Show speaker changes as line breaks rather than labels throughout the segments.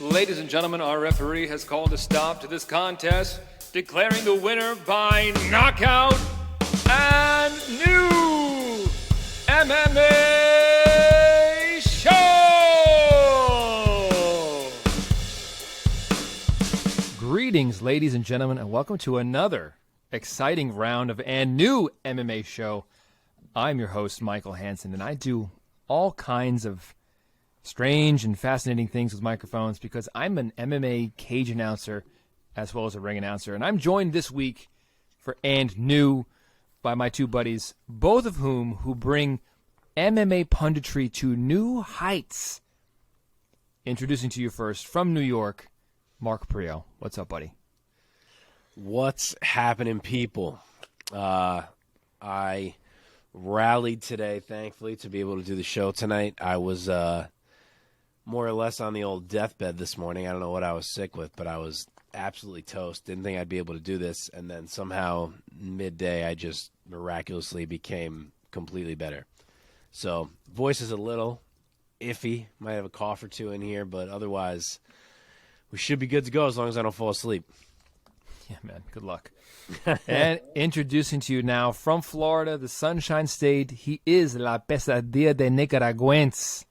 Ladies and gentlemen, our referee has called a stop to this contest, declaring the winner by knockout and new MMA show! Greetings, ladies and gentlemen, and welcome to another exciting round of and new MMA show. I'm your host, Michael Hansen, and I do all kinds of strange and fascinating things with microphones because I'm an MMA cage announcer as well as a ring announcer. And I'm joined this week for and new by my two buddies, both of whom bring MMA punditry to new heights. Introducing to you first, from New York, Mark Priaulx. What's up, buddy?
What's happening, people? I rallied today, thankfully, to be able to do the show tonight. I was more or less on the old deathbed this morning. I don't know what I was sick with, but I was absolutely toast. Didn't think I'd be able to do this. And then somehow midday, I just miraculously became completely better. So voice is a little iffy. Might have a cough or two in here, but otherwise we should be good to go as long as I don't fall asleep.
Yeah, man. Good luck. And introducing to you now from Florida, the Sunshine State, he is La Pesadilla de Nicaraguense,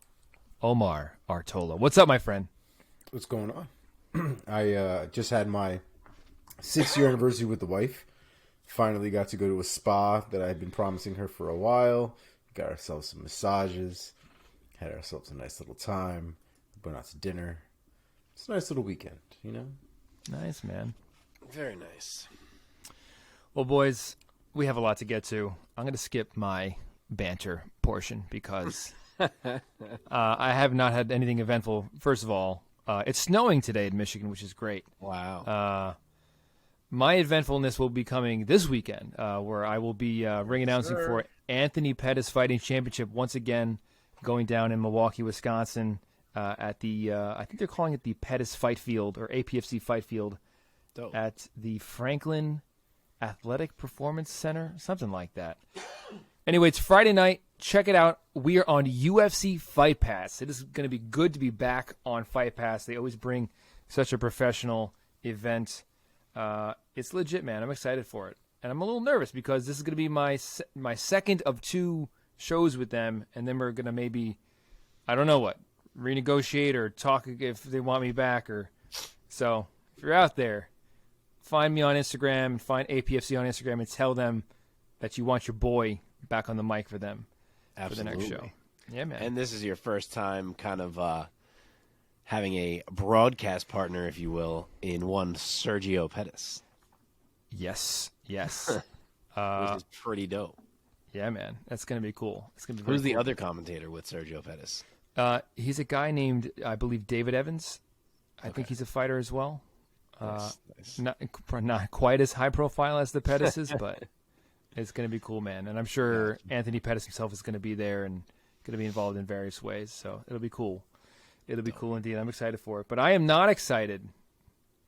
Omar Artola. What's up, my friend?
What's going on? I just had my 6-year anniversary with the wife. Finally got to go to a spa that I had been promising her for a while. Got ourselves some massages. Had ourselves a nice little time. Went out to dinner. It's a nice little weekend, you know?
Nice, man.
Very nice.
Well, boys, we have a lot to get to. I'm going to skip my banter portion because I have not had anything eventful. First of all, it's snowing today in Michigan, which is great.
Wow.
My eventfulness will be coming this weekend, where I will be ring announcing for Anthony Pettis Fighting Championship once again, going down in Milwaukee, Wisconsin, at the I think they're calling it the Pettis Fight Field or APFC Fight Field.
Dope.
At the Franklin Athletic Performance Center, something like that. Anyway, it's Friday night. Check it out. We are on UFC Fight Pass. It is going to be good to be back on Fight Pass. They always bring such a professional event. It's legit, man. I'm excited for it. And I'm a little nervous because this is going to be my second of 2 shows with them, and then we're going to maybe, I don't know what, renegotiate or talk if they want me back. So if you're out there, find me on Instagram, find APFC on Instagram, and tell them that you want your boy back on the mic for them.
Absolutely.
For the next show. Yeah, man.
And this is your first time kind of having a broadcast partner, if you will, in one Sergio Pettis.
Yes.
Which is pretty dope.
Yeah, man. That's going to be cool. It's gonna be
Who's the
cool.
other commentator with Sergio Pettis?
He's a guy named, I believe, David Evans. I think he's a fighter as well.
Nice.
Not quite as high profile as the Pettises, but it's going to be cool, man. And I'm sure Anthony Pettis himself is going to be there and going to be involved in various ways. So it'll be cool. It'll be cool indeed. I'm excited for it. But I am not excited.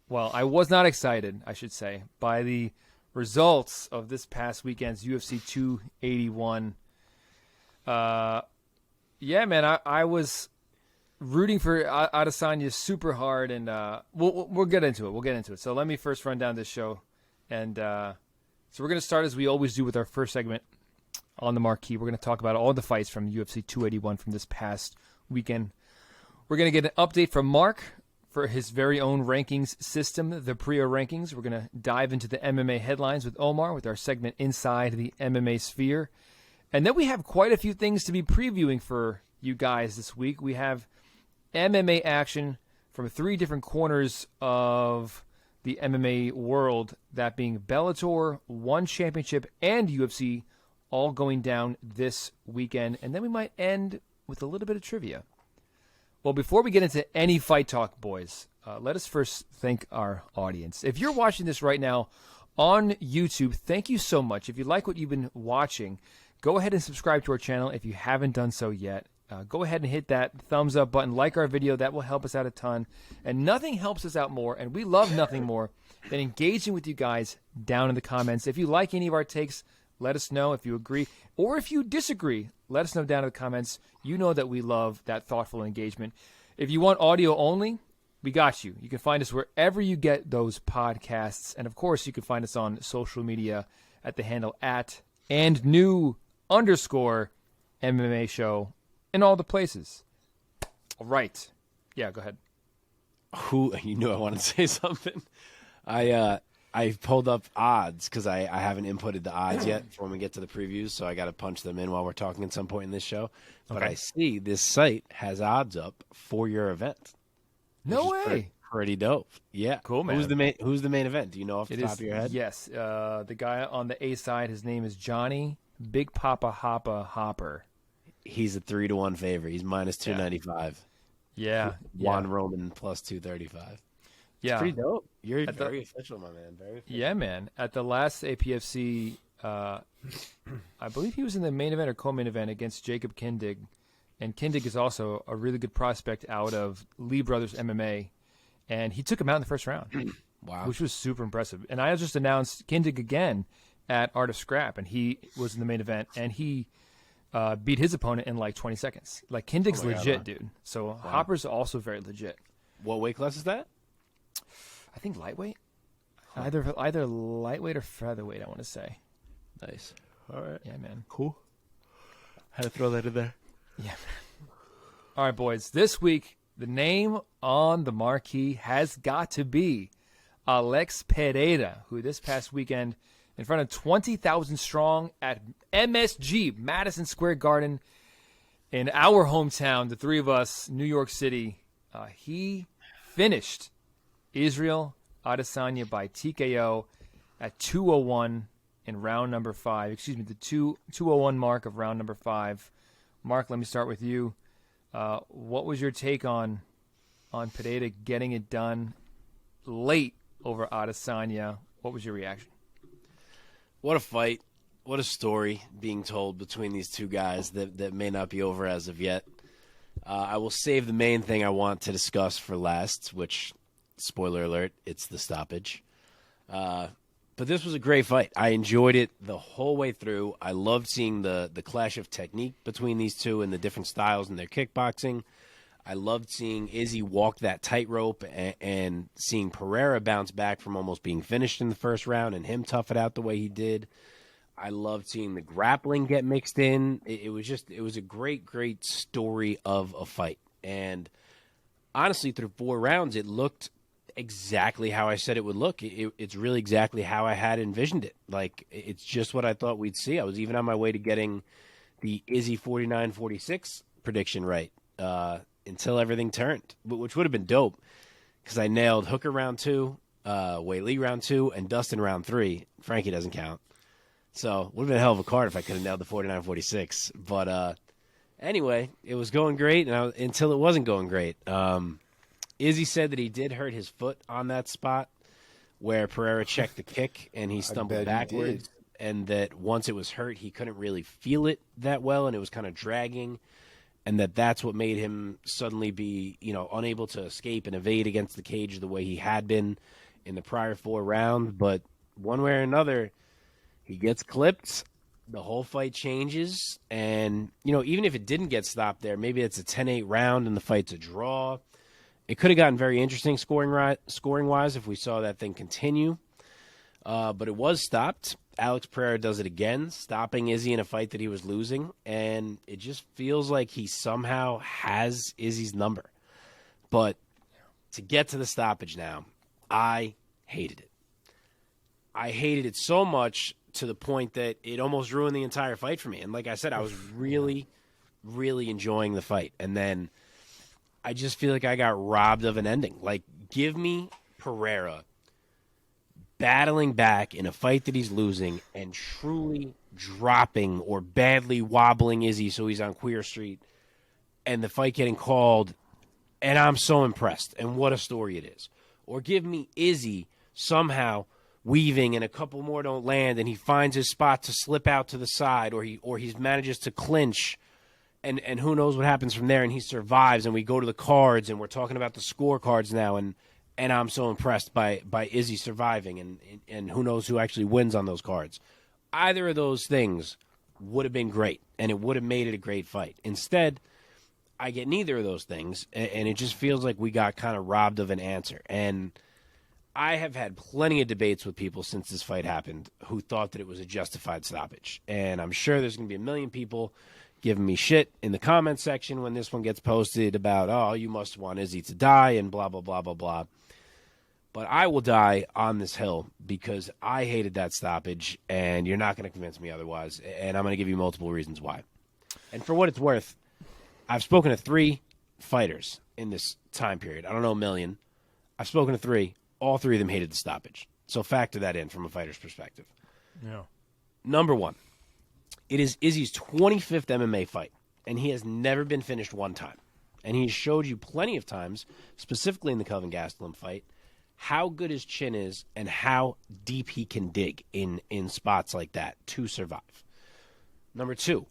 Well, I was not excited, I should say, by the results of this past weekend's UFC 281. Yeah, man, I was rooting for Adesanya super hard, and we'll get into it. We'll get into it. So let me first run down this show. And so we're going to start as we always do with our first segment on the marquee. We're going to talk about all the fights from UFC 281 from this past weekend. We're going to get an update from Mark for his very own rankings system, the Priaulx Rankings. We're going to dive into the MMA headlines with Omar with our segment Inside the MMA Sphere. And then we have quite a few things to be previewing for you guys this week. We have MMA action from 3 different corners of the MMA world, that being Bellator, One Championship, and UFC, all going down this weekend. And then we might end with a little bit of trivia. Well, before we get into any fight talk, boys, let us first thank our audience. If you're watching this right now on YouTube, thank you so much. If you like what you've been watching, go ahead and subscribe to our channel if you haven't done so yet. Go ahead and hit that thumbs up button, like our video. That will help us out a ton. And nothing helps us out more, and we love nothing more, than engaging with you guys down in the comments. If you like any of our takes, let us know. If you agree or if you disagree, let us know down in the comments. You know that we love that thoughtful engagement. If you want audio only, we got you. You can find us wherever you get those podcasts. And, of course, you can find us on social media at the handle @andnew_MMA show in all the places. All right. Yeah, go ahead.
You knew I wanted to say something. I pulled up odds because I haven't inputted the odds yet for when we get to the previews, so I got to punch them in while we're talking at some point in this show. But
Okay.
I see this site has odds up for your event.
No way.
Pretty dope. Yeah.
Cool, man.
Who's the main event? Do you know off the top of your head?
Yes. The guy on the A side, his name is Johnny Big Papa Hoppa Hopper.
He's a 3-1 favorite. He's minus 295.
Yeah.
Juan Roman plus 235.
Yeah.
Pretty dope. You're very official, my man. Very official.
Yeah, man. At the last APFC, I believe he was in the main event or co-main event against Jacob Kindig. And Kindig is also a really good prospect out of Lee Brothers MMA. And he took him out in the first round.
Wow.
Which was super impressive. And I just announced Kindig again at Art of Scrap, and he was in the main event, and he beat his opponent in like 20 seconds. Like, Kindig's legit, dude. So Hopper's also very legit.
What weight class is that?
I think lightweight. Either lightweight or featherweight, I want to say.
Nice. All right.
Yeah, man.
Cool. Had to throw that in there.
Yeah, man. All right, boys. This week, the name on the marquee has got to be Alex Pereira, who this past weekend, in front of 20,000 strong at MSG, Madison Square Garden, in our hometown, the three of us, New York City, he finished Israel Adesanya by TKO at 201 in round number 5. Excuse me, the 201 mark of round number 5. Mark, let me start with you. What was your take on Pereira getting it done late over Adesanya? What was your reaction?
What a fight. What a story being told between these two guys that may not be over as of yet. I will save the main thing I want to discuss for last, which, spoiler alert, it's the stoppage. But this was a great fight. I enjoyed it the whole way through. I loved seeing the clash of technique between these two and the different styles in their kickboxing. I loved seeing Izzy walk that tightrope and seeing Pereira bounce back from almost being finished in the first round and him tough it out the way he did. I loved seeing the grappling get mixed in. It was a great, great story of a fight. And honestly, through 4 rounds, it looked exactly how I said it would look. It's really exactly how I had envisioned it. Like, it's just what I thought we'd see. I was even on my way to getting the Izzy 49-46 prediction right until everything turned, which would have been dope because I nailed Hooker round 2, Weili round 2, and Dustin round 3. Frankie doesn't count. So it would have been a hell of a card if I could have nailed the 49-46. But anyway, it was going great until it wasn't going great. Izzy said that he did hurt his foot on that spot where Pereira checked the kick and he stumbled backwards, and that once it was hurt, he couldn't really feel it that well, and it was kind of dragging, and that's what made him suddenly be, unable to escape and evade against the cage the way he had been in the prior 4 rounds. But one way or another, he gets clipped. The whole fight changes, and even if it didn't get stopped there, maybe it's a 10-8 round and the fight's a draw. It could have gotten very interesting scoring-wise if we saw that thing continue. But it was stopped. Alex Pereira does it again, stopping Izzy in a fight that he was losing. And it just feels like he somehow has Izzy's number. But to get to the stoppage now, I hated it. I hated it so much to the point that it almost ruined the entire fight for me. And like I said, I was really, really enjoying the fight. And then I just feel like I got robbed of an ending. Like, give me Pereira battling back in a fight that he's losing and truly dropping or badly wobbling Izzy so he's on Queer Street and the fight getting called, and I'm so impressed. And what a story it is. Or give me Izzy somehow weaving and a couple more don't land and he finds his spot to slip out to the side, or he manages to clinch. And who knows what happens from there, and he survives, and we go to the cards, and we're talking about the scorecards now, and I'm so impressed by Izzy surviving, and who knows who actually wins on those cards. Either of those things would have been great, and it would have made it a great fight. Instead, I get neither of those things, and it just feels like we got kind of robbed of an answer. And I have had plenty of debates with people since this fight happened who thought that it was a justified stoppage. And I'm sure there's going to be a million people giving me shit in the comment section when this one gets posted about, oh, you must want Izzy to die and blah, blah, blah, blah, blah. But I will die on this hill because I hated that stoppage, and you're not going to convince me otherwise. And I'm going to give you multiple reasons why. And for what it's worth, I've spoken to 3 fighters in this time period. I don't know a million. I've spoken to 3. All 3 of them hated the stoppage. So factor that in from a fighter's perspective.
Yeah.
Number 1, it is Izzy's 25th MMA fight, and he has never been finished one time. And he showed you plenty of times, specifically in the Kelvin Gastelum fight, how good his chin is and how deep he can dig in spots like that to survive. Number 2,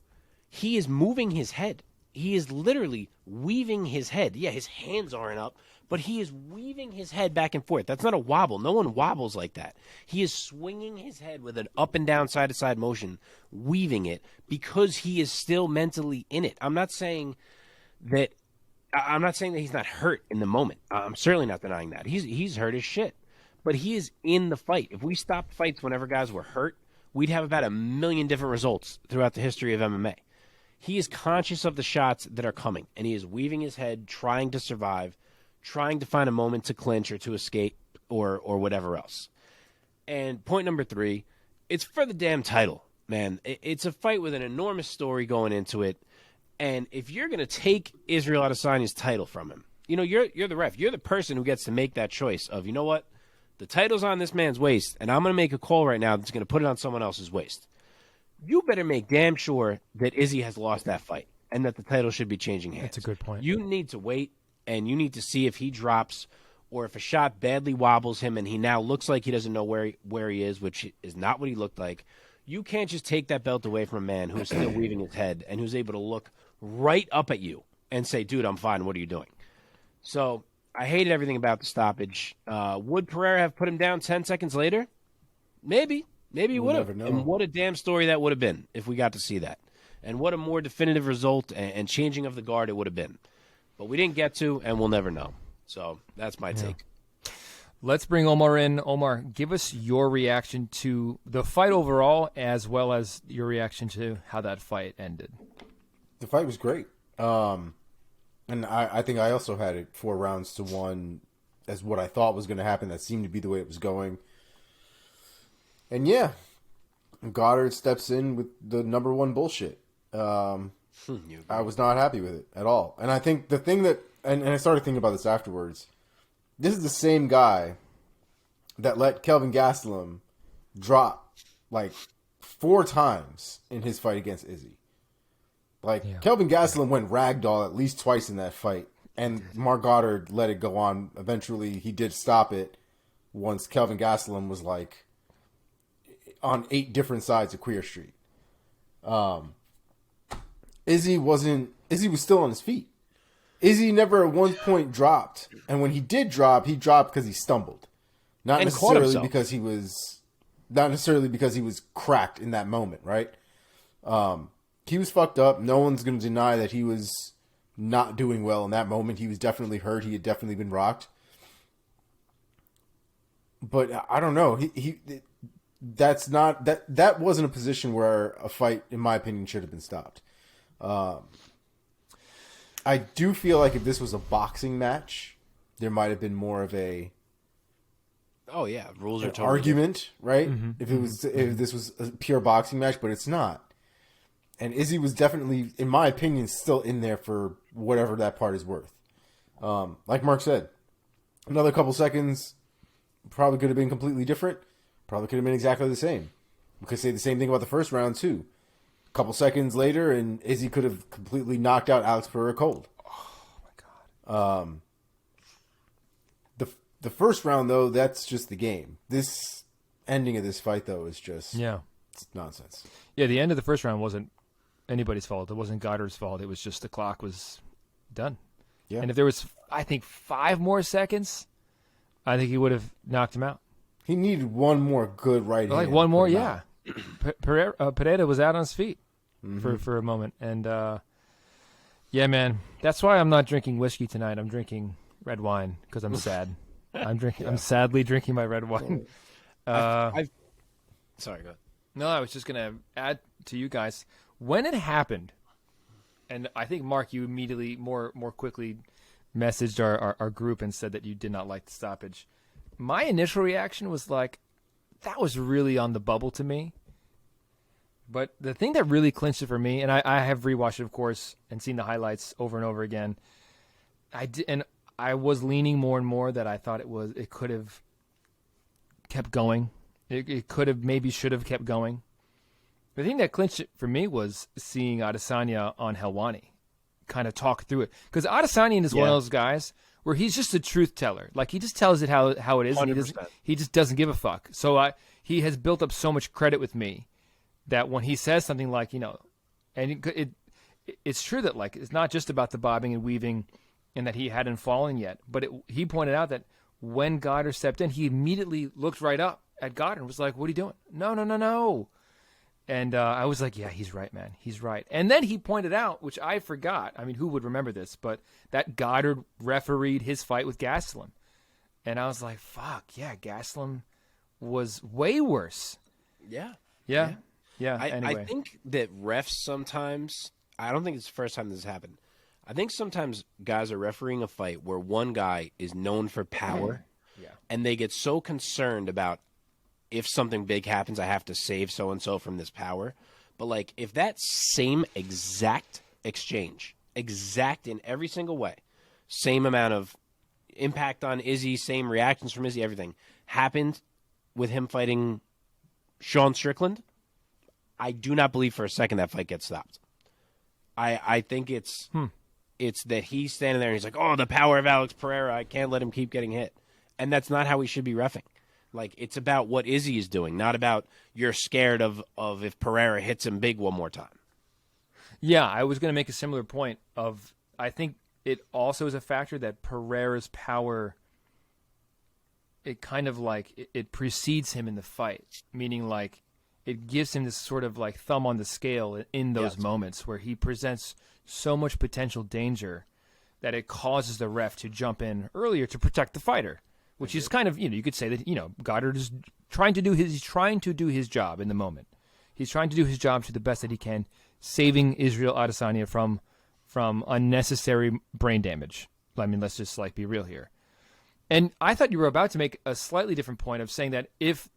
he is moving his head. He is literally weaving his head. Yeah, his hands aren't up, but he is weaving his head back and forth. That's not a wobble. No one wobbles like that. He is swinging his head with an up and down, side-to-side motion, weaving it because he is still mentally in it. I'm not saying that he's not hurt in the moment. I'm certainly not denying that. He's hurt as shit, but he is in the fight. If we stopped fights whenever guys were hurt, we'd have about 1 million different results throughout the history of MMA. He is conscious of the shots that are coming, and he is weaving his head, trying to survive, trying to find a moment to clinch or to escape or whatever else. And point number 3, it's for the damn title, man. It's a fight with an enormous story going into it, and if you're going to take Israel Adesanya's title from him, you're the ref. You're the person who gets to make that choice of, you know what, the title's on this man's waist, and I'm going to make a call right now that's going to put it on someone else's waist. You better make damn sure that Izzy has lost that fight and that the title should be changing hands.
That's a good point.
You need to wait, and you need to see if he drops or if a shot badly wobbles him and he now looks like he doesn't know where he is, which is not what he looked like. You can't just take that belt away from a man who's still weaving his head and who's able to look right up at you and say, dude, I'm fine. What are you doing? So I hated everything about the stoppage. Would Pereira have put him down 10 seconds later? Maybe. Maybe he would have. And what a damn story that would have been if we got to see that. And what a more definitive result and changing of the guard it would have been. But we didn't get to, and we'll never know. So that's my take.
Let's bring Omar in. Omar, give us your reaction to the fight overall as well as your reaction to how that fight ended.
The fight was great. And I think I also had it 4-1 as what I thought was going to happen. That seemed to be the way it was going. And yeah, Goddard steps in with the number 1 bullshit. I was not happy with it at all. And I think the thing that, and I started thinking about this afterwards, this is the same guy that let Kelvin Gastelum drop like 4 times in his fight against Izzy. Kelvin Gastelum went ragdoll at least twice in that fight, and Mark Goddard let it go on. Eventually, he did stop it once Kelvin Gastelum was like on 8 different sides of Queer Street. Izzy was still on his feet. Izzy never at one point dropped, and when he did drop, he dropped because he stumbled, not necessarily because he was cracked in that moment, right? He was fucked up. No one's going to deny that he was not doing well in that moment. He was definitely hurt. He had definitely been rocked. But I don't know. That wasn't a position where a fight, in my opinion, should have been stopped. I do feel like if this was a boxing match, there might have been more of a
rules are totally
argument,
different.
Right? Mm-hmm. If this was a pure boxing match, but it's not. And Izzy was definitely, in my opinion, still in there for whatever that part is worth. Like Mark said, another couple seconds probably could have been completely different. Probably could have been exactly the same. We could say the same thing about the first round, too. A couple seconds later, and Izzy could have completely knocked out Alex Pereira cold.
Oh, my God.
The first round, though, that's just the game. This ending of this fight, though, is just it's nonsense.
Yeah, the end of the first round wasn't anybody's fault. It wasn't Goddard's fault. It was just the clock was done. Yeah. And if there was, I think, 5 more seconds, I think he would have knocked him out.
He needed one more good right hand.
Like one more, yeah. Pereira was out on his feet for a moment. And Yeah, man. That's why I'm not drinking whiskey tonight. I'm drinking red wine because I'm sad. I'm sadly drinking my red wine.
Sorry, go ahead.
No, I was just gonna add to you guys when it happened, and I think Mark, you immediately more quickly messaged our group and said that you did not like the stoppage. My initial reaction was like, that was really on the bubble to me. But the thing that really clinched it for me, and I have rewatched it, of course, and seen the highlights over and over again. I was leaning more and more that I thought it could have kept going. It could have, maybe should have kept going. The thing that clinched it for me was seeing Adesanya on Helwani kind of talk through it. Because Adesanya is one of those guys where he's just a truth teller. Like, he just tells it how it is, 100%. And he just doesn't give a fuck. So he has built up so much credit with me that when he says something like, and it's true that, like, it's not just about the bobbing and weaving and that he hadn't fallen yet. But he pointed out that when Goddard stepped in, he immediately looked right up at Goddard and was like, what are you doing? No. And I was like, yeah, he's right, man. He's right. And then he pointed out, which I forgot. I mean, who would remember this? But that Goddard refereed his fight with Gastelum. And I was like, fuck, yeah, Gastelum was way worse.
Yeah.
Anyway.
I think that refs sometimes, I don't think it's the first time this has happened. I think sometimes guys are refereeing a fight where one guy is known for power, and they get so concerned about, if something big happens, I have to save so-and-so from this power. But, like, if that same exact exchange, exact in every single way, same amount of impact on Izzy, same reactions from Izzy, everything, happened with him fighting Sean Strickland, I do not believe for a second that fight gets stopped. I think it's that he's standing there and he's like, oh, the power of Alex Pereira, I can't let him keep getting hit. And that's not how we should be reffing. Like, it's about what Izzy is doing, not about you're scared of if Pereira hits him big one more time.
Yeah, I was going to make a similar point of, I think it also is a factor that Pereira's power, it kind of like, it precedes him in the fight, meaning like it gives him this sort of like thumb on the scale in those moments where he presents so much potential danger that it causes the ref to jump in earlier to protect the fighter. Which is kind of, you could say that, Goddard is trying to do his job in the moment. He's trying to do his job to the best that he can, saving Israel Adesanya from unnecessary brain damage. I mean, let's just be real here. And I thought you were about to make a slightly different point of saying that if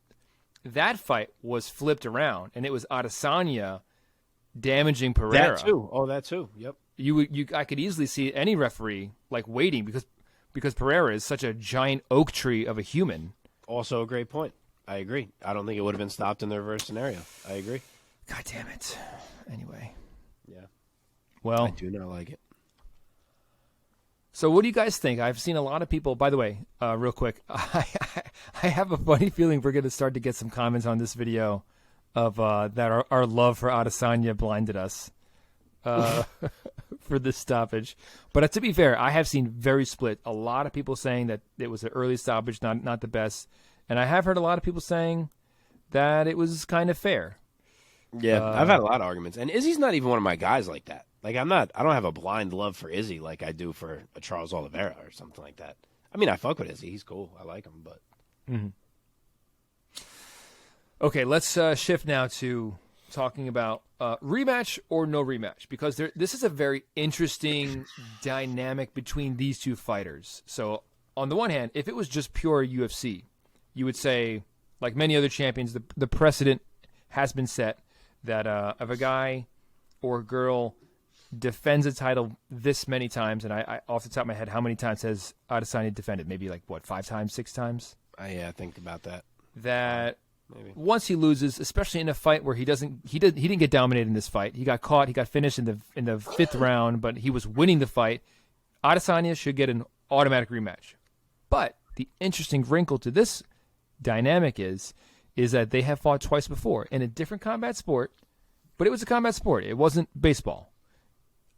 that fight was flipped around and it was Adesanya damaging Pereira.
That too. Yep.
I could easily see any referee waiting because Pereira is such a giant oak tree of a human.
Also a great point. I agree. I don't think it would have been stopped in the reverse scenario. I agree.
God damn it. Anyway.
Yeah.
Well,
I do not like it.
So what do you guys think? I've seen a lot of people, by the way, real quick, I have a funny feeling we're going to start to get some comments on this video of that our love for Adesanya blinded us. For this stoppage. But to be fair, I have seen very split. A lot of people saying that it was an early stoppage, not the best. And I have heard a lot of people saying that it was kind of fair.
Yeah, I've had a lot of arguments. And Izzy's not even one of my guys like that. Like, I don't have a blind love for Izzy like I do for a Charles Oliveira or something like that. I mean, I fuck with Izzy. He's cool. I like him, but...
Mm-hmm. Okay, let's shift now to talking about rematch or no rematch, because this is a very interesting dynamic between these two fighters. So on the one hand, if it was just pure UFC, you would say, like many other champions, the precedent has been set that if a guy or girl defends a title this many times, and I off the top of my head, how many times has Adesanya defended? Maybe 5 times, 6 times?
Yeah, think about that.
Maybe. Once he loses, especially in a fight where he didn't get dominated in this fight. He got caught. He got finished in the 5th round, but he was winning the fight. Adesanya should get an automatic rematch. But the interesting wrinkle to this dynamic is that they have fought twice before in a different combat sport, but it was a combat sport. It wasn't baseball.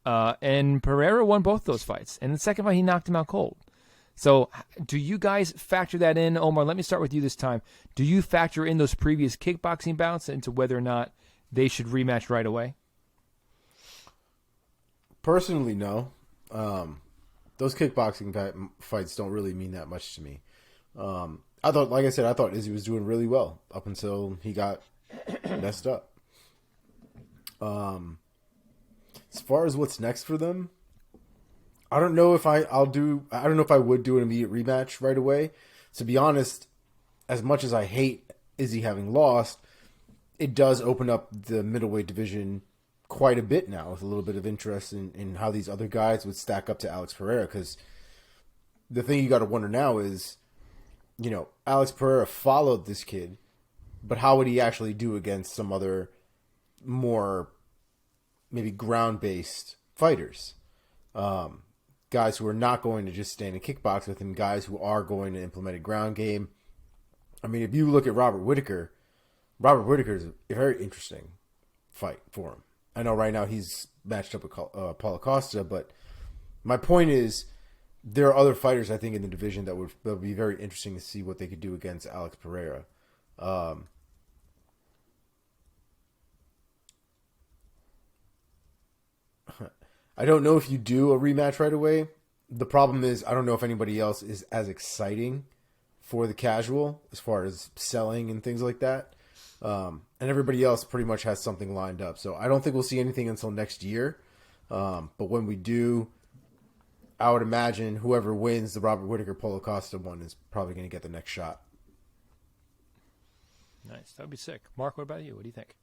And Pereira won both those fights. And the second fight, he knocked him out cold. So do you guys factor that in? Omar, let me start with you this time. Do you factor in those previous kickboxing bouts into whether or not they should rematch right away?
Personally, no. Those kickboxing fights don't really mean that much to me. I thought Izzy was doing really well up until he got messed up. As far as what's next for them, I don't know if I don't know if I would do an immediate rematch right away. To be honest, as much as I hate Izzy having lost, it does open up the middleweight division quite a bit now, with a little bit of interest in how these other guys would stack up to Alex Pereira. Because the thing you got to wonder now is, Alex Pereira followed this kid, but how would he actually do against some other more maybe ground-based fighters? Guys who are not going to just stand and kickbox with him, guys who are going to implement a ground game. I mean, if you look at Robert Whittaker is a very interesting fight for him. I know right now he's matched up with Paulo Costa, but my point is there are other fighters, I think, in the division that would be very interesting to see what they could do against Alex Pereira. I don't know if you do a rematch right away. The problem is I don't know if anybody else is as exciting for the casual as far as selling and things like that. And everybody else pretty much has something lined up. So I don't think we'll see anything until next year. But when we do, I would imagine whoever wins the Robert Whittaker Paulo Costa one is probably going to get the next shot.
Nice. That would be sick. Mark, what about you? What do you think?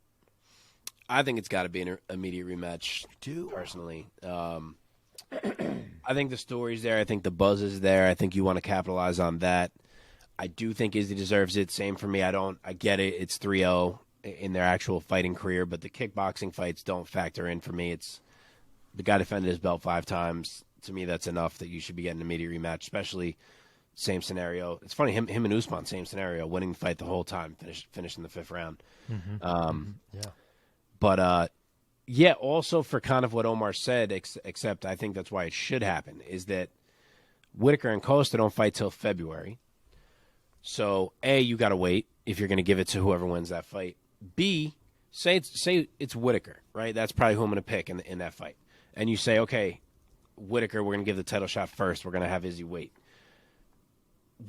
I think it's got to be an immediate rematch. Personally, I think the story's there. I think the buzz is there. I think you want to capitalize on that. I do think Izzy deserves it. Same for me. I get it. It's 3-0 in their actual fighting career, but the kickboxing fights don't factor in for me. It's the guy defended his belt 5 times. To me, that's enough that you should be getting an immediate rematch, especially same scenario. It's funny, him and Usman, same scenario, winning the fight the whole time, finishing the 5th round.
Yeah.
But, yeah, also for kind of what Omar said, except I think that's why it should happen, is that Whittaker and Costa don't fight till February. So, A, you got to wait if you're going to give it to whoever wins that fight. B, say it's Whittaker, right? That's probably who I'm going to pick in that fight. And you say, okay, Whittaker, we're going to give the title shot first. We're going to have Izzy wait.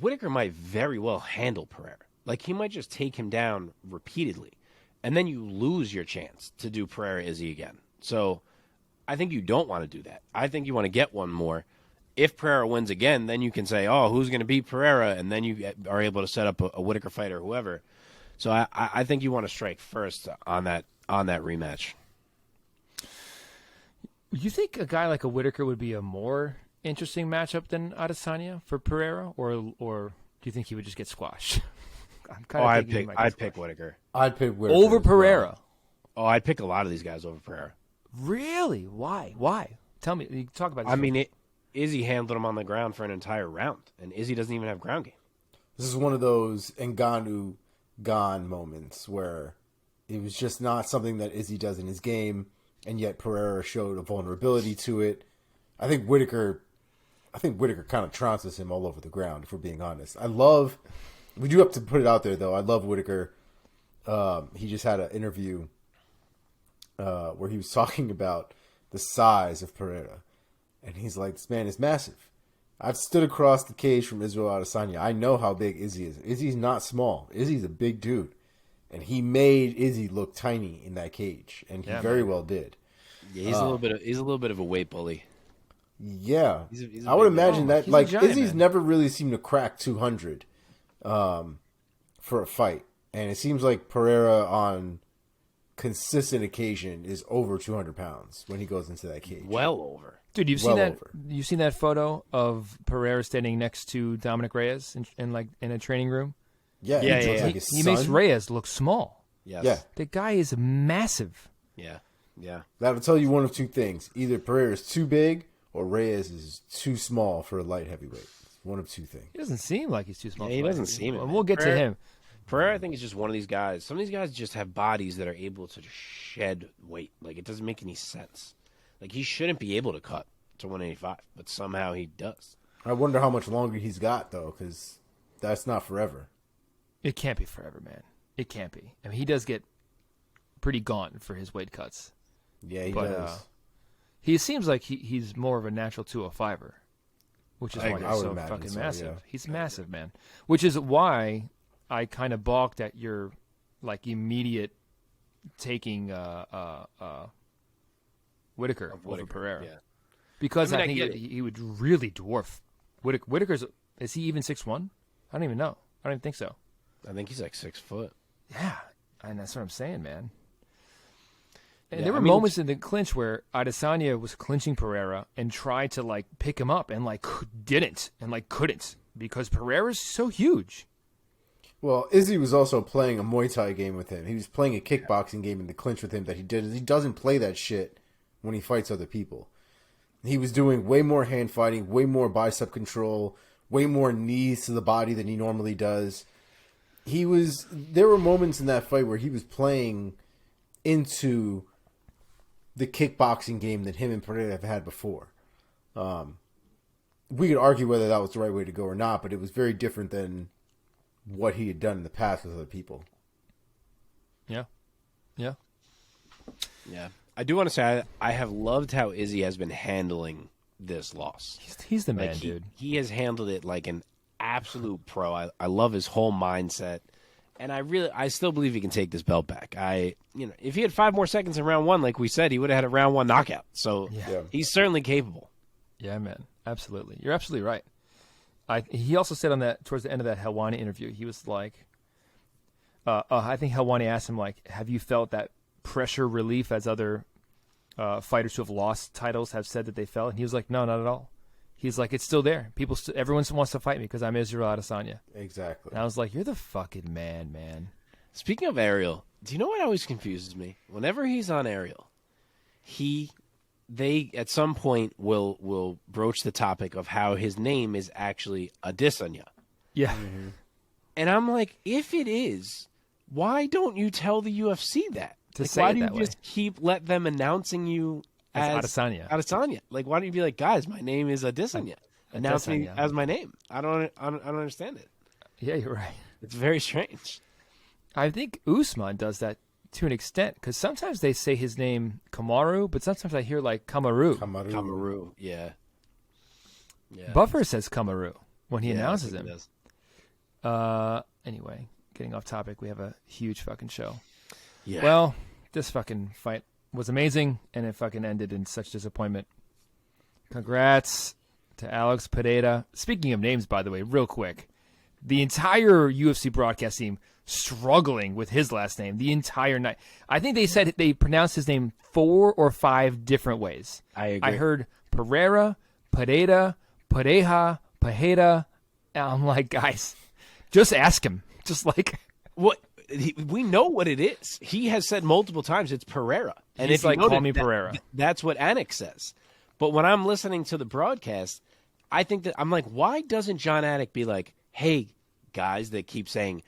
Whittaker might very well handle Pereira. Like, he might just take him down repeatedly. And then you lose your chance to do Pereira Izzy again. So I think you don't want to do that. I think you want to get one more. If Pereira wins again, then you can say, oh, who's going to beat Pereira? And then you are able to set up a Whittaker fight or whoever. So I think you want to strike first on that rematch.
You think a guy like a Whittaker would be a more interesting matchup than Adesanya for Pereira? Or do you think he would just get squashed?
I'd pick Whittaker.
I'd pick Whittaker
over Pereira.
Well.
Oh, I'd pick a lot of these guys over Pereira.
Really? Why? Tell me. You talk about this.
I mean, Izzy handled him on the ground for an entire round, and Izzy doesn't even have ground game.
This is one of those Ngannou gone moments where it was just not something that Izzy does in his game, and yet Pereira showed a vulnerability to it. I think Whittaker kind of trounces him all over the ground, if we're being honest. We do have to put it out there, though. I love Whittaker. He just had an interview where he was talking about the size of Pereira. And he's like, this man is massive. I've stood across the cage from Israel Adesanya. I know how big Izzy is. Izzy's not small. Izzy's a big dude. And he made Izzy look tiny in that cage. And he very well did.
Yeah, he's a little bit of a weight bully.
Yeah.
He's
I would imagine that. Like,
giant,
Izzy's
man.
never really seemed to crack 200. For a fight, and it seems like Pereira on consistent occasion is over 200 pounds when he goes into that cage.
Well over,
dude. You've seen that photo of Pereira standing next to Dominick Reyes in a training room.
Yeah.
He makes Reyes look small.
Yes.
Yeah,
The guy is massive.
yeah.
that'll tell you one of two things: either Pereira is too big or Reyes is too small for a light heavyweight. One of two things.
He doesn't seem like he's too small.
Yeah, he doesn't seem it.
And we'll get to him.
Pereira, I think, is just one of these guys. Some of these guys just have bodies that are able to shed weight. Like, it doesn't make any sense. Like, he shouldn't be able to cut to 185, but somehow he does.
I wonder how much longer he's got, though, because that's not forever.
It can't be forever, man. It can't be. I mean, he does get pretty gaunt for his weight cuts.
Yeah, he does.
He seems like he's more of a natural 205er, which is why
I
he's
would
so
imagine
fucking
so,
massive.
yeah.
He's massive, man. Which is why I kind of balked at your like immediate taking Whitaker over Pereira.
Yeah.
Because I,
I
think he would really dwarf Whitaker. Whitaker's, is he even 6'1"? I don't even know. I don't even think so.
I think he's like 6 foot.
Yeah, and that's what I'm saying, man. And
Yeah,
there were moments in the clinch where Adesanya was clinching Pereira and tried to like pick him up and like didn't and like couldn't because Pereira's so huge.
Well, Izzy was also playing a Muay Thai game with him. He was playing a kickboxing game in the clinch with him that he did. He doesn't play that shit when he fights other people. He was doing way more hand fighting, way more bicep control, way more knees to the body than he normally does. There were moments in that fight where he was playing into the kickboxing game that him and Pereira have had before. We could argue whether that was the right way to go or not, but it was very different than what he had done in the past with other people.
Yeah. Yeah.
Yeah. I do want to say I have loved how Izzy has been handling this loss.
He's the man,
Like,
dude.
He has handled it like an absolute pro. I love his whole mindset. And I still believe he can take this belt back. If he had 5 more seconds in round 1, like we said, he would have had a round 1 knockout. So
Yeah.
he's certainly capable.
Yeah, man. Absolutely. You're absolutely right. He also said towards the end of that Helwani interview, he was like, I think Helwani asked him, like, have you felt that pressure relief as other fighters who have lost titles have said that they felt? And he was like, no, not at all. He's like, it's still there. Everyone wants to fight me because I'm Israel Adesanya.
Exactly.
And I was like, you're the fucking man.
Speaking of Ariel, do you know what always confuses me? Whenever he's on Ariel, they at some point will broach the topic of how his name is actually Adesanya.
Yeah.
Mm-hmm.
And I'm like, if it is, why don't you tell the UFC that?
Say
why
it
do you
that
just keep let them announcing you
As Adesanya.
Adesanya. Like, why don't you be like, guys, my name is Adesanya. Announce me
Adesanya.
as my name. I don't understand it.
Yeah, you're right.
It's very strange.
I think Usman does that to an extent because sometimes they say his name Kamaru, but sometimes I hear like Kamaru.
Kamaru, yeah.
Buffer says Kamaru when he
Yeah,
announces
I think
him.
he does.
Anyway, getting off topic, we have a huge fucking show.
Yeah.
Well, this fucking fight was amazing, and it fucking ended in such disappointment. Congrats to Alex Pereira. Speaking of names, by the way, real quick, the entire UFC broadcast team struggling with his last name the entire night. I think they said they pronounced his name 4 or 5 different ways.
I agree.
I heard Pereira, Pereira, Pereira, Pereira. And I'm like, guys, just ask him. Just like...
What we know what it is. He has said multiple times it's Pereira. And
He's
if you
like,
noted,
call me Pereira.
That's what Anik says. But when I'm listening to the broadcast, I think that I'm like, why doesn't John Anik be like, hey, guys that keep saying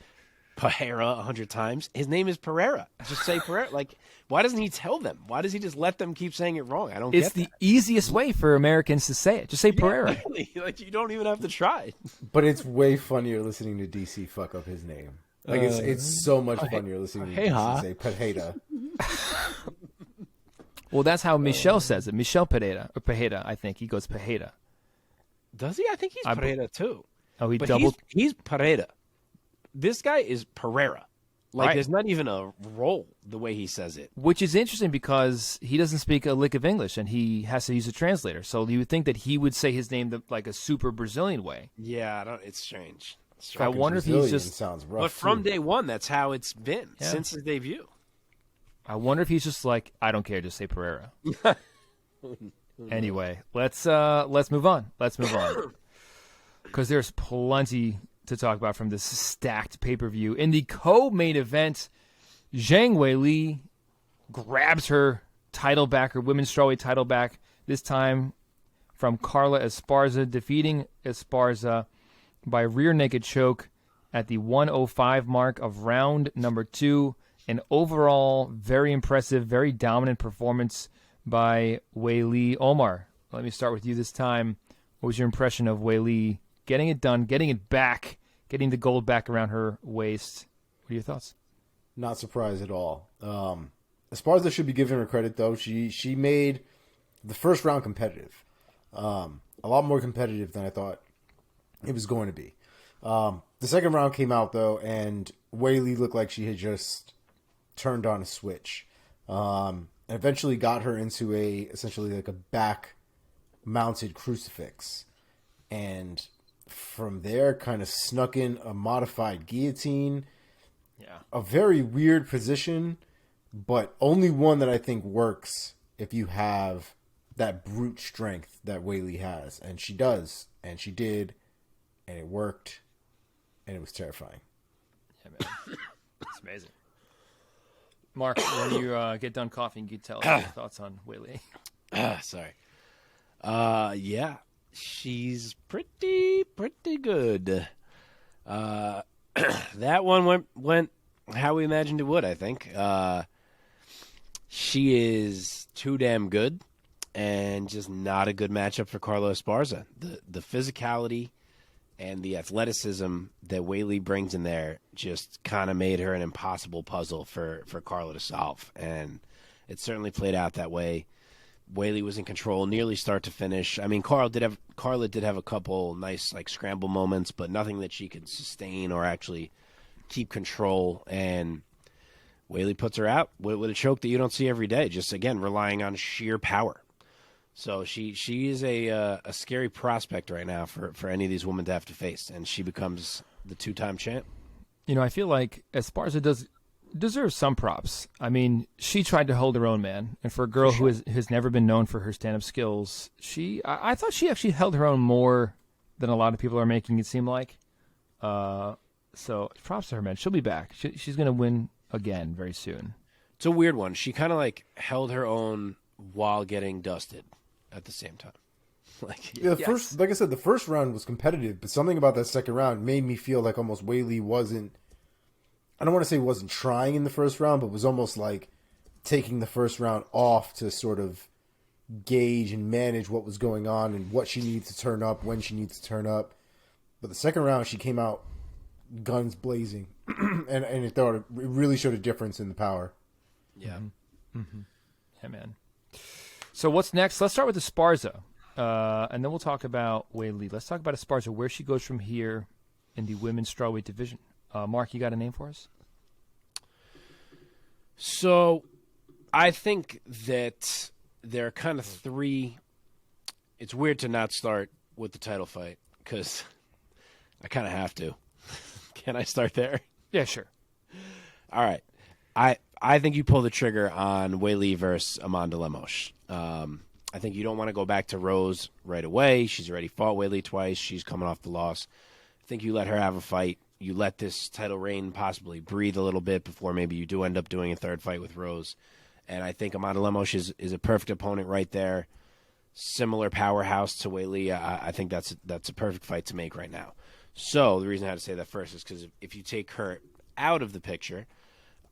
Pereira 100 times, his name is Pereira. Just say Pereira. Like, why doesn't he tell them? Why does he just let them keep saying it wrong? I don't
It's
get
the
that.
easiest way for Americans to say it. Just say Pereira.
Really? Like, you don't even have to try.
But it's way funnier listening to DC fuck up his name. Like it's so much funnier listening to DC say Pereira.
Well, that's how Michel says it. Michel Pereira. Or Pereira, I think. He goes Pereira.
Does he? I think he's Pereira too.
Oh, he
But
doubled.
he's Pereira. This guy is Pereira. Like,
Right.
there's not even a roll the way he says it.
Which is interesting because he doesn't speak a lick of English and he has to use a translator. So you would think that he would say his name like a super Brazilian way.
Yeah, it's strange.
I wonder if he's
Brazilian
just.
sounds rough.
But from
too.
day one, that's how it's been
Yeah.
since his debut.
I wonder if he's just like, I don't care, just say Pereira. Anyway, let's move on. Let's move on. Because there's plenty to talk about from this stacked pay-per-view. In the co-main event, Zhang Weili grabs her title back, her women's strawweight title back, this time from Carla Esparza, defeating Esparza by rear naked choke at the 105 mark of round number 2. An overall very impressive, very dominant performance by Weili. Omar, let me start with you this time. What was your impression of Weili getting it done, getting it back, getting the gold back around her waist? What are your thoughts?
Not surprised at all. Esparza should be giving her credit though. She made the first round competitive. A lot more competitive than I thought it was going to be. The second round came out, though, and Weili looked like she had just turned on a switch. And eventually got her into essentially like a back-mounted crucifix. And from there, kind of snuck in a modified guillotine.
Yeah.
A very weird position, but only one that I think works if you have that brute strength that Weili has. And she does. And she did. And it worked. And it was terrifying.
Yeah, man. It's amazing. Mark, when you get done coughing, you tell us your thoughts on Weili.
Sorry. Yeah, she's pretty good. That one went how we imagined it would, I think. She is too damn good and just not a good matchup for Carla Esparza. The physicality and the athleticism that Weili brings in there just kind of made her an impossible puzzle for Carla to solve. And it certainly played out that way. Weili was in control nearly start to finish. I mean, Carla did have a couple nice like scramble moments, but nothing that she could sustain or actually keep control. And Weili puts her out with a choke that you don't see every day, just, again, relying on sheer power. So she is a scary prospect right now for any of these women to have to face, and she becomes the two-time champ.
You know, I feel like Esparza deserves some props. I mean, she tried to hold her own, man, and for a girl who has never been known for her stand-up skills, I thought she actually held her own more than a lot of people are making it seem like. So props to her, man. She'll be back. She's going to win again very soon.
It's a weird one. She kind of like held her own while getting dusted at the same time.
First, like I said, the first round was competitive, but something about that second round made me feel like almost Weili wasn't, I don't want to say wasn't trying in the first round, but was almost like taking the first round off to sort of gauge and manage what was going on and what she needs to turn up, when she needs to turn up. But the second round, she came out guns blazing, and I thought it really showed a difference in the power.
Yeah.
Mm-hmm. Yeah, man. So what's next? Let's start with Esparza, and then we'll talk about Weili. Let's talk about Esparza, where she goes from here in the women's strawweight division. Mark, you got a name for us?
So I think that there are kind of three. It's weird to not start with the title fight because I kind of have to. Can I start there?
Yeah, sure.
All right. I think you pull the trigger on Weili versus Amanda Lemos. I think you don't want to go back to Rose right away. She's already fought Weili twice. She's coming off the loss. I think you let her have a fight. You let this title reign possibly breathe a little bit before maybe you do end up doing a third fight with Rose. And I think Amanda Lemos is a perfect opponent right there. Similar powerhouse to Weili. I think that's a perfect fight to make right now. So the reason I had to say that first is because if you take her out of the picture,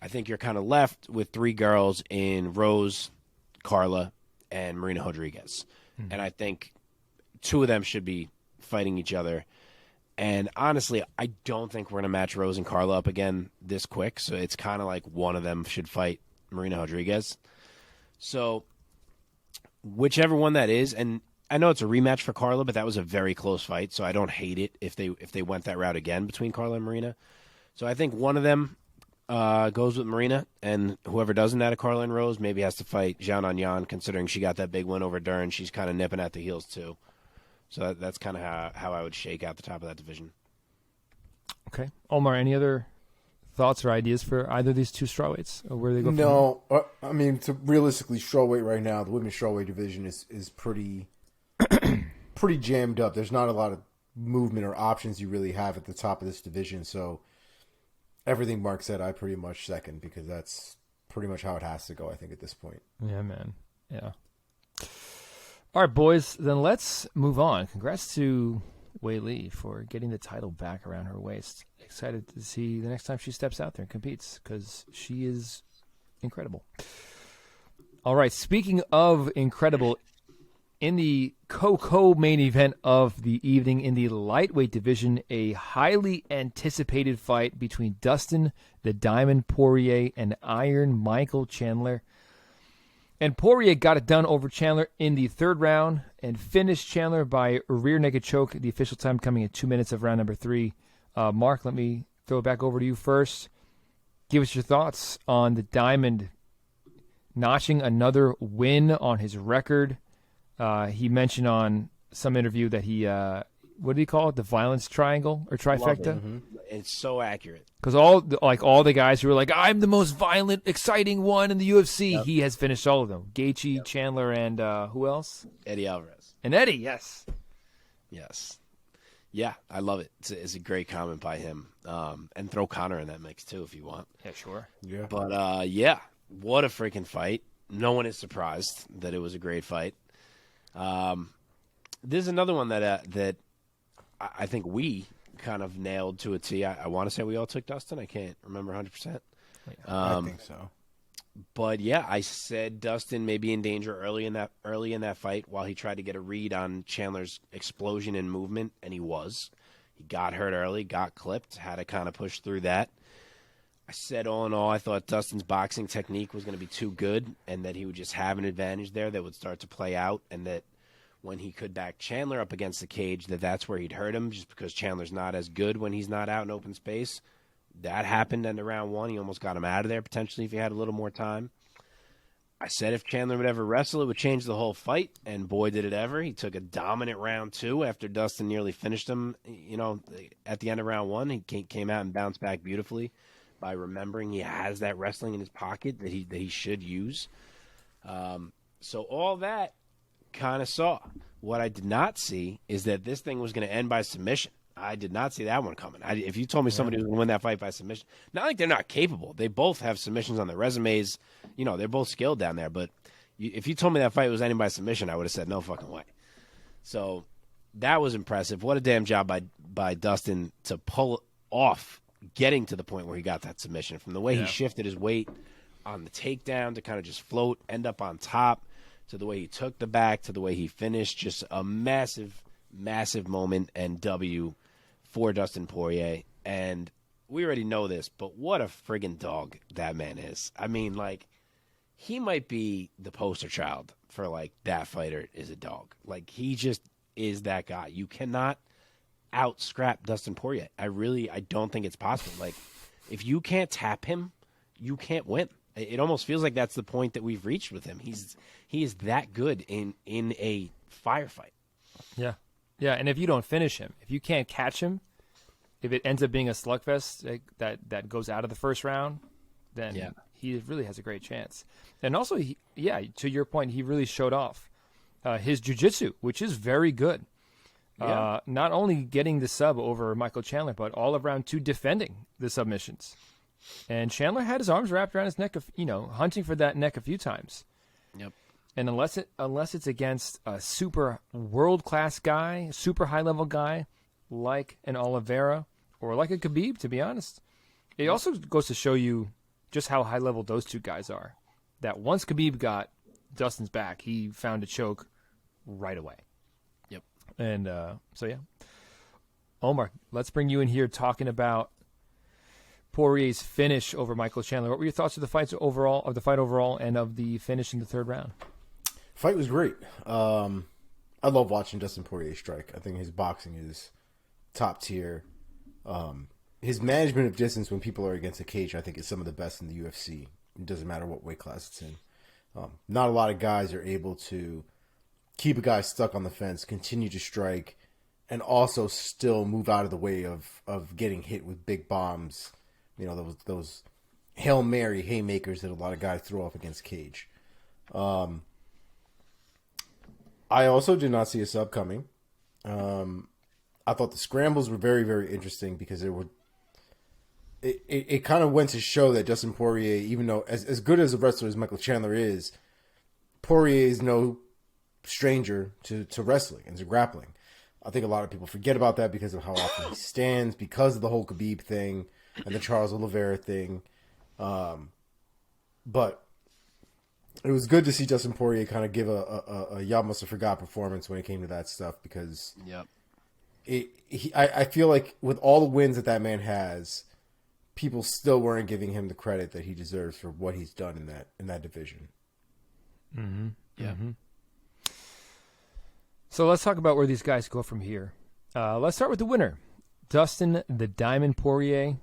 I think you're kind of left with three girls in Rose, Carla, and Marina Rodriguez. Mm-hmm. And I think two of them should be fighting each other. And honestly, I don't think we're going to match Rose and Carla up again this quick. So it's kind of like one of them should fight Marina Rodriguez. So whichever one that is, and I know it's a rematch for Carla, but that was a very close fight. So I don't hate it if they went that route again between Carla and Marina. So I think one of them goes with Marina, and whoever doesn't out of Carla and Rose maybe has to fight Zhang Anyan, considering she got that big win over Dern. She's kind of nipping at the heels too. So that's kind of how I would shake out the top of that division. Okay.
Omar, any other thoughts or ideas for either of these two strawweights or where they go?
No, I mean, realistically, strawweight right now, the women's strawweight division is pretty pretty jammed up. There's not a lot of movement or options you really have at the top of this division. So everything Mark said, I pretty much second, because that's pretty much how it has to go, I think, at this point.
Yeah, man. Yeah. All right, boys, then let's move on. Congrats to Weili for getting the title back around her waist. Excited to see the next time she steps out there and competes, because she is incredible. All right, speaking of incredible, in the co-main event of the evening in the lightweight division, a highly anticipated fight between Dustin, the Diamond Poirier, and Iron Michael Chandler. And Poirier got it done over Chandler in the third round and finished Chandler by rear naked choke. The official time coming at 2 minutes of round number 3. Mark, let me throw it back over to you first. Give us your thoughts on the Diamond notching another win on his record. He mentioned on some interview that he, what did he call it? The violence triangle or trifecta?
Mm-hmm. It's so accurate.
Because all the guys who were like, I'm the most violent, exciting one in the UFC, yep. He has finished all of them. Gaethje, yep. Chandler, and who else?
Eddie Alvarez.
And Eddie, yes.
Yes. Yeah, I love it. It's a great comment by him. And throw Conor in that mix, too, if you want.
Yeah, sure.
Yeah.
But, yeah, what a freaking fight. No one is surprised that it was a great fight. There's another one that I think we kind of nailed to a T. I want to say we all took Dustin. I can't remember 100%.
I think so.
But yeah, I said Dustin may be in danger early in that fight while he tried to get a read on Chandler's explosion and movement, and he was. He got hurt early, got clipped, had to kind of push through that. I said all in all, I thought Dustin's boxing technique was going to be too good and that he would just have an advantage there that would start to play out, and that when he could back Chandler up against the cage, that's where he'd hurt him just because Chandler's not as good when he's not out in open space. That happened in the round 1. He almost got him out of there potentially if he had a little more time. I said if Chandler would ever wrestle, it would change the whole fight, and boy, did it ever. He took a dominant round 2 after Dustin nearly finished him, at the end of round 1. He came out and bounced back beautifully by remembering he has that wrestling in his pocket that he should use. So all that kind of saw. What I did not see is that this thing was going to end by submission. I did not see that one coming. If you told me somebody was going to win that fight by submission, not like they're not capable. They both have submissions on their resumes. They're both skilled down there. But if you told me that fight was ending by submission, I would have said no fucking way. So that was impressive. What a damn job by Dustin to pull off getting to the point where he got that submission. From the way he shifted his weight on the takedown to kind of just float, end up on top, to the way he took the back, to the way he finished. Just a massive, massive moment and W for Dustin Poirier. And we already know this, but what a friggin' dog that man is. I mean, he might be the poster child for, that fighter is a dog. He just is that guy. You cannot out-scrap Dustin Poirier. I don't think it's possible. If you can't tap him, you can't win. It almost feels like that's the point that we've reached with him. He is that good in a firefight.
Yeah. Yeah, and if you don't finish him, if you can't catch him, if it ends up being a slugfest that goes out of the first round, then he really has a great chance. And also, to your point, he really showed off his jiu-jitsu, which is very good. Yeah. Not only getting the sub over Michael Chandler, but all of round 2 defending the submissions. And Chandler had his arms wrapped around his neck, hunting for that neck a few times.
Yep.
And unless it's against a super world-class guy, super high-level guy, like an Oliveira or like a Khabib, to be honest, it also goes to show you just how high-level those two guys are. That once Khabib got Dustin's back, he found a choke right away.
Yep.
And Omar, let's bring you in here talking about Poirier's finish over Michael Chandler. What were your thoughts of the fight overall, and of the finish in the third round?
Fight was great. I love watching Dustin Poirier strike. I think his boxing is top tier. His management of distance when people are against a cage, I think, is some of the best in the UFC. It doesn't matter what weight class it's in. Not a lot of guys are able to keep a guy stuck on the fence, continue to strike, and also still move out of the way of getting hit with big bombs. Those Hail Mary haymakers that a lot of guys throw up against cage. I also did not see a sub coming. I thought the scrambles were very, very interesting because it kind of went to show that Dustin Poirier, even though as good as a wrestler as Michael Chandler is, Poirier is no stranger to wrestling and to grappling. I think a lot of people forget about that because of how often he stands, because of the whole Khabib thing and the Charles Oliveira thing. But it was good to see Dustin Poirier kind of give a y'all must have forgot performance when it came to that stuff, because I feel like with all the wins that man has, people still weren't giving him the credit that he deserves for what he's done in that division.
Mm-hmm.
Yeah.
Mm-hmm. So let's talk about where these guys go from here. Let's start with the winner, Dustin the Diamond Poirier.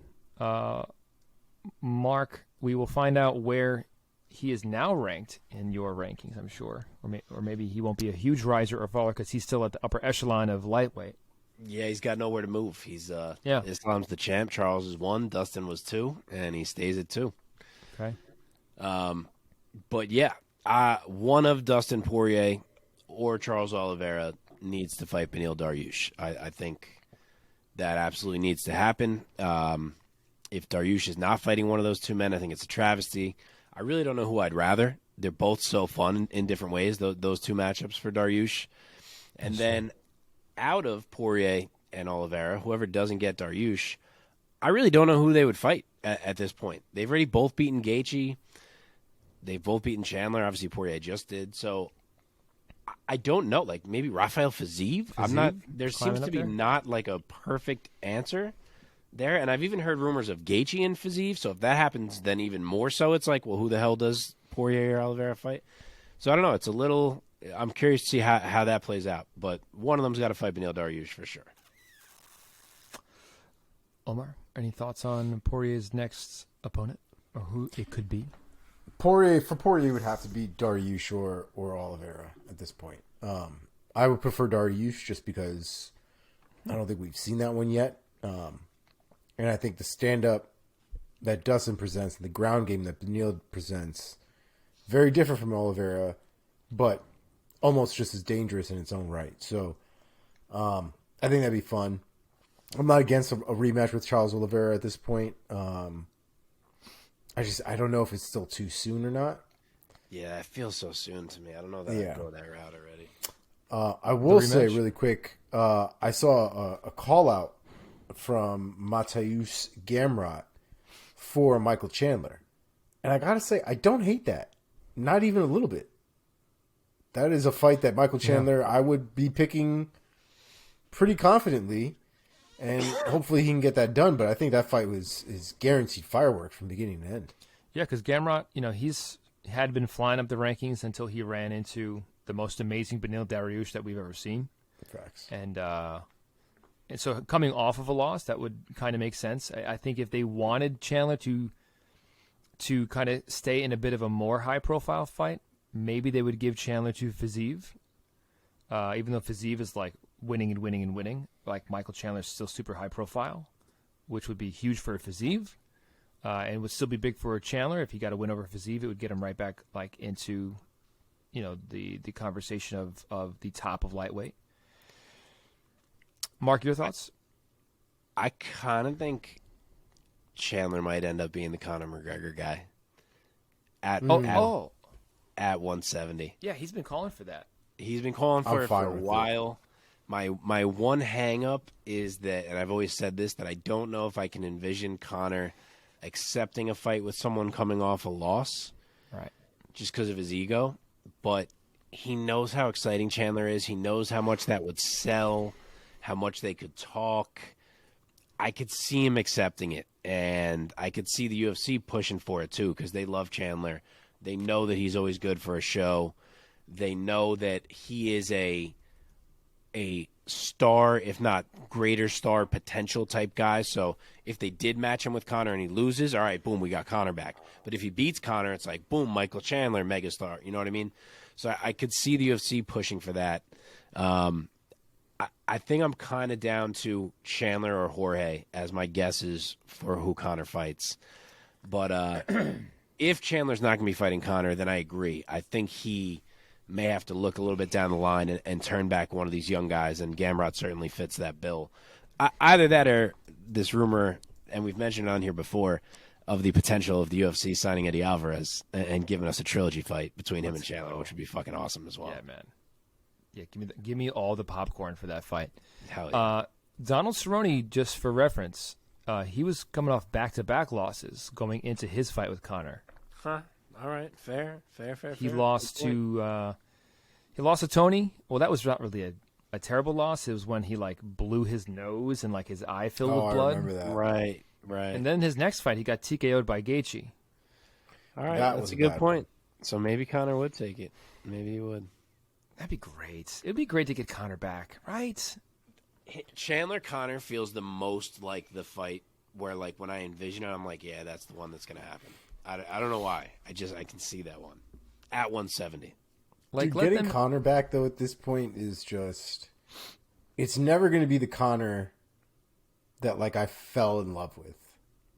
Mark, we will find out where he is now ranked in your rankings, I'm sure. Or maybe he won't be a huge riser or faller because he's still at the upper echelon of lightweight.
Yeah, he's got nowhere to move. He's
Yeah.
Islam's the champ. Charles is 1. Dustin was 2, and he stays at 2.
Okay.
But yeah, one of Dustin Poirier or Charles Oliveira needs to fight Beneil Dariush. I think that absolutely needs to happen. If Dariush is not fighting one of those two men, I think it's a travesty. I really don't know who I'd rather. They're both so fun in different ways, those two matchups for Dariush. And then out of Poirier and Oliveira, whoever doesn't get Dariush, I really don't know who they would fight at this point. They've already both beaten Gaethje. They've both beaten Chandler. Obviously, Poirier just did. So I don't know. Like maybe Rafael Fiziev? I'm not. There seems to be not like a perfect answer there. And I've even heard rumors of Gaethje and Fiziev. So if that happens, then even more so, it's like, well, who the hell does Poirier or Oliveira fight? So I don't know. It's a little. I'm curious to see how that plays out. But one of them's got to fight Beneil Dariush for sure.
Omar, any thoughts on Poirier's next opponent or who it could be?
Poirier would have to be Dariush or Oliveira at this point. I would prefer Dariush just because I don't think we've seen that one yet. And I think the stand-up that Dustin presents and the ground game that Beneil presents, very different from Oliveira, but almost just as dangerous in its own right. So I think that'd be fun. I'm not against a rematch with Charles Oliveira at this point. I don't know if it's still too soon or not.
Yeah, it feels so soon to me. I don't know that I'd go that route already.
I will say really quick, I saw a call out from Mateusz Gamrot for Michael Chandler. And I got to say, I don't hate that. Not even a little bit. That is a fight that Michael Chandler, I would be picking pretty confidently. And hopefully he can get that done. But I think that fight is guaranteed fireworks from beginning to end.
Yeah, because Gamrot, he's had been flying up the rankings until he ran into the most amazing Beneil Dariush that we've ever seen.
Facts.
And so coming off of a loss, that would kind of make sense. I think if they wanted Chandler to kind of stay in a bit of a more high-profile fight, maybe they would give Chandler to Fiziev. Even though Fiziev is like winning and winning and winning, like Michael Chandler is still super high-profile, which would be huge for Fiziev. And would still be big for Chandler. If he got a win over Fiziev, it would get him right back like into, the conversation of the top of lightweight. Mark, your thoughts?
I kind of think Chandler might end up being the Conor McGregor guy at 170.
Yeah, he's been calling for that.
He's been calling for it for a
with
while. My one hang up is that, and I've always said this, that I don't know if I can envision Conor accepting a fight with someone coming off a loss,
right?
Just because of his ego. But he knows how exciting Chandler is. He knows how much that would sell, how much they could talk. I could see him accepting it, and I could see the UFC pushing for it too because they love Chandler. They know that he's always good for a show. They know that he is a star, if not greater star potential type guy. So if they did match him with Conor and he loses, all right, boom, we got Conor back. But if he beats Conor, it's like, boom, Michael Chandler, megastar. You know what I mean? So I could see the UFC pushing for that. I think I'm kind of down to Chandler or Jorge as my guesses for who Conor fights. But if Chandler's not going to be fighting Conor, then I agree. I think he may have to look a little bit down the line and turn back one of these young guys, and Gamrot certainly fits that bill. Either that or this rumor, and we've mentioned it on here before, of the potential of the UFC signing Eddie Alvarez and giving us a trilogy fight between him and Chandler, which would be fucking awesome as well.
Yeah, man. Yeah, give me all the popcorn for that fight.
Hell yeah.
Donald Cerrone, just for reference, he was coming off back-to-back losses going into his fight with Conor.
Huh. All right, fair.
He lost to Tony. Well, that was not really a terrible loss. It was when he like blew his nose and like his eye filled with blood.
I remember that.
Right.
And then his next fight, he got TKO'd by Gaethje.
All right, that's a good point. So maybe Conor would take it. Maybe he would.
That'd be great. It'd be great to get Conor back, right?
Chandler Conor feels the most like the fight where, like, when I envision it, I'm like, yeah, that's the one that's going to happen. I don't know why. I can see that one at 170.
Like, dude, getting Conor back, though, at this point is just... It's never going to be the Conor that, like, I fell in love with.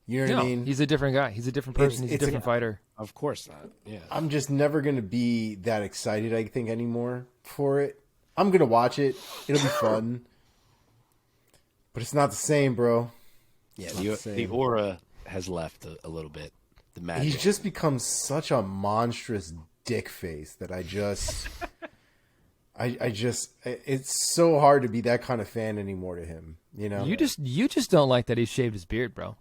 You know what I mean?
He's a different guy. He's a different person. He's a different fighter.
Of course not. Yeah.
I'm just never going to be that excited, I think, anymore for it. I'm going to watch it. It'll be fun. But it's not the same, bro.
Yeah, the aura has left a little bit. The magic.
He's just become such a monstrous dick face that I just it's so hard to be that kind of fan anymore to him, you know?
You just don't like that he shaved his beard, bro.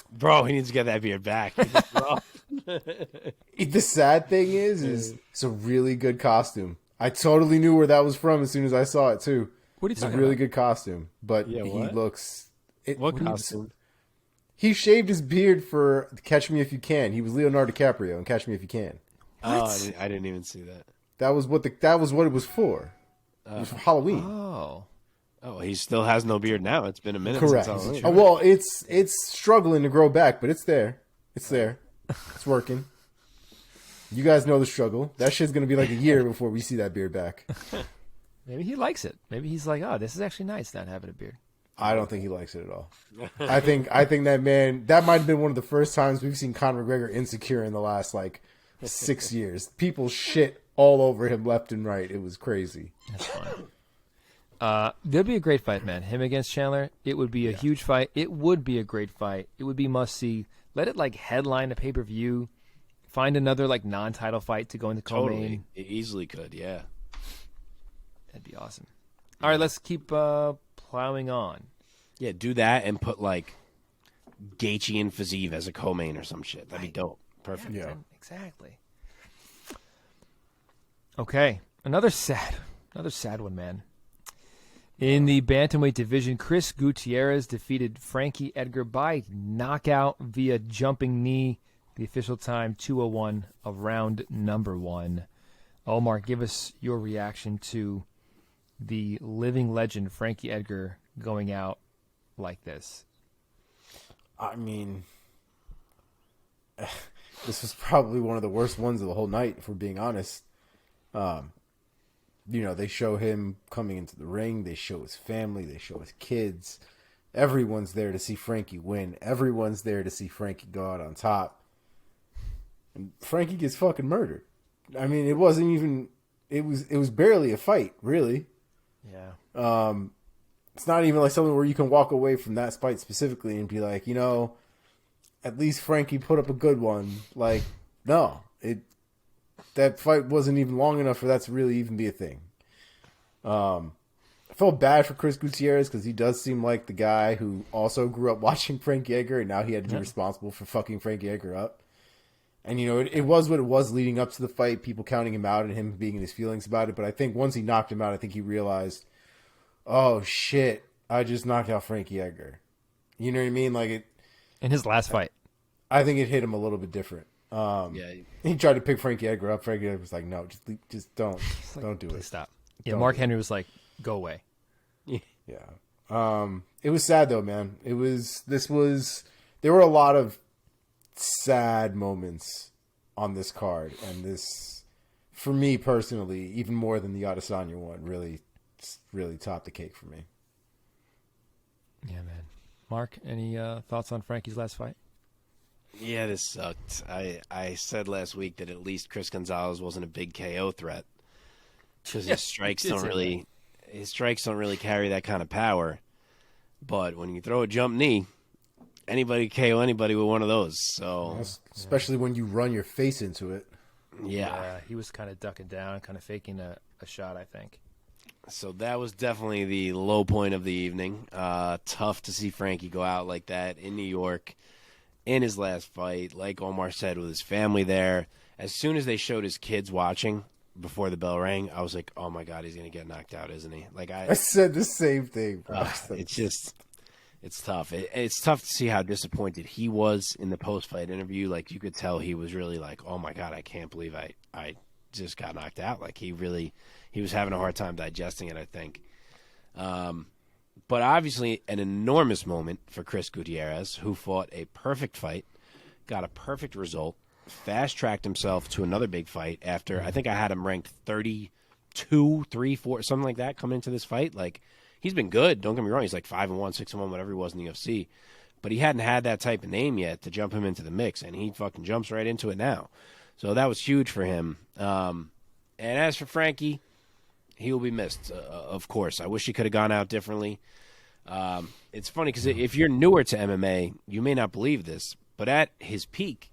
Bro, he needs to get that beard back.
The sad thing is it's a really good costume. I totally knew where that was from as soon as I saw it too.
What are you talking
about? It's a really good costume, but he looks...
What costume?
He shaved his beard for Catch Me If You Can. He was Leonardo DiCaprio in Catch Me If You Can.
Oh, I didn't even see that.
That was what it was for. It was for Halloween.
Oh, he still has no beard now. It's been a minute
Correct.
since Halloween.
Oh, well, it's struggling to grow back, but it's there. It's there. It's working. You guys know the struggle. That shit's going to be like a year before we see that beard back.
Maybe he likes it. Maybe he's like, oh, this is actually nice not having a beard.
I don't think he likes it at all. I think that man, that might have been one of the first times we've seen Conor McGregor insecure in the last, like, 6 years. People shit all over him left and right. It was crazy.
That's fine. There'd be a great fight, man. Him against Chandler. It would be a huge fight. It would be a great fight. It would be must-see. Let it, like, headline a pay-per-view. Find another, like, non-title fight to go into co-main.
Totally. It easily could, yeah.
That'd be awesome. All right, let's keep plowing on.
Yeah, do that and put, like, Gaethje and Fiziev as a co-main or some shit. That'd be dope. Perfect.
Yeah.
Exactly. Okay, another sad one, man. In the bantamweight division, Chris Gutierrez defeated Frankie Edgar by knockout via jumping knee. The official time, 2:01 of round number 1. Omar, give us your reaction to the living legend Frankie Edgar going out like this.
I mean, this was probably one of the worst ones of the whole night, if we're being honest. You know, they show him coming into the ring. They show his family. They show his kids. Everyone's there to see Frankie win. Everyone's there to see Frankie go out on top. And Frankie gets fucking murdered. I mean, it wasn't even... It was barely a fight, really.
Yeah.
It's not even like something where you can walk away from that fight specifically and be like, you know, at least Frankie put up a good one. Like, no. That fight wasn't even long enough for that to really even be a thing. I felt bad for Chris Gutierrez because he does seem like the guy who also grew up watching Frankie Edgar, and now he had to be responsible for fucking Frankie Edgar up. And, you know, it was what it was leading up to the fight, people counting him out and him being in his feelings about it. But I think once he knocked him out, I think he realized, oh, shit, I just knocked out Frankie Edgar. You know what I mean? Like it.
In his last fight.
I think it hit him a little bit different. He tried to pick Frankie Edgar up. Frankie Edgar was like, no, just don't do it.
Stop. Yeah, Mark Henry was like, go away.
Yeah. It was sad though, man. There were a lot of sad moments on this card, and this, for me personally, even more than the Adesanya one, really topped the cake for me.
Yeah, man. Mark, any thoughts on Frankie's last fight?
Yeah, this sucked. I said last week that at least Chris Gonzalez wasn't a big KO threat because his strikes don't really carry that kind of power. But when you throw a jump knee, anybody can KO anybody with one of those. So
especially when you run your face into it.
Yeah,
he was kind of ducking down, kind of faking a shot, I think.
So that was definitely the low point of the evening. Tough to see Frankie go out like that in New York in his last fight. Like Omar said, with his family there. As soon as they showed his kids watching before the bell rang, I was like, oh my God, he's going to get knocked out, isn't he? Like I
said the same thing.
It's just, It's tough. It's tough to see how disappointed he was in the post-fight interview. Like, you could tell he was really like, oh, my God, I can't believe I just got knocked out. Like, he was having a hard time digesting it, I think. But obviously an enormous moment for Chris Gutierrez, who fought a perfect fight, got a perfect result, fast-tracked himself to another big fight after, I think I had him ranked 32, 3, 4, something like that coming into this fight. Like, he's been good. Don't get me wrong. He's like 5-1, 6-1, whatever he was in the UFC. But he hadn't had that type of name yet to jump him into the mix, and he fucking jumps right into it now. So that was huge for him. And as for Frankie, he will be missed, of course. I wish he could have gone out differently. It's funny because if you're newer to MMA, you may not believe this, but at his peak,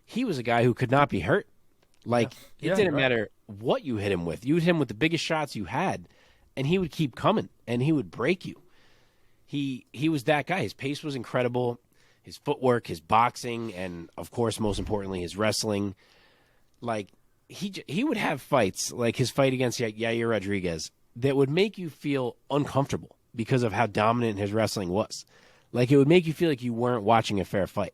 he was a guy who could not be hurt. Like, it didn't matter what you hit him with. You hit him with the biggest shots you had, and he would keep coming, and he would break you. He was that guy. His pace was incredible. His footwork, his boxing, and, of course, most importantly, his wrestling. Like, he would have fights, like his fight against Yair Rodriguez, that would make you feel uncomfortable because of how dominant his wrestling was. Like, it would make you feel like you weren't watching a fair fight.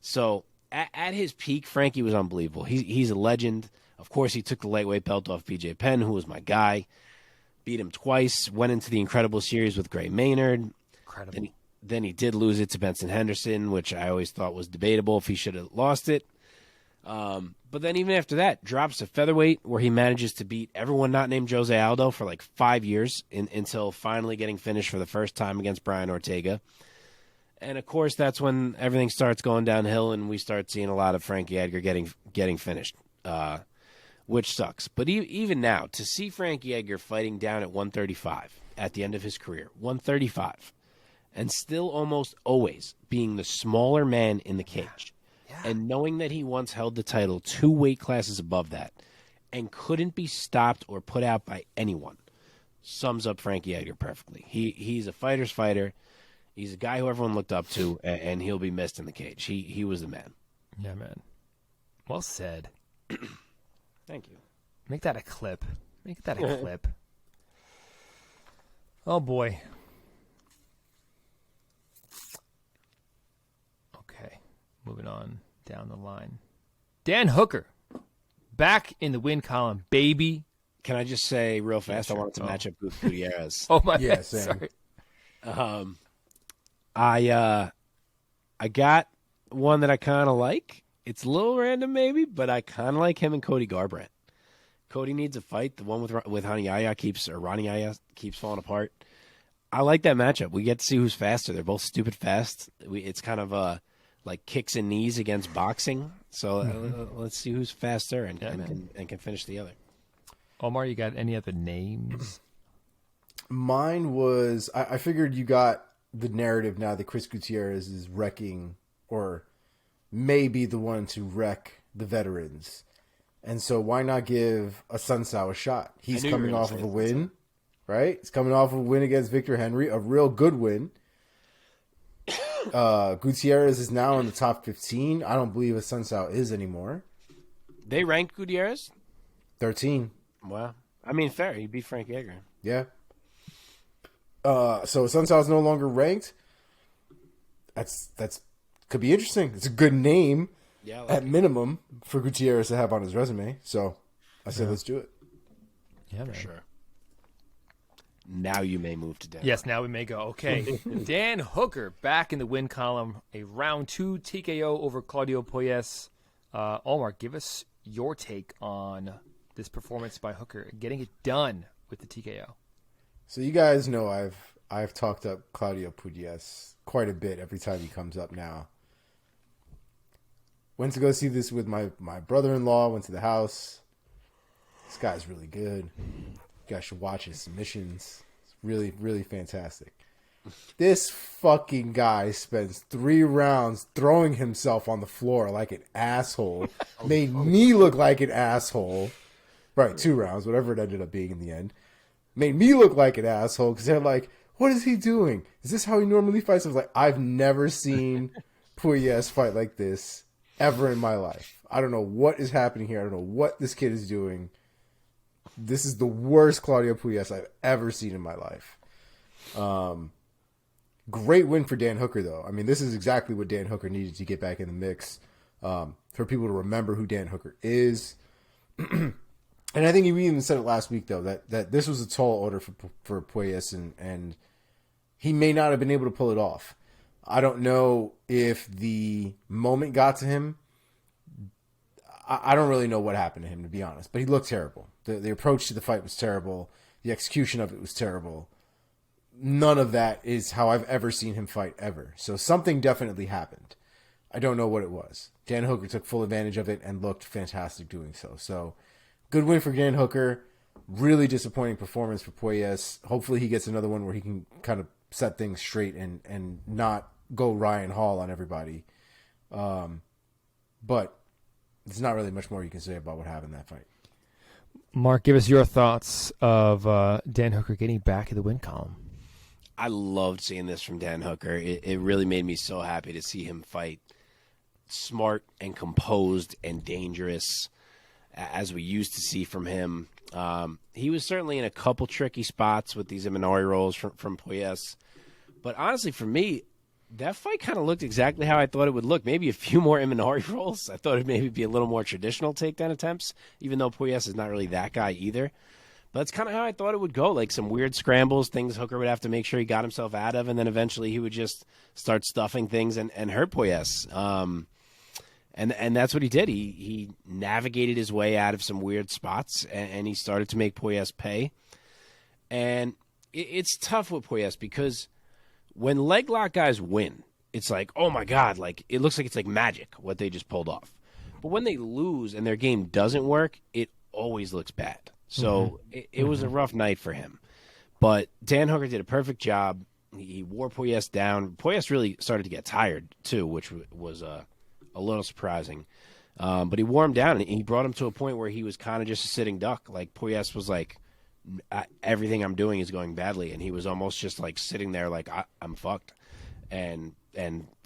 So, at his peak, Frankie was unbelievable. He's a legend. Of course, he took the lightweight belt off BJ Penn, who was my guy. Beat him twice. Went into the incredible series with Gray Maynard.
Incredible.
Then he did lose it to Benson Henderson, which I always thought was debatable if he should have lost it. But then even after that, drops to featherweight, where he manages to beat everyone not named Jose Aldo for like 5 years until finally getting finished for the first time against Brian Ortega. And, of course, that's when everything starts going downhill and we start seeing a lot of Frankie Edgar getting finished, which sucks. But even now, to see Frankie Edgar fighting down at 135 at the end of his career, 135, and still almost always being the smaller man in the cage, and knowing that he once held the title 2 weight classes above that and couldn't be stopped or put out by anyone, sums up Frankie Edgar perfectly. He's a fighter's fighter. He's a guy who everyone looked up to, and he'll be missed in the cage. He was the man.
Yeah, man. Well said.
Thank you.
Make that a clip. Make that a clip. Oh, boy. Okay. Moving on down the line. Dan Hooker. Back in the win column, baby.
Can I just say real fast,
Yeah, sure.
I wanted to match up with Gutierrez.
Oh, my
Yeah,
bad.
same.
Sorry.
I got one that I kind of like. It's a little random maybe, but I kind of like him and Cody Garbrandt. Cody needs a fight. The one with Ronnie Yaya keeps falling apart. I like that matchup. We get to see who's faster. They're both stupid fast. It's kind of like kicks and knees against boxing. So let's see who's faster and can finish the other.
Omar, you got any other names?
Mine was, I figured you got the narrative now that Chris Gutierrez is wrecking, or maybe the one to wreck the veterans. And so why not give a Sun Tzu a shot? He's coming off of a win, right? He's coming off of a win against Victor Henry, a real good win. Gutierrez is now in the top 15. I don't believe a Sun Tzu is anymore.
They ranked Gutierrez?
13.
Wow. I mean, fair. He beat Frankie Edgar.
Yeah. So Sun Tzu is no longer ranked. That's could be interesting. It's a good name, at minimum, for Gutierrez to have on his resume. So I said, let's do it.
Yeah,
For sure. Now you may move to Dan.
Yes, now we may go. Okay. Dan Hooker back in the win column. A round 2 TKO over Claudio Puelles. Omar, give us your take on this performance by Hooker, getting it done with the TKO.
So you guys know I've talked up Claudio Puelles quite a bit every time he comes up now. Went to go see this with my brother-in-law, went to the house. This guy's really good. You guys should watch his submissions. It's really, really fantastic. This fucking guy spends 3 rounds throwing himself on the floor like an asshole. Made me look like an asshole. Right, 2 rounds, whatever it ended up being in the end. Made me look like an asshole because they're like, what is he doing? Is this how he normally fights? I was like, I've never seen Puelles fight like this ever in my life. I don't know what is happening here. I don't know what this kid is doing. This is the worst Claudio Puelles I've ever seen in my life. Great win for Dan Hooker, though. I mean, this is exactly what Dan Hooker needed to get back in the mix, for people to remember who Dan Hooker is. And I think we even said it last week, though, that this was a tall order for Puelles, and he may not have been able to pull it off. I don't know if the moment got to him. I don't really know what happened to him, to be honest, but he looked terrible. The approach to the fight was terrible. The execution of it was terrible. None of that is how I've ever seen him fight, ever. So something definitely happened. I don't know what it was. Dan Hooker took full advantage of it and looked fantastic doing so. So good win for Dan Hooker. Really disappointing performance for Puelles. Hopefully he gets another one where he can kind of set things straight and not go Ryan Hall on everybody. But there's not really much more you can say about what happened in that fight.
Mark, give us your thoughts of Dan Hooker getting back in the win column.
I loved seeing this from Dan Hooker. It really made me so happy to see him fight smart and composed and dangerous, as we used to see from him. He was certainly in a couple tricky spots with these Imanari rolls from Puelles. But honestly, for me, that fight kind of looked exactly how I thought it would look. Maybe a few more Imanari rolls. I thought it'd maybe be a little more traditional takedown attempts, even though Puelles is not really that guy either. But that's kind of how I thought it would go, like some weird scrambles, things Hooker would have to make sure he got himself out of, and then eventually he would just start stuffing things and hurt Puelles. And that's what he did. He navigated his way out of some weird spots, and he started to make Puelles pay. And it's tough with Puelles because when leg lock guys win, it's like, oh my God, like it looks like it's like magic what they just pulled off. But when they lose and their game doesn't work, it always looks bad. So it was a rough night for him. But Dan Hooker did a perfect job. He wore Puelles down. Puelles really started to get tired, too, which was a little surprising. But he wore him down, and he brought him to a point where he was kind of just a sitting duck. Like, Puelles was like, everything I'm doing is going badly. And he was almost just, like, sitting there like, I'm fucked. And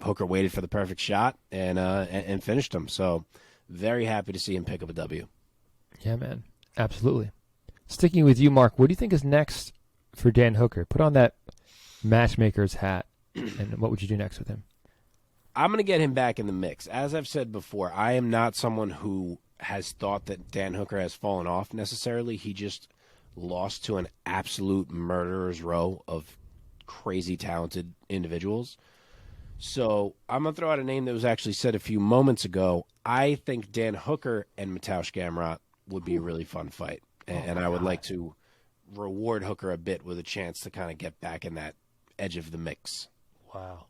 Hooker waited for the perfect shot and finished him. So very happy to see him pick up a W.
Yeah, man. Absolutely. Sticking with you, Mark, what do you think is next for Dan Hooker? Put on that matchmaker's hat, and what would you do next with him?
I'm going to get him back in the mix. As I've said before, I am not someone who has thought that Dan Hooker has fallen off necessarily. He just lost to an absolute murderer's row of crazy talented individuals. So I'm going to throw out a name that was actually said a few moments ago. I think Dan Hooker and Mateusz Gamrot would be a really fun fight. And I would like to reward Hooker a bit with a chance to kind of get back in that edge of the mix.
Wow.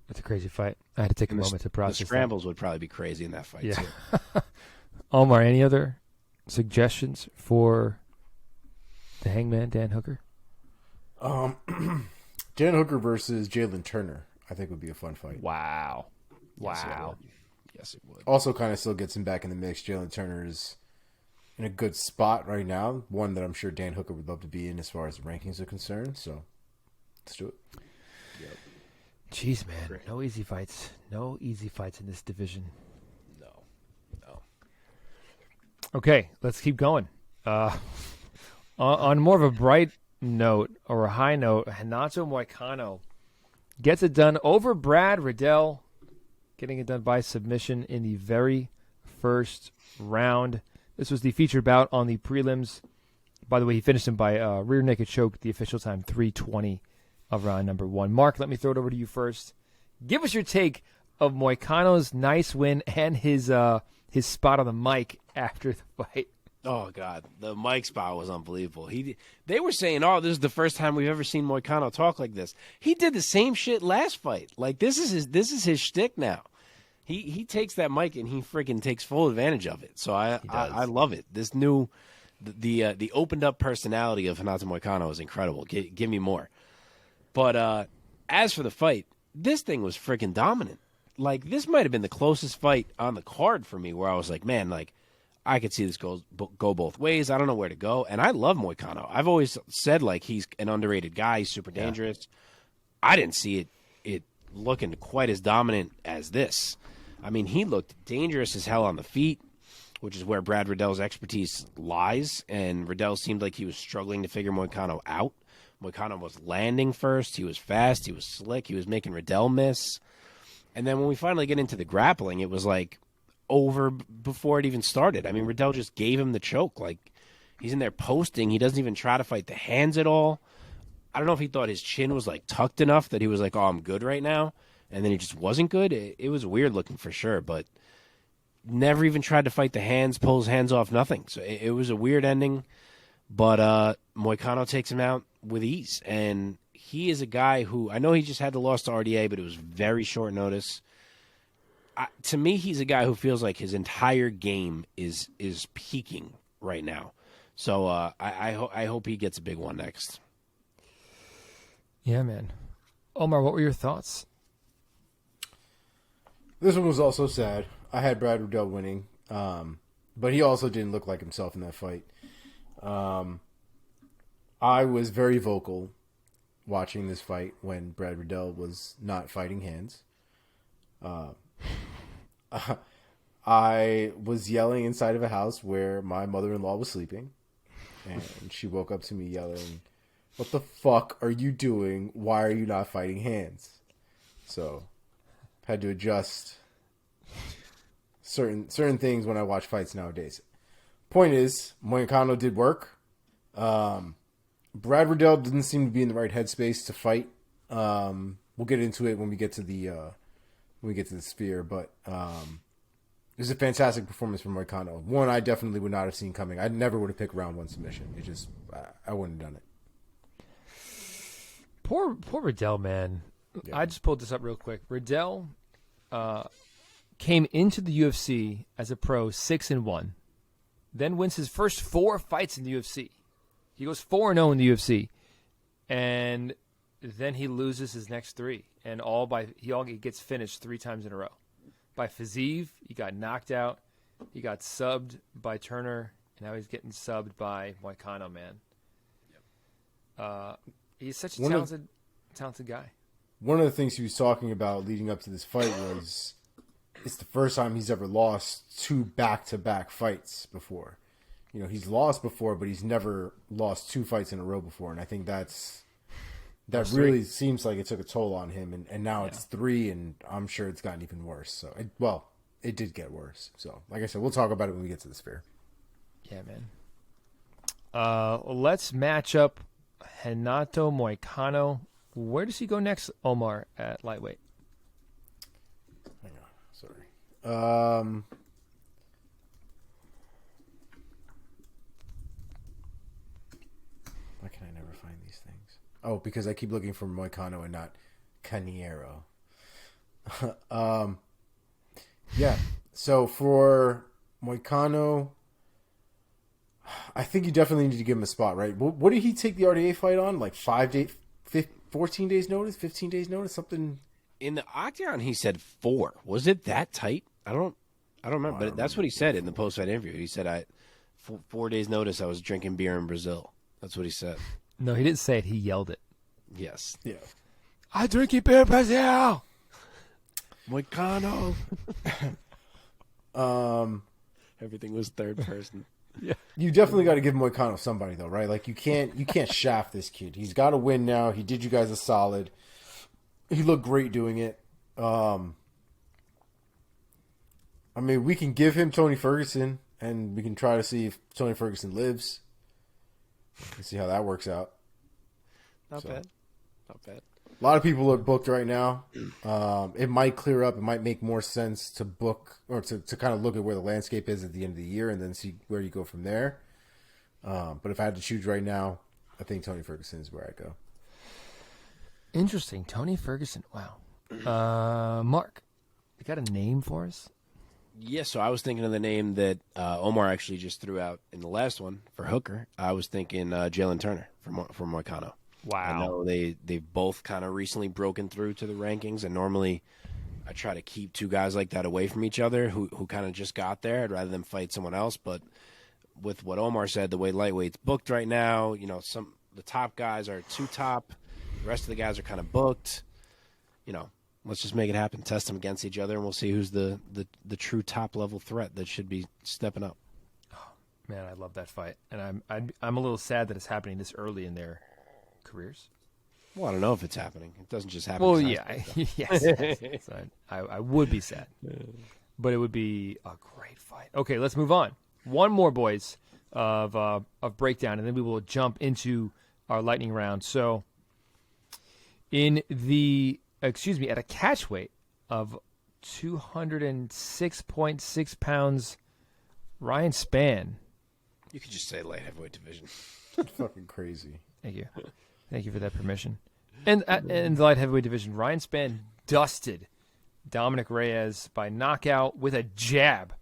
That's a crazy fight. I had to take a moment to process
the scrambles would probably be crazy in that fight, too.
Omar, any other suggestions for the Hangman, Dan Hooker?
Dan Hooker versus Jalen Turner, I think would be a fun fight.
Wow.
Yes, it would.
Also kind of still gets him back in the mix. Jalen Turner is in a good spot right now, one that I'm sure Dan Hooker would love to be in as far as the rankings are concerned. So let's do it.
Yep.
Jeez, man. Great. No easy fights. No easy fights in this division.
No.
Okay, let's keep going. On more of a bright note or a high note, Renato Moicano gets it done over Brad Riddell, getting it done by submission in the very first round. This was the featured bout on the prelims. By the way, he finished him by rear naked choke, the official time 3:20 of round number 1. Mark, let me throw it over to you first. Give us your take of Moicano's nice win and his spot on the mic after the fight.
Oh, God. The mic spot was unbelievable. They were saying, oh, this is the first time we've ever seen Moicano talk like this. He did the same shit last fight. Like, this is his shtick now. He takes that mic and he freaking takes full advantage of it. So I love it. This new the opened up personality of Renato Moicano is incredible. Give me more. But as for the fight, this thing was freaking dominant. Like, this might have been the closest fight on the card for me where I was like, man, like, I could see this go both ways. I don't know where to go. And I love Moicano. I've always said, like, he's an underrated guy. He's super dangerous. I didn't see it looking quite as dominant as this. I mean, he looked dangerous as hell on the feet. which is where Brad Riddell's expertise lies. And Riddell seemed like he was struggling to figure Moicano out. Moicano was landing first. He was fast. He was slick. He was making Riddell miss. And then when we finally get into the grappling, it was like over before it even started. I mean, Riddell just gave him the choke. Like, he's in there posting. He doesn't even try to fight the hands at all. I don't know if he thought his chin was like tucked enough that he was like, oh, I'm good right now. And then he just wasn't good. It was weird looking for sure, but never even tried to fight the hands, pull his hands off, nothing. So it was a weird ending, but Moicano takes him out with ease. And he is a guy who, I know he just had the loss to RDA, but it was very short notice. To me, he's a guy who feels like his entire game is peaking right now. So I hope he gets a big one next.
Yeah, man. Omar, what were your thoughts?
This one was also sad. I had Brad Riddell winning, but he also didn't look like himself in that fight. I was very vocal watching this fight when Brad Riddell was not fighting hands. I was yelling inside of a house where my mother-in-law was sleeping, and she woke up to me yelling, "What the fuck are you doing? Why are you not fighting hands?" So, had to adjust certain things when I watch fights nowadays. Point is, Moicano did work. Brad Riddell didn't seem to be in the right headspace to fight. We'll get into it when we get to the sphere, but it was a fantastic performance from Moicano. One I definitely would not have seen coming. I never would have picked round one submission. It just I wouldn't have done it.
Poor Riddell, man. Yeah. I just pulled this up real quick. Riddell came into the UFC as a pro 6-1, then wins his first 4 fights in the UFC. He goes 4-0 in the UFC, and then he loses his next 3, and he gets finished 3 times in a row. By Fiziev, he got knocked out. He got subbed by Turner, and now he's getting subbed by Moicano, man. Yep. He's such a talented guy.
One of the things he was talking about leading up to this fight was it's the first time he's ever lost 2 back-to-back fights before. You know, he's lost before, but he's never lost 2 fights in a row before, and I think that really seems like it took a toll on him, and now it's 3, and I'm sure it's gotten even worse. So, it did get worse. So, like I said, we'll talk about it when we get to the sphere.
Yeah, man. Let's match up Renato Moicano. Where does he go next, Omar, at lightweight?
Hang on, sorry. Why can I never find these things? Oh, because I keep looking for Moicano and not Caniero. Yeah. So for Moicano, I think you definitely need to give him a spot, right? What did he take the RDA fight on? Like 14 days notice, 15 days notice, something.
In the octagon, he said 4. Was it that tight? I don't remember, but that's what he said in the post-fight interview. He said, 4 days notice, I was drinking beer in Brazil. That's what he said.
No, he didn't say it. He yelled it.
Yes.
Yeah.
I drink beer in Brazil.
Moicano. Everything was third person.
Yeah.
You definitely got to give Moicano somebody though, right? Like you can't shaft this kid. He's got to win now. He did you guys a solid. He looked great doing it. I mean, we can give him Tony Ferguson, and we can try to see if Tony Ferguson lives. Let's see how that works out.
Not bad.
A lot of people are booked right now. It might clear up. It might make more sense to book or to kind of look at where the landscape is at the end of the year and then see where you go from there. But if I had to choose right now, I think Tony Ferguson is where I go.
Interesting. Tony Ferguson. Wow. Mark, you got a name for us?
Yeah, so I was thinking of the name that Omar actually just threw out in the last one for Hooker. I was thinking Jalen Turner for Moicano.
Wow.
I know they've both kind of recently broken through to the rankings, and normally I try to keep 2 guys like that away from each other who kind of just got there. I'd rather them fight someone else. But with what Omar said, the way lightweight's booked right now, you know, the top guys are 2 top. The rest of the guys are kind of booked. You know, let's just make it happen. Test them against each other, and we'll see who's the true top-level threat that should be stepping up.
Man, I love that fight, and I'm a little sad that it's happening this early in their careers.
Well, I don't know if it's happening. It doesn't just happen.
Well, yeah, yes. So I would be sad, but it would be a great fight. Okay, let's move on. One more, boys, of breakdown, and then we will jump into our lightning round. So, at a catch weight of 206.6 pounds, Ryan Spann.
You could just say light heavyweight division.
Fucking crazy.
Thank you. Thank you for that permission. And in the light heavyweight division, Ryan Spann dusted Dominick Reyes by knockout with a jab.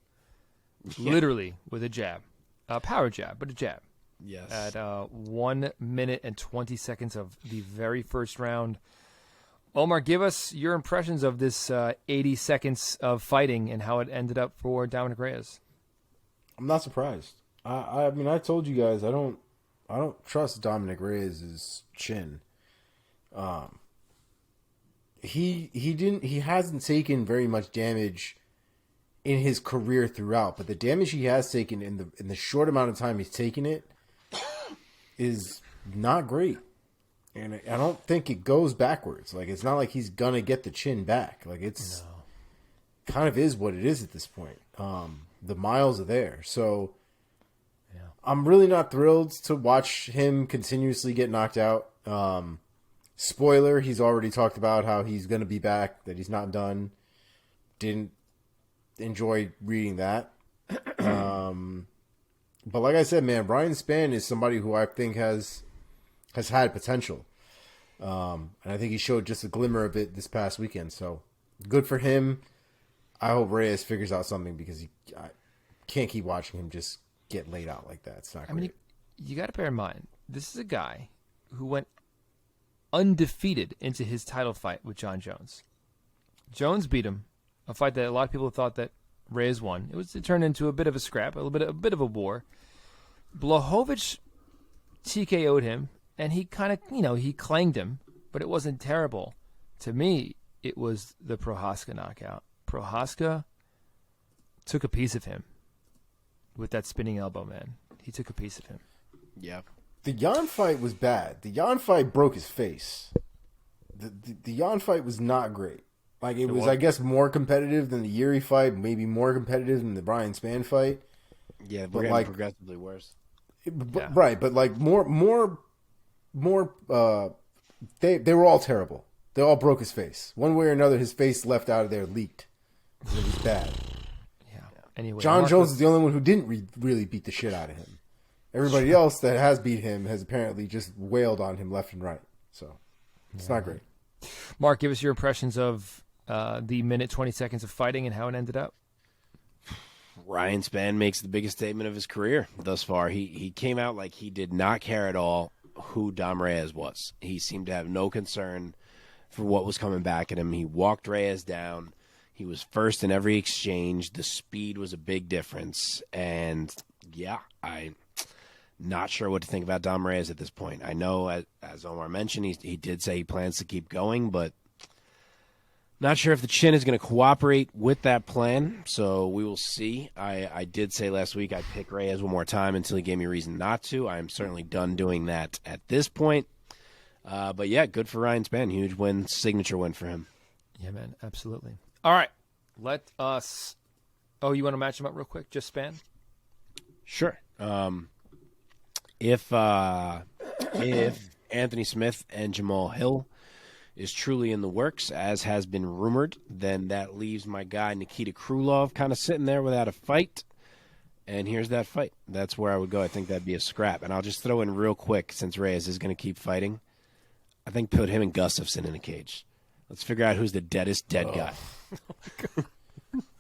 Yeah. Literally with a jab. A power jab, but a jab.
Yes.
At 1 minute and 20 seconds of the very first round. Omar, give us your impressions of this 80 seconds of fighting and how it ended up for Dominick Reyes. I'm
not surprised. I mean, I told you guys I don't trust Dominick Reyes' chin. He hasn't taken very much damage in his career throughout, but the damage he has taken in the short amount of time he's taken it is not great. And I don't think it goes backwards. Like, it's not like he's gonna get the chin back. Like, it's kind of is what it is at this point. The miles are there. So I'm really not thrilled to watch him continuously get knocked out. Spoiler, he's already talked about how he's going to be back, that he's not done. Didn't enjoy reading that. But like I said, man, Ryan Spann is somebody who I think has had potential. And I think he showed just a glimmer of it this past weekend. So good for him. I hope Reyes figures out something, because I can't keep watching him just get laid out like that. It's not great. I mean,
you got to bear in mind, this is a guy who went undefeated into his title fight with Jon Jones. Jones beat him, a fight that a lot of people thought that Reyes won. It turned into a bit of a scrap, a bit of a war. Blachowicz TKO'd him, and he kind of, he clanged him, but it wasn't terrible. To me, it was the Prochazka knockout. Prochazka took a piece of him with that spinning elbow, man. He took a piece of him.
Yeah.
The Jan fight was bad. The Jan fight broke his face. The Jan fight was not great. Like, it was, I guess, more competitive than the Yuri fight, maybe more competitive than the Brian Spann fight.
Yeah, but like progressively worse.
Right, but like more. They were all terrible. They all broke his face. One way or another, his face left out of there leaked. It was bad.
Yeah. Anyway,
Jon Jones is the only one who didn't really beat the shit out of him. Everybody else that has beat him has apparently just wailed on him left and right. So it's not great.
Mark, give us your impressions of the minute 20 seconds of fighting and how it ended up.
Ryan Spann makes the biggest statement of his career thus far. He came out like he did not care at all who Dom Reyes was. He seemed to have no concern for what was coming back at him. He walked Reyes down. He was first in every exchange. The speed was a big difference. And, yeah, I'm not sure what to think about Dom Reyes at this point. I know, as Omar mentioned, he did say he plans to keep going, but not sure if the chin is going to cooperate with that plan, so we will see. I did say last week I'd pick Reyes one more time until he gave me a reason not to. I'm certainly done doing that at this point. But, yeah, good for Ryan Spann. Huge win, signature win for him.
Yeah, man, absolutely. All right, let us – oh, you want to match them up real quick, just Spann?
Sure. If Anthony Smith and Jamal Hill is truly in the works, as has been rumored, then that leaves my guy Nikita Krylov kind of sitting there without a fight. And here's that fight. That's where I would go. I think that'd be a scrap. And I'll just throw in real quick, since Reyes is going to keep fighting, I think put him and Gustafsson in a cage. Let's figure out who's the deadest dead guy.
I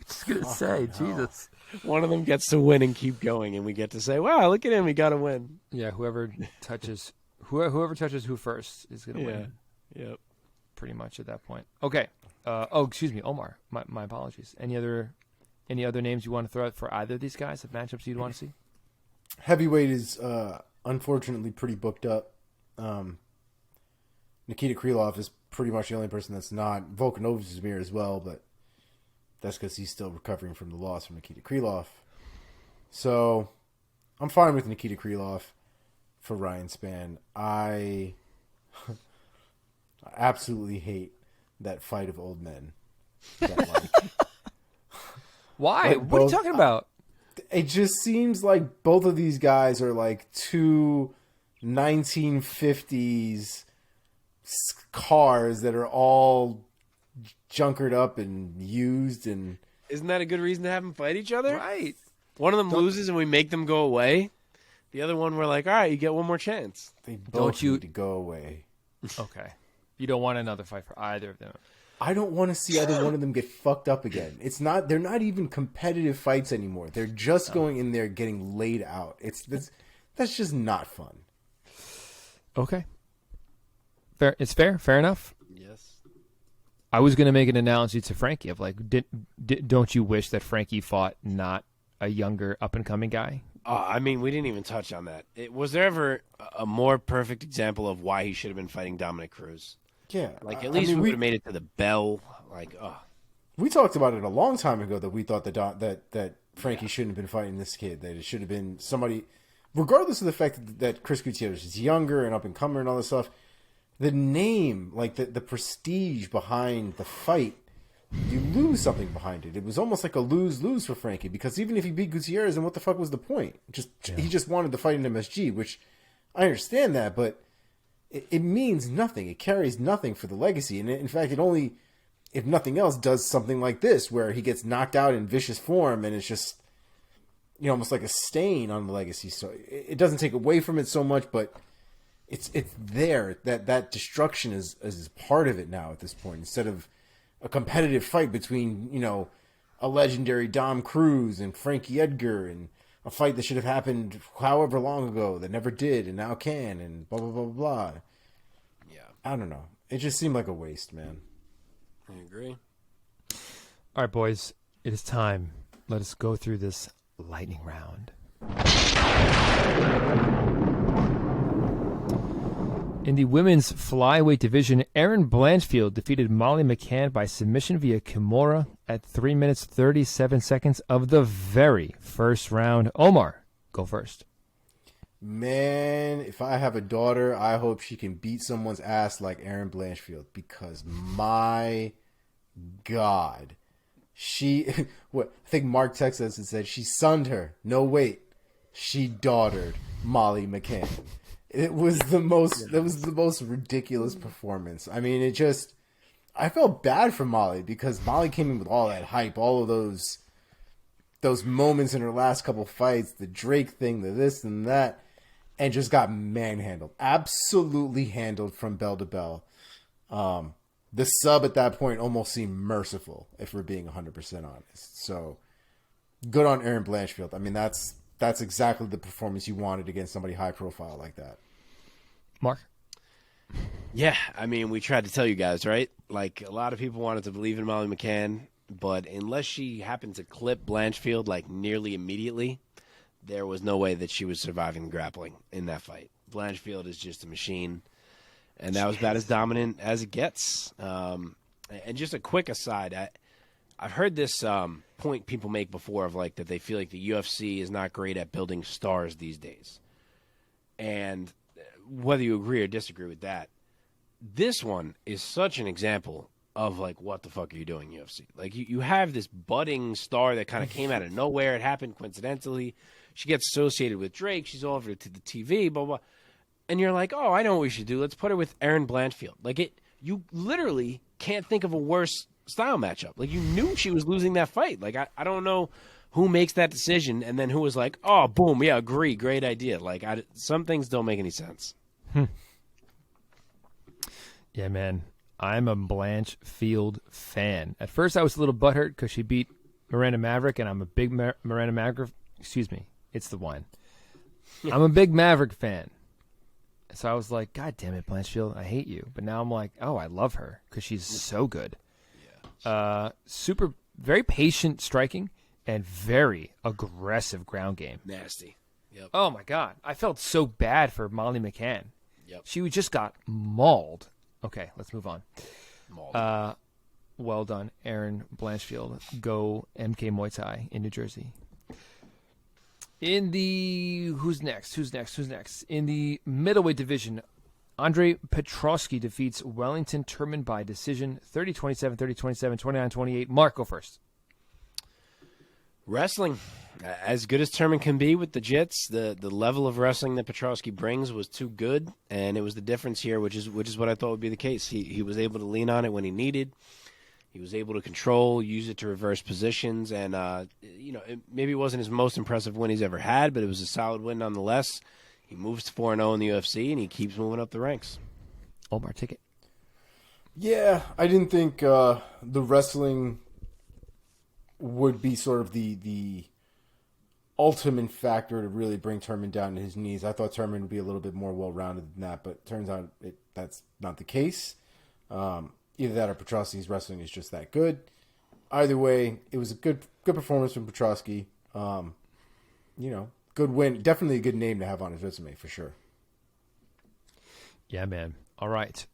was going to say, Jesus.
One of them gets to win and keep going, and we get to say, wow, look at him. He got to win.
Yeah, whoever touches who first is going to win.
Yep.
Pretty much at that point. Okay. Excuse me, Omar. My apologies. Any other names you want to throw out for either of these guys, of matchups you'd want to see?
Heavyweight is unfortunately pretty booked up. Nikita Krylov is pretty much the only person that's not. Volkanovich is mirror as well, but that's because he's still recovering from the loss from Nikita Krylov. So I'm fine with Nikita Krylov for Ryan Spann. I absolutely hate that fight of old men.
Why? What are you talking about?
It just seems like both of these guys are like two 1950s cars that are all junkered up and used. And
isn't that a good reason to have them fight each other?
Right.
One of them loses and we make them go away. The other one, we're like, all right, you get one more chance.
They both need to go away.
Okay. You don't want another fight for either of them.
I don't want to see either one of them get fucked up again. They're not even competitive fights anymore. They're just going in there getting laid out. That's just not fun.
Okay. Fair. It's fair. Fair enough.
Yes.
I was going to make an analogy to Frankie of like, don't you wish that Frankie fought not a younger up and coming guy?
I mean, we didn't even touch on that. Was there ever a more perfect example of why he should have been fighting Dominick Cruz?
Yeah.
Like, at least we would have made it to the bell. Like,
we talked about it a long time ago that we thought that Frankie shouldn't have been fighting this kid. That it should have been somebody, regardless of the fact that Chris Gutierrez is younger and up and comer and all this stuff. The name, like the prestige behind the fight, you lose something behind it. It was almost like a lose-lose for Frankie, because even if he beat Gutierrez, then what the fuck was the point? He just wanted to fight in MSG, which I understand that, but it means nothing. It carries nothing for the legacy. And in fact, it only, if nothing else, does something like this, where he gets knocked out in vicious form, and it's just, almost like a stain on the legacy. So it doesn't take away from it so much, but it's there. That destruction is part of it now at this point, instead of a competitive fight between, a legendary Dom Cruz and Frankie Edgar, and a fight that should have happened however long ago that never did and now can, and blah, blah, blah, blah.
yeah.
I don't know. It just seemed like a waste, man.
I agree.
All right, boys. It is time. Let us go through this lightning round. In the women's flyweight division, Erin Blanchfield defeated Molly McCann by submission via Kimura at 3 minutes 37 seconds of the very first round. Omar, go first.
Man, if I have a daughter, I hope she can beat someone's ass like Erin Blanchfield, because my God, I think Mark texted us and said she sunned her. No, wait, she daughtered Molly McCann. It was the most ridiculous performance. I mean, I felt bad for Molly, because Molly came in with all that hype, all of those moments in her last couple fights, the Drake thing, the this and that, and just got manhandled. Absolutely handled from bell to bell. The sub at that point almost seemed merciful, if we're being 100% honest. So, good on Erin Blanchfield. I mean, that's exactly the performance you wanted against somebody high profile like that.
Mark?
Yeah, I mean, we tried to tell you guys, right? Like, a lot of people wanted to believe in Molly McCann, but unless she happened to clip Blanchfield like nearly immediately, there was no way that she was surviving grappling in that fight. Blanchfield is just a machine, and that was about as dominant as it gets. And just a quick aside, I've heard this point people make before of like that they feel like the UFC is not great at building stars these days. And whether you agree or disagree with that, this one is such an example of like, what the fuck are you doing, UFC? Like, you have this budding star that kind of came out of nowhere. It happened coincidentally. She gets associated with Drake. She's all over to the TV, blah, blah. And you're like, oh, I know what we should do. Let's put her with Erin Blanchfield. Like, you literally can't think of a worse style matchup. Like, you knew she was losing that fight. Like, I don't know who makes that decision and then who was like, oh, boom, yeah, agree, great idea. Like, some things don't make any sense.
Yeah, man. I'm a Blanchfield fan. At first, I was a little butthurt because she beat Miranda Maverick, and I'm a big Miranda Maverick. Excuse me, it's the wine. I'm a big Maverick fan. So I was like, God damn it, Blanchfield, I hate you. But now I'm like, oh, I love her because she's so good. Yeah. Super, very patient striking and very aggressive ground game.
Nasty. Yep.
Oh, my God. I felt so bad for Molly McCann.
Yep.
She just got mauled. Okay, let's move on.
Mauled.
Well done, Aaron Blanchfield. Go MK Muay Thai in New Jersey. In the who's next? In the middleweight division, Andre Petroski defeats Wellington Turman by decision 30-27, 30-27, 29-28. Mark, go first.
Wrestling, as good as Turman can be with the jits, the level of wrestling that Petroski brings was too good, and it was the difference here, which is what I thought would be the case. He was able to lean on it when he needed. He was able to control, use it to reverse positions, and maybe it wasn't his most impressive win he's ever had, but it was a solid win nonetheless. He moves to 4-0 in the UFC, and he keeps moving up the ranks.
Omar, take it.
Yeah, I didn't think the wrestling would be sort of the ultimate factor to really bring Turman down to his knees. I thought Turman would be a little bit more well-rounded than that, but turns out that's not the case. Either that or Petroski's wrestling is just that good. Either way, it was a good performance from Petroski. Good win. Definitely a good name to have on his resume for sure.
Yeah, man. All right.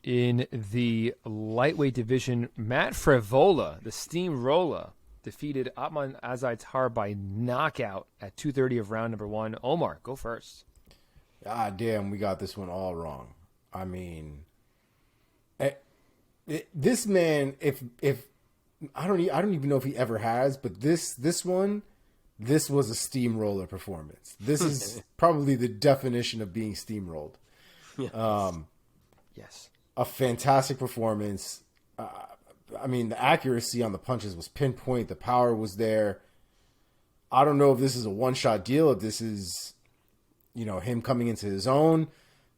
In the lightweight division, Matt Frevola, the steamroller, defeated Atman Azaitar by knockout at 2:30 of round number 1. Omar, go first.
Ah, damn, we got this one all wrong. I mean, this man, if I don't even know if he ever has, but this was a steamroller performance. This is probably the definition of being steamrolled.
Yes.
A fantastic performance. I mean, the accuracy on the punches was pinpoint. The power was there. I don't know if this is a one-shot deal, if this is, him coming into his own.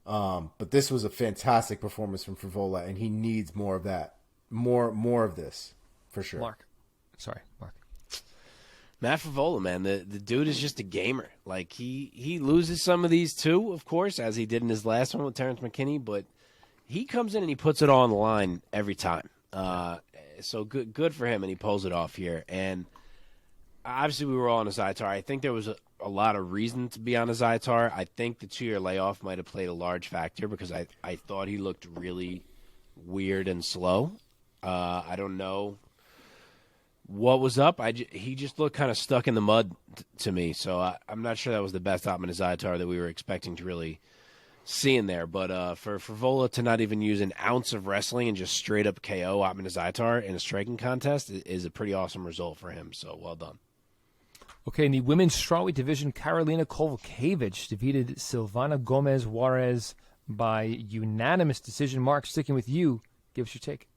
But this was a fantastic performance from Frevola, and he needs more of that. More of this, for sure.
Mark.
Matt Frevola, man, the dude is just a gamer. Like, he loses some of these too, of course, as he did in his last one with Terrence McKinney, but he comes in and he puts it all on the line every time. So good for him, and he pulls it off here. And obviously we were all on a Zaitar. I think there was a lot of reason to be on a Zaitar. I think the 2-year layoff might have played a large factor because I thought he looked really weird and slow. I don't know what was up. He just looked kind of stuck in the mud to me. So I'm not sure that was the best Atman Azaitar that we were expecting to really see in there. But for Frevola to not even use an ounce of wrestling and just straight up KO Atman Azaitar in a striking contest is a pretty awesome result for him. So well done.
Okay, in the women's strawweight division, Karolina Kowalkiewicz defeated Silvana Gomez Juarez by unanimous decision. Mark, sticking with you, give us your take.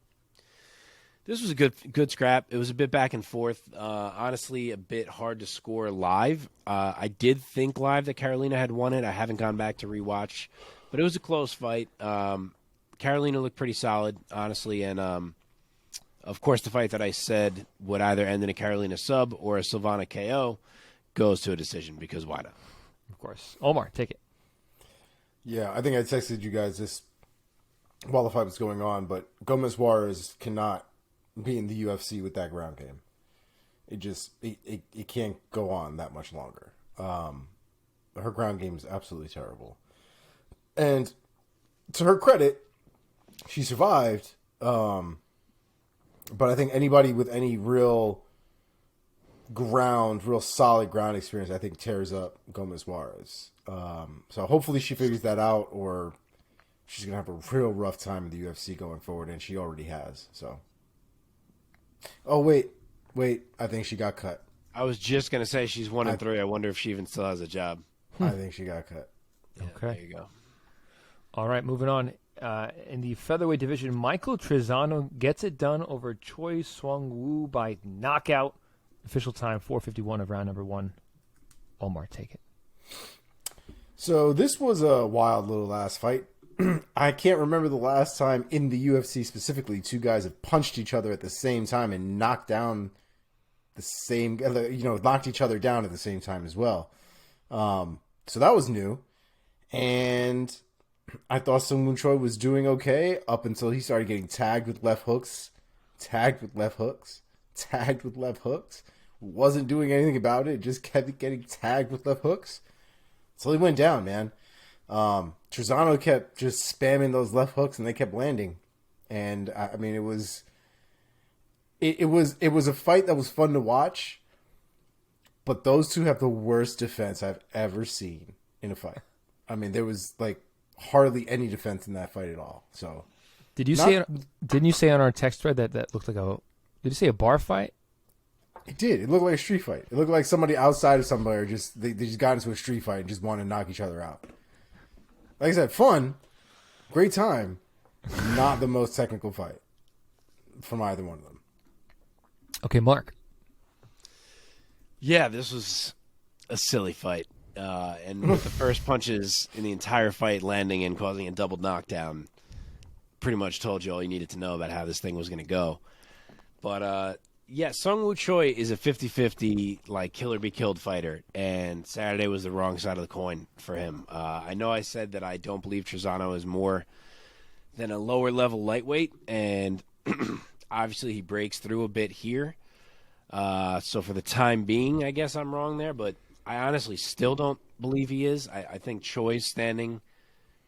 This was a good scrap. It was a bit back and forth. Honestly, a bit hard to score live. I did think live that Karolina had won it. I haven't gone back to rewatch, but it was a close fight. Karolina looked pretty solid, honestly, and of course, the fight that I said would either end in a Karolina sub or a Silvana KO goes to a decision because why not?
Of course. Omar, take it.
Yeah, I think I texted you guys this while the fight was going on, but Gomez Juarez cannot be in the UFC with that ground game. It can't go on that much longer. Her ground game is absolutely terrible. And to her credit, she survived. But I think anybody with any real solid ground experience, I think tears up Gomez Juarez. So hopefully she figures that out, or she's going to have a real rough time in the UFC going forward, and she already has. So, oh, wait. I think she got cut.
I was just going to say she's 1-3. I wonder if she even still has a job.
I think she got cut.
Yeah,
okay.
There you go.
All right, moving on. In the featherweight division, Michael Trezano gets it done over Choi Swung Woo by knockout. Official time, 4:51 of round number 1. Omar, take it.
So this was a wild little last fight. I can't remember the last time in the UFC specifically 2 guys have punched each other at the same time and knocked down knocked each other down at the same time as well. So that was new. And I thought Sung Choi was doing okay up until he started getting tagged with left hooks. Wasn't doing anything about it. Just kept getting tagged with left hooks. So he went down, man. Trezano kept just spamming those left hooks, and they kept landing. And I mean, it was a fight that was fun to watch. But those two have the worst defense I've ever seen in a fight. I mean, there was like hardly any defense in that fight at all. So,
didn't you say on our text thread that looked like did you say a bar fight?
It did. It looked like a street fight. It looked like somebody outside of somebody they just got into a street fight and just wanted to knock each other out. Like I said, fun, great time, not the most technical fight from either one of them.
Okay, Mark.
Yeah, this was a silly fight. And with the first punches in the entire fight landing and causing a double knockdown, pretty much told you all you needed to know about how this thing was going to go. But, yeah, Sung Woo Choi is a 50-50, like, kill-or-be-killed fighter, and Saturday was the wrong side of the coin for him. I know I said that I don't believe Trezano is more than a lower-level lightweight, and obviously he breaks through a bit here. So for the time being, I guess I'm wrong there, but I honestly still don't believe he is. I think Choi's standing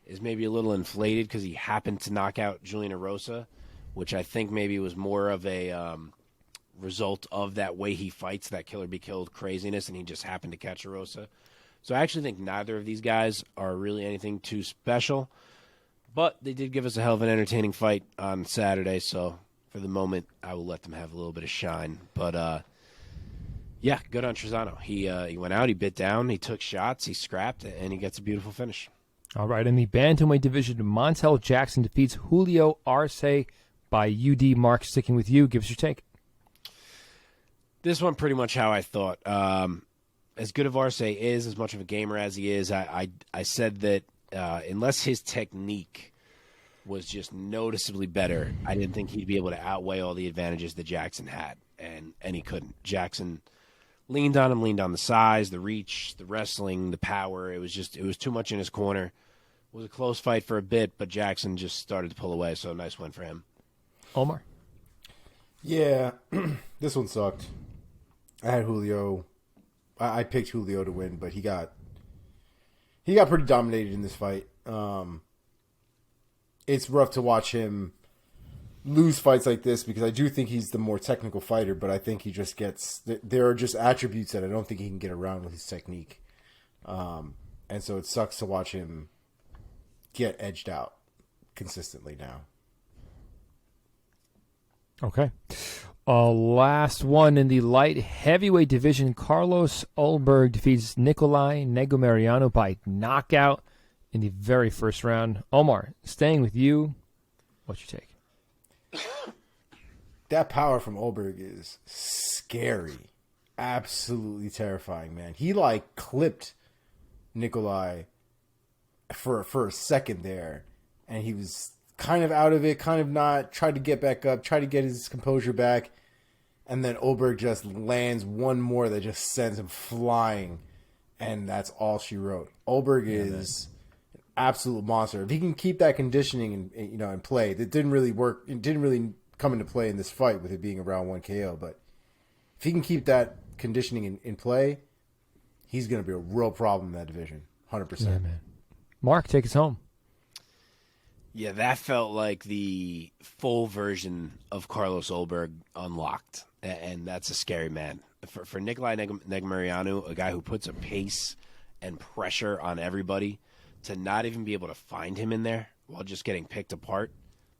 is maybe a little inflated because he happened to knock out Julian Erosa, which I think maybe was more of a result of that way he fights, that kill-or-be-killed craziness, and he just happened to catch Erosa. So I actually think neither of these guys are really anything too special, but they did give us a hell of an entertaining fight on Saturday, so for the moment, I will let them have a little bit of shine. But, yeah, good on Trezano. He went out, he bit down, he took shots, he scrapped, and he gets a beautiful finish.
All right, in the bantamweight division, Montel Jackson defeats Julio Arce by UD. Mark, sticking with you. Give us your take.
This one pretty much how I thought. As good of Arce is, as much of a gamer as he is, I said that unless his technique was just noticeably better, I didn't think he'd be able to outweigh all the advantages that Jackson had, and he couldn't. Jackson leaned on the size, the reach, the wrestling, the power. It was too much in his corner. It was a close fight for a bit, but Jackson just started to pull away, so nice win for him.
Omar?
Yeah, this one sucked. I had Julio. I picked Julio to win, but he got pretty dominated in this fight. It's rough to watch him lose fights like this because I do think he's the more technical fighter, but I think he just gets there are just attributes that I don't think he can get around with his technique. And so it sucks to watch him get edged out consistently now.
Okay. Last one in the light heavyweight division, Carlos Ulberg defeats Nikolai Negumereanu by knockout in the very first round. Omar, staying with you, what's your take?
That power from Ulberg is scary. Absolutely terrifying, man. He like clipped Nikolai for a second there, and he was kind of out of it, kind of not, tried to get back up, tried to get his composure back, and then Ulberg just lands one more that just sends him flying, and that's all she wrote. Ulberg is an absolute monster. If he can keep that conditioning in play, that didn't really work. It didn't really come into play in this fight with it being a round 1 KO, but if he can keep that conditioning in play, he's going to be a real problem in that division, 100%.
Yeah, man. Mark, take us home.
Yeah, that felt like the full version of Carlos Ulberg unlocked, and that's a scary man. For Nikolai Negumereanu, a guy who puts a pace and pressure on everybody, to not even be able to find him in there while just getting picked apart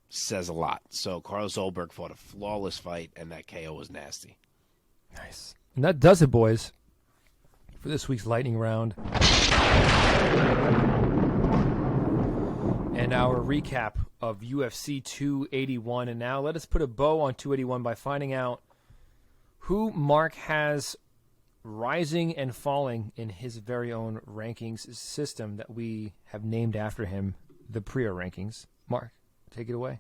says a lot. So Carlos Ulberg fought a flawless fight, and that KO was nasty.
Nice. And that does it, boys, for this week's Lightning Round. And our recap of UFC 281. And now let us put a bow on 281 by finding out who Mark has rising and falling in his very own rankings system that we have named after him, the Priaulx Rankings. Mark, take it away.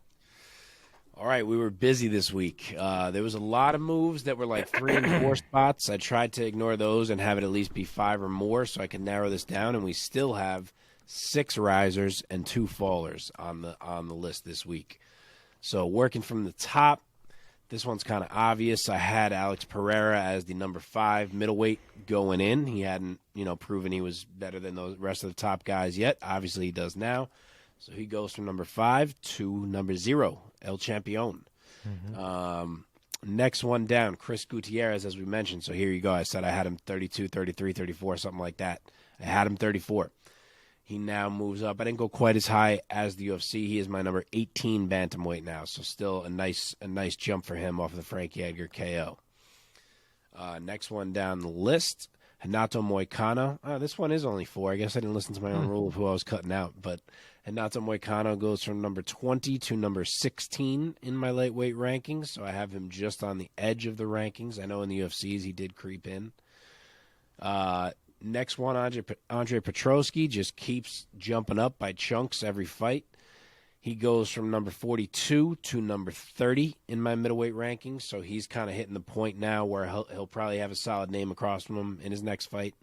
All right, we were busy this week. There was a lot of moves that were like 3 and 4 spots. I tried to ignore those and have it at least be 5 or more so I could narrow this down, and we still have 6 risers and 2 fallers on the list this week. So working from the top, This one's kind of obvious. I had Alex Pereira as the number 5 middleweight going in. He hadn't, proven he was better than the rest of the top guys yet. Obviously, he does now. So he goes from number 5 to number 0, El Champion. Mm-hmm. Next one down, Chris Gutierrez, as we mentioned. So here you go. I said I had him 32, 33, 34, something like that. I had him 34. He now moves up. I didn't go quite as high as the UFC. He is my number 18 bantamweight now, so still a nice jump for him off of the Frankie Edgar KO. Next one down the list, Renato Moicano. This one is only 4. I guess I didn't listen to my own rule of who I was cutting out, but Renato Moicano goes from number 20 to number 16 in my lightweight rankings, so I have him just on the edge of the rankings. I know in the UFCs he did creep in. Next one, Andre Petroski just keeps jumping up by chunks every fight. He goes from number 42 to number 30 in my middleweight rankings, so he's kind of hitting the point now where he'll probably have a solid name across from him in his next fight,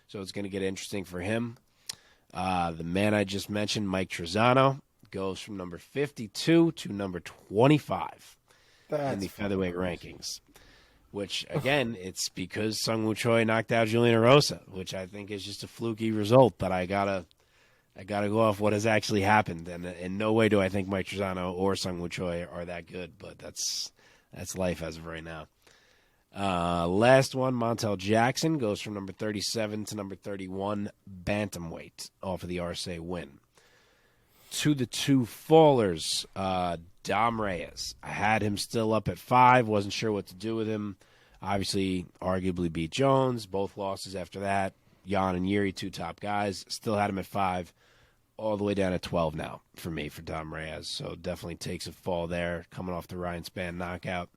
so it's going to get interesting for him. The man I just mentioned, Mike Trizano, goes from number 52 to number 25 in the featherweight rankings. Which, again, it's because Sung Woo Choi knocked out Juliana Rosa, which I think is just a fluky result, but I gotta go off what has actually happened. And in no way do I think Mike Trizano or Sung Woo Choi are that good, but that's life as of right now. Last one, Montel Jackson goes from number 37 to number 31 bantamweight off of the RSA win. To the 2 fallers, Dom Reyes. I had him still up at 5, wasn't sure what to do with him. Obviously, arguably beat Jones, both losses after that. Jan and Yuri, 2 top guys. Still had him at 5, all the way down at 12 now for me, for Dom Reyes. So definitely takes a fall there, coming off the Ryan Spann knockout.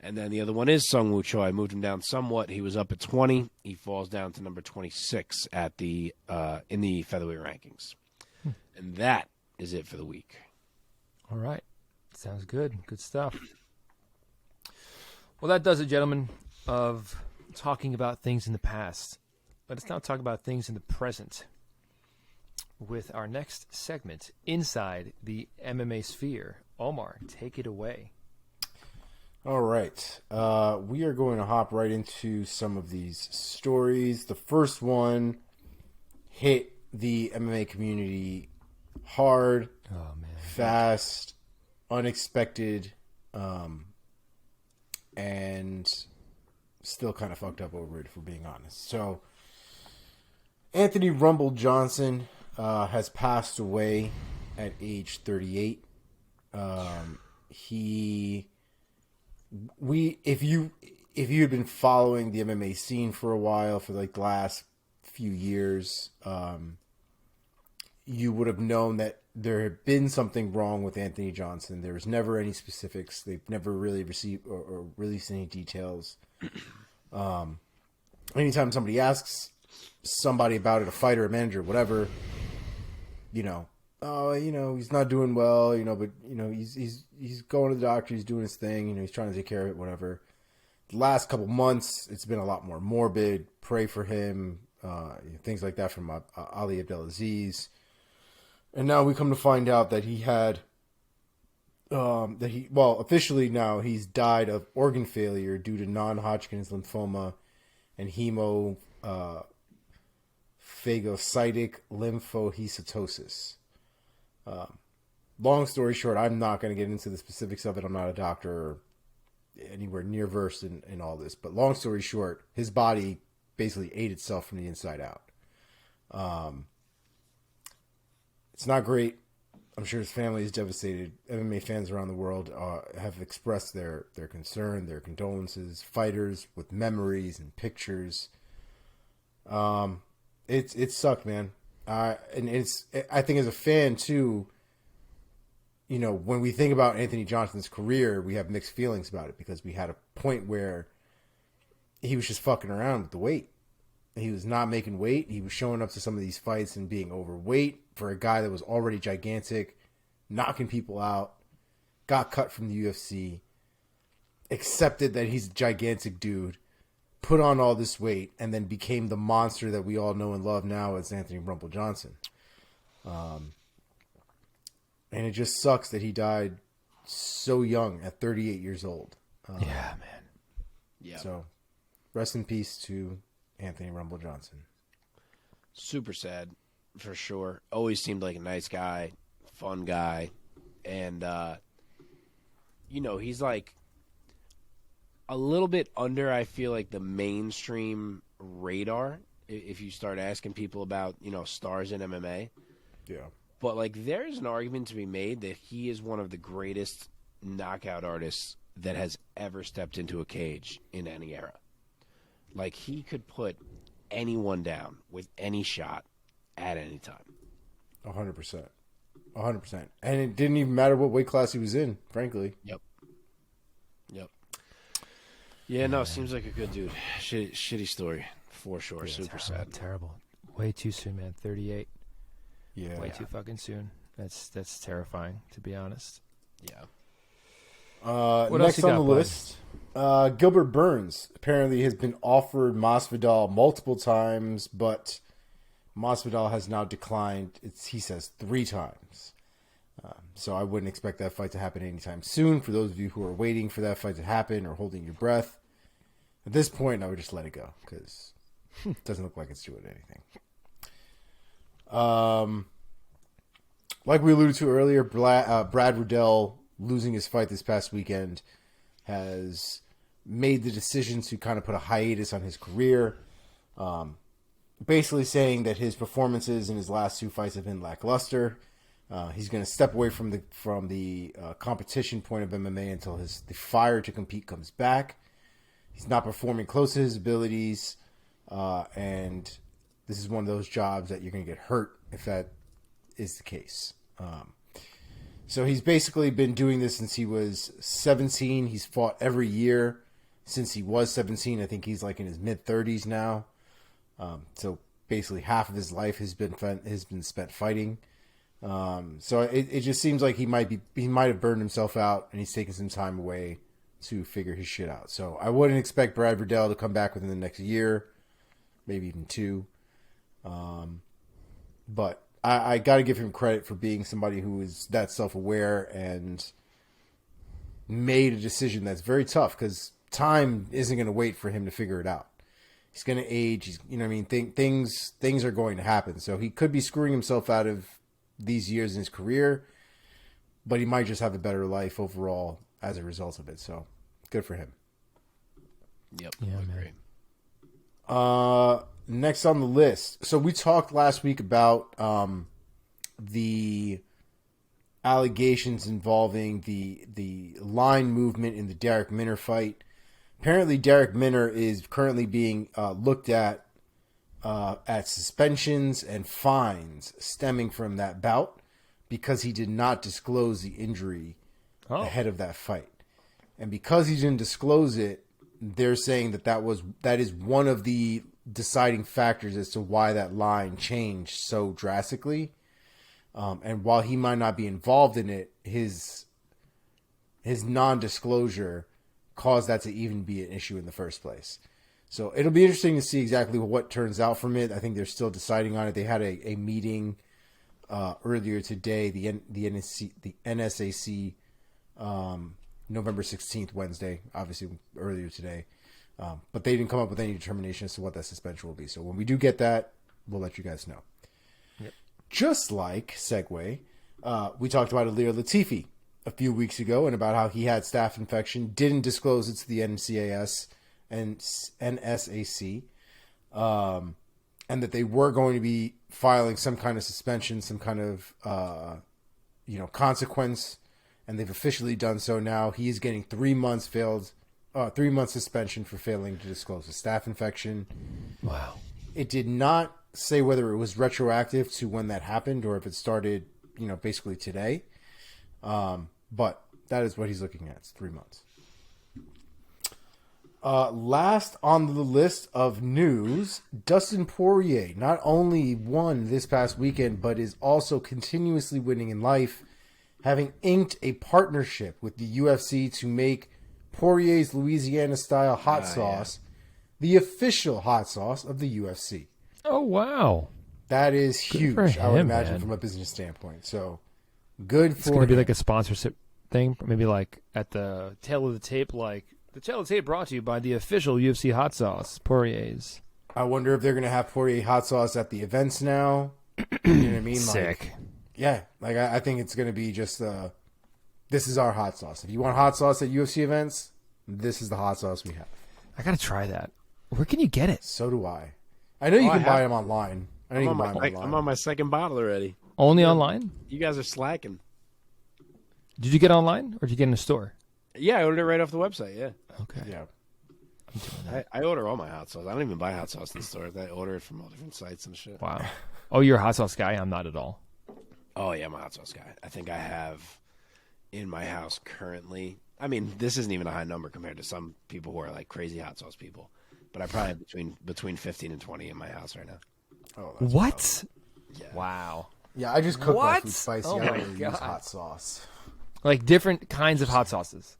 And then the other one is Sung Woo Choi. I moved him down somewhat. He was up at 20. He falls down to number 26 at the in the featherweight rankings. And that is it for the week.
All right. Sounds good. Good stuff. Well, that does it, gentlemen, of talking about things in the past. Let us now talk about things in the present with our next segment, Inside the MMA Sphere. Omar, take it away.
All right. We are going to hop right into some of these stories. The first one hit the MMA community hard, fast, unexpected, and still kind of fucked up over it, if we're being honest. So, Anthony Rumble Johnson has passed away at age 38. If you had been following the MMA scene for a while, for like the last few years, you would have known that there had been something wrong with Anthony Johnson. There was never any specifics. They've never really received or released any details. Anytime somebody asks somebody about it, a fighter, a manager, whatever, he's not doing well, but he's going to the doctor, he's doing his thing, he's trying to take care of it, whatever. The last couple months, it's been a lot more morbid. Pray for him, things like that from Ali Abdelaziz. And now we come to find out that he had, officially now he's died of organ failure due to non-Hodgkin's lymphoma and hemophagocytic lymphohistiocytosis. Long story short, I'm not going to get into the specifics of it. I'm not a doctor or anywhere near versed in all this. But long story short, his body basically ate itself from the inside out. It's not great. I'm sure his family is devastated. MMA fans around the world have expressed their concern, their condolences. Fighters with memories and pictures. It sucked, man. I think as a fan too, when we think about Anthony Johnson's career, we have mixed feelings about it because we had a point where he was just fucking around with the weight. He was not making weight. He was showing up to some of these fights and being overweight for a guy that was already gigantic, knocking people out, got cut from the UFC, accepted that he's a gigantic dude, put on all this weight, and then became the monster that we all know and love now as Anthony Rumble Johnson. And it just sucks that he died so young at 38 years old.
Yeah, man.
Yeah.
So, rest in peace to Anthony Rumble Johnson.
Super sad, for sure. Always seemed like a nice guy, fun guy. And, he's like a little bit under, I feel like, the mainstream radar if you start asking people about, stars in MMA.
Yeah.
But, like, there's an argument to be made that he is one of the greatest knockout artists that has ever stepped into a cage in any era. Like, he could put anyone down with any shot at any time.
100%. 100%. And it didn't even matter what weight class he was in, frankly.
Yep. Yeah, no, seems like a good dude. Shitty story, for sure.
Yeah,
super sad.
Terrible. Way too soon, man. 38.
Yeah.
Way too fucking soon. That's terrifying, to be honest.
Yeah.
What else
Next
you
on
got,
the
bud?
list, Gilbert Burns apparently has been offered Masvidal multiple times, but Masvidal has now declined, he says, 3 times. So I wouldn't expect that fight to happen anytime soon. For those of you who are waiting for that fight to happen or holding your breath, at this point, I would just let it go because it doesn't look like it's doing anything. Like we alluded to earlier, Brad Riddell losing his fight this past weekend has made the decision to kind of put a hiatus on his career. Basically saying that his performances in his last 2 fights have been lackluster. He's going to step away from the competition point of MMA until the fire to compete comes back. He's not performing close to his abilities, and this is one of those jobs that you're going to get hurt if that is the case. So he's basically been doing this since he was 17. He's fought every year since he was 17. I think he's like in his mid-30s now. So basically half of his life has been spent fighting. So it just seems like he might have burned himself out, and he's taking some time away to figure his shit out. So I wouldn't expect Brad Riddell to come back within the next year, maybe even 2. But I got to give him credit for being somebody who is that self-aware and made a decision that's very tough because time isn't going to wait for him to figure it out. He's going to age. Things are going to happen. So he could be screwing himself out of these years in his career, but he might just have a better life overall as a result of it. So good for him.
Yep.
Yeah,
I agree.
Next on the list. So we talked last week about the allegations involving the line movement in the Derek Minner fight. Apparently, Derek Minner is currently being looked at suspensions and fines stemming from that bout because he did not disclose the injury ahead of that fight. And because he didn't disclose it, they're saying that is one of the deciding factors as to why that line changed so drastically. And while he might not be involved in it, his non-disclosure caused that to even be an issue in the first place. So it'll be interesting to see exactly what turns out from it. I think they're still deciding on it. They had a meeting earlier today, the NSAC, November 16th, Wednesday, obviously earlier today. But they didn't come up with any determination as to what that suspension will be. So when we do get that, we'll let you guys know.
Yep.
Just like, segue, we talked about Ilir Latifi a few weeks ago and about how he had staph infection, didn't disclose it to the NCAS and NSAC, and that they were going to be filing some kind of suspension, some kind of consequence, and they've officially done so now. He is getting 3 months 3 months suspension for failing to disclose a staph infection.
Wow.
It did not say whether it was retroactive to when that happened or if it started, basically today. But that is what he's looking at. It's 3 months. Last on the list of news, Dustin Poirier not only won this past weekend, but is also continuously winning in life, having inked a partnership with the UFC to make Poirier's Louisiana-style hot sauce the official hot sauce of the UFC.
Oh, wow.
That is huge, I would
him,
imagine,
man.
from a business standpoint. So, good
It's
for
going to be
him.
like a sponsorship thing, maybe like at the tail of the tape, like The Cello Tape brought to you by the official UFC hot sauce, Poirier's.
I wonder if they're going to have Poirier hot sauce at the events now. You know what I mean?
Sick.
Yeah, like I think it's going to be just this is our hot sauce. If you want hot sauce at UFC events, this is the hot sauce we have.
I got to try that. Where can you get it?
So do I. I know you can buy them online. I know you can buy them online.
I'm on my second bottle already.
Only online?
You guys are slacking.
Did you get it online or did you get it in a store?
Yeah, I ordered it right off the website, yeah.
Okay.
Yeah.
I'm doing that.
I order all my hot sauce. I don't even buy hot sauce in the store. I order it from all different sites and shit.
Wow. Oh, you're a hot sauce guy? I'm not at all.
Oh, yeah, I'm a hot sauce guy. I think I have in my house currently, I mean, this isn't even a high number compared to some people who are like crazy hot sauce people, but I probably have between 15 and 20 in my house right now.
Oh,
What?
wild.
Yeah.
Wow.
Yeah, I just cook my
What?
food spicy.
Oh
I don't
my
really
God.
use hot sauce.
Like different kinds of hot sauces.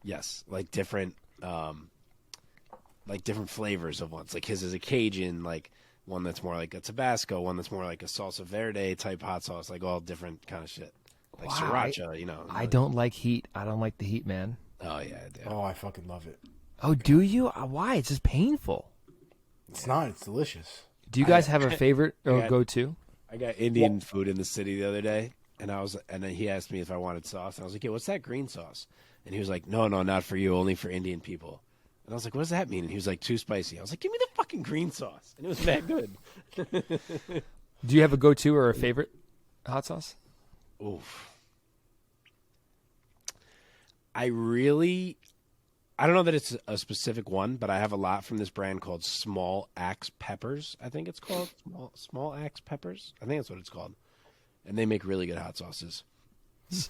Yes, like different flavors of ones. Like his is a Cajun, like one that's more like a Tabasco, one that's more like a salsa verde type hot sauce, like all different kind of shit. Like
Wow,
sriracha, you know.
I don't like heat. I don't like the heat, man.
Oh yeah, I do.
Oh, I fucking love it.
Oh, do you? Why? It's just painful.
It's not. It's delicious.
Do you guys have a favorite or
got-
go-to?
I got Indian food in the city the other day, and then he asked me if I wanted sauce, and I was like, "Yeah, what's that green sauce?" And he was like, "No, not for you, only for Indian people." And I was like, "What does that mean?" And he was like, "Too spicy." I was like, "Give me the fucking green sauce," and it was that good.
Do you have a go-to or a favorite hot sauce?
Oof. I don't know that it's a specific one, but I have a lot from this brand called Small Axe Peppers. I think it's called Small Axe Peppers. I think that's what it's called. And they make really good hot sauces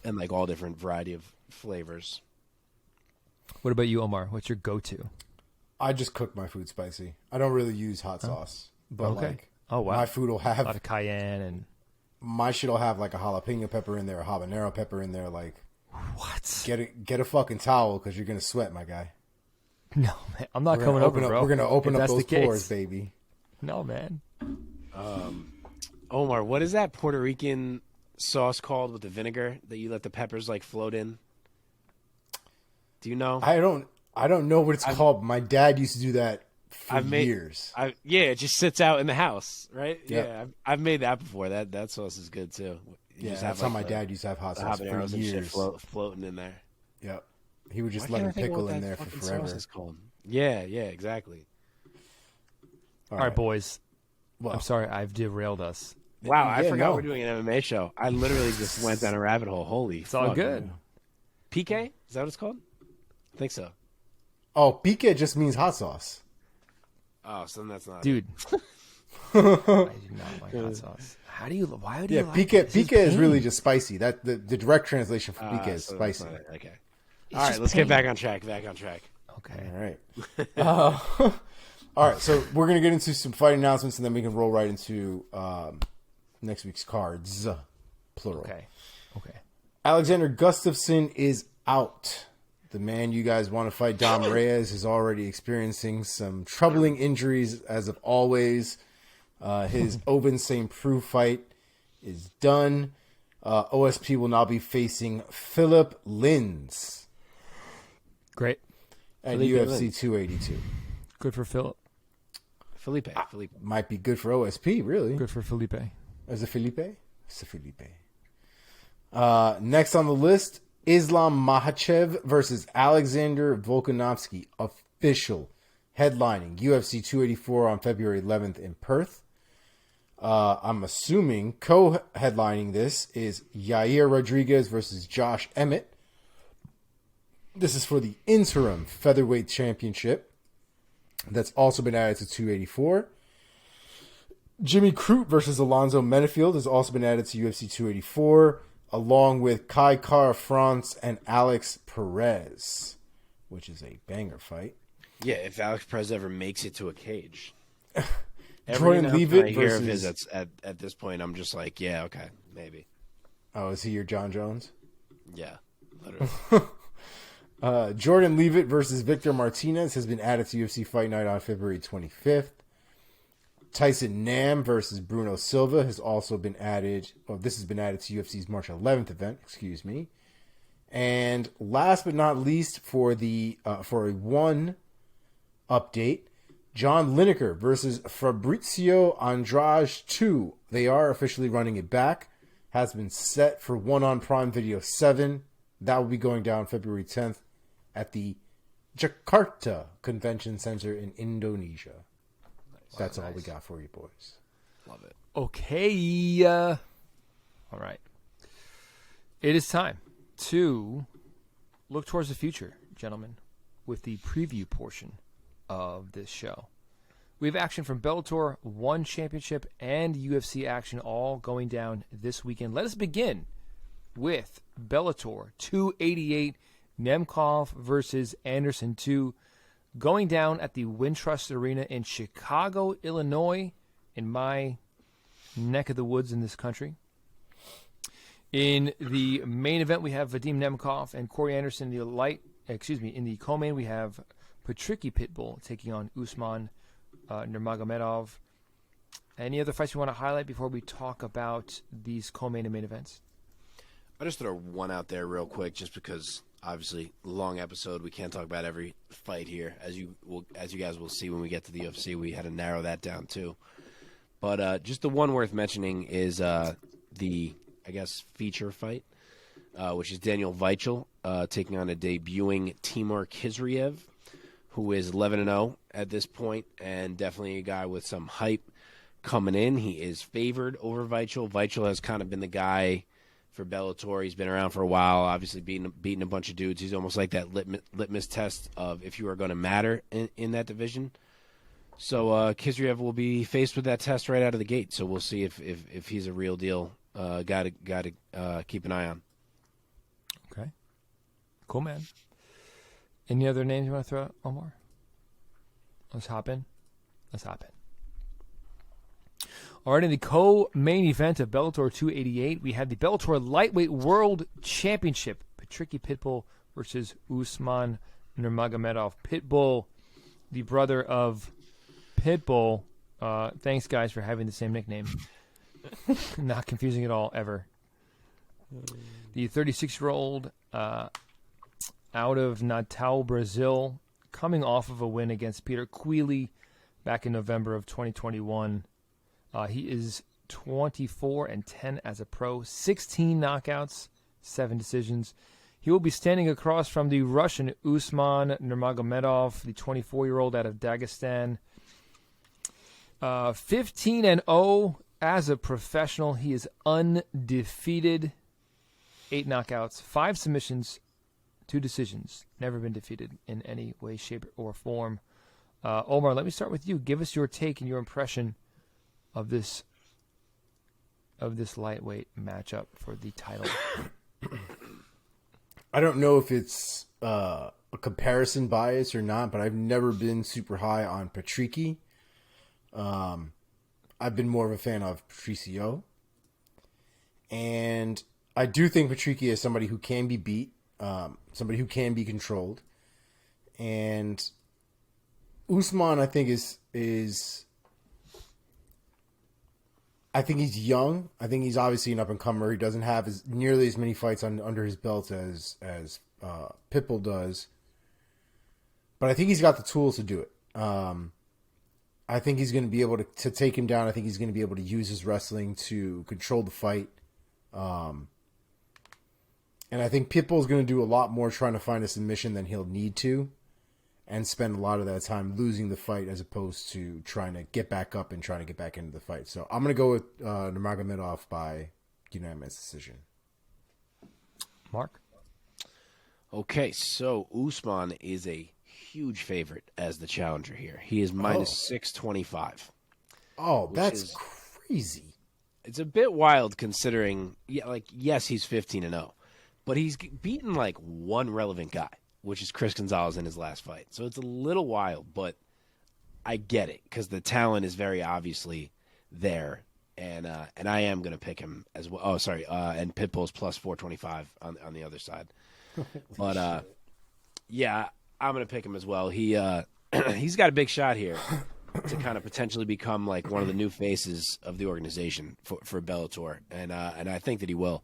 and like all different variety of flavors.
What about you, Omar? What's your go-to?
I just cook my food spicy. I don't really use hot sauce. But
Okay.
like
Oh, wow.
my food will
A lot
have
of cayenne and...
my shit will have like a jalapeno pepper in there, a habanero pepper in there. Like
What?
get a fucking towel because you're gonna sweat, my guy.
No, man. I'm not
We're
coming
gonna
over, bro.
We're gonna open
If
up
that's
those
the case.
pores, baby.
No, man.
Omar, what is that Puerto Rican sauce called with the vinegar that you let the peppers like float in? Do you know?
I don't know what it's called. My dad used to do that for years.
Yeah, it just sits out in the house, right?
Yep.
Yeah, I've made that before. That sauce is good too. You
Yeah,
just
that's
have,
how
like,
my dad used to have hot
the
sauce for
habaneros and shit
years.
floating in there.
Yep. He would just
Why
let
can't
him
I think
pickle
what
in
that
there for
fucking
forever.
sauce is called? Yeah, exactly.
All right, boys.
Well,
I'm sorry. I've derailed us.
Wow, I
Yeah,
forgot
no.
we're doing an MMA show. I literally just went down a rabbit hole. Holy
It's all
fuck.
good.
PK? Is that what it's called? I think so.
Oh, pique just means hot sauce.
Oh, so then that's not
Dude. I do not like hot sauce. Why do you
Yeah,
like
pique
it? It's
pique
just
is really
pain.
just spicy. That the direct translation for pique is
so that's
spicy.
not it. Okay.
It's
All right,
just
let's
pain.
get back on track.
Okay.
All right. All right, so we're gonna get into some fight announcements, and then we can roll right into next week's cards, plural.
Okay.
Alexander Gustafsson is out. The man you guys want to fight, Dom Reyes, is already experiencing some troubling injuries as of always. His Oven St. Preux fight is done. OSP will now be facing Philip Lins
Great.
at
Felipe
UFC
Lins.
282.
Good for Philip.
Felipe.
Might be good for OSP, really.
Good for Felipe.
Is it Felipe? It's a Felipe. Next on the list, Islam Makhachev versus Alexander Volkanovski, official headlining UFC 284 on February 11th in Perth. I'm assuming co-headlining this is Yair Rodriguez versus Josh Emmett. This is for the interim featherweight championship. That's also been added to 284. Jimmy Crute versus Alonzo Menefield has also been added to UFC 284, along with Kai Kara France and Alex Perez, which is a banger fight.
Yeah, if Alex Perez ever makes it to a cage.
Jordan
Every
Leavitt
I hear of his
versus-
at this point, I'm just like, yeah, okay, maybe.
Oh, is he your John Jones?
Yeah, literally.
Jordan Leavitt versus Victor Martinez has been added to UFC Fight Night on February 25th. Tyson Nam versus Bruno Silva has also been added. Well, this has been added to UFC's March 11th event. Excuse me. And last but not least, for a one update, John Lineker versus Fabrizio Andrade 2. They are officially running it back. Has been set for one on Prime Video 7. That will be going down February 10th at the Jakarta Convention Center in Indonesia. That's all we got for you, boys.
Love it.
Okay. All right. It is time to look towards the future, gentlemen, with the preview portion of this show. We have action from Bellator, One Championship, and UFC action all going down this weekend. Let us begin with Bellator 288, Nemkov versus Anderson 2, going down at the Wintrust Arena in Chicago, Illinois, in my neck of the woods in this country. In the main event, we have Vadim Nemkov and Corey Anderson. In the co-main, we have Patricky Pitbull taking on Usman Nurmagomedov. Any other fights you want to highlight before we talk about these co-main and main events?
I'll just throw one out there real quick, just because obviously long episode. We can't talk about every fight here, as you guys will see when we get to the UFC. We had to narrow that down too. But just the one worth mentioning is the feature fight, which is Daniel Weichel taking on a debuting Timur Khizriev, who is 11-0 at this point, and definitely a guy with some hype coming in. He is favored over Weichel. Weichel has kind of been the guy for Bellator. He's been around for a while, obviously beating a bunch of dudes. He's almost like that litmus test of if you are going to matter in that division. So Khizriev will be faced with that test right out of the gate. So we'll see if he's a real deal guy to keep an eye on.
Okay. Cool, man. Any other names you want to throw out, Omar? Let's hop in. All right, in the co-main event of Bellator 288, we had the Bellator Lightweight World Championship. Patricky Pitbull versus Usman Nurmagomedov. Pitbull, the brother of Pitbull. Thanks, guys, for having the same nickname. Not confusing at all, ever. The 36-year-old out of Natal, Brazil, coming off of a win against Peter Weili back in November of 2021. He is 24-10 as a pro, 16 knockouts, 7 decisions. He will be standing across from the Russian Usman Nurmagomedov, the 24-year-old out of Dagestan. 15-0 as a professional. He is undefeated. 8 knockouts, 5 submissions, 2 decisions. Never been defeated in any way, shape, or form. Omar, let me start with you. Give us your take and your impression of this lightweight matchup for the title.
I don't know if it's a comparison bias or not, but I've never been super high on Patricky. I've been more of a fan of Patricio. And I do think Patricky is somebody who can be beat, somebody who can be controlled. And Usman, I think, is I think he's young. I think he's obviously an up-and-comer. He doesn't have nearly as many fights under his belt as Pitbull does. But I think he's got the tools to do it. I think he's going to be able to take him down. I think he's going to be able to use his wrestling to control the fight. And I think Pitbull's going to do a lot more trying to find a submission than he'll need to, and spend a lot of that time losing the fight as opposed to trying to get back up and trying to get back into the fight. So I'm going to go with Nurmagomedov by unanimous decision.
Mark?
Okay, so Usman is a huge favorite as the challenger here. He is minus 625.
Oh, that's crazy.
It's a bit wild considering, yes, he's 15-0, but he's beaten like one relevant guy, which is Chris Gonzalez in his last fight. So it's a little wild, but I get it because the talent is very obviously there, and I am going to pick him as well. Oh, sorry, and Pitbull's plus 425 on the other side. But yeah, I'm going to pick him as well. He's got a big shot here to kind of potentially become like one of the new faces of the organization for Bellator, and I think that he will.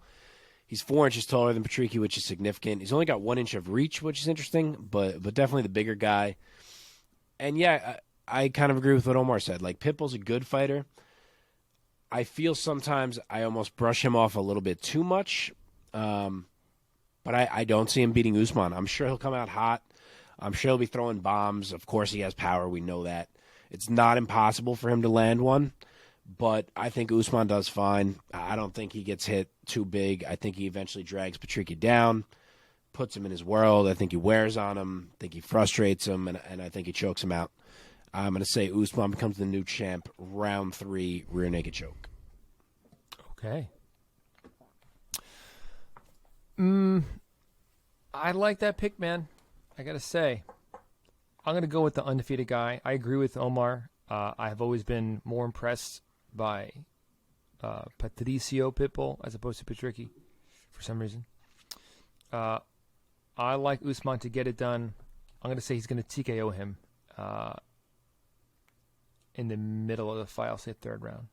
He's 4 inches taller than Patricky, which is significant. He's only got 1 inch of reach, which is interesting, but definitely the bigger guy. And yeah, I kind of agree with what Omar said. Like, Pitbull's a good fighter. I feel sometimes I almost brush him off a little bit too much, but I don't see him beating Usman. I'm sure he'll come out hot. I'm sure he'll be throwing bombs. Of course, he has power. We know that. It's not impossible for him to land one, but I think Usman does fine. I don't think he gets hit too big. I think he eventually drags Patricky down, puts him in his world. I think he wears on him. I think he frustrates him, and I think he chokes him out. I'm going to say Usman becomes the new champ, round 3, rear naked choke.
Okay. I like that pick, man. I got to say. I'm going to go with the undefeated guy. I agree with Omar. I have always been more impressed by Patricio Pitbull as opposed to Patricky for some reason. I like Usman to get it done. I'm going to say he's going to TKO him in the middle of the fight. I'll say 3rd round.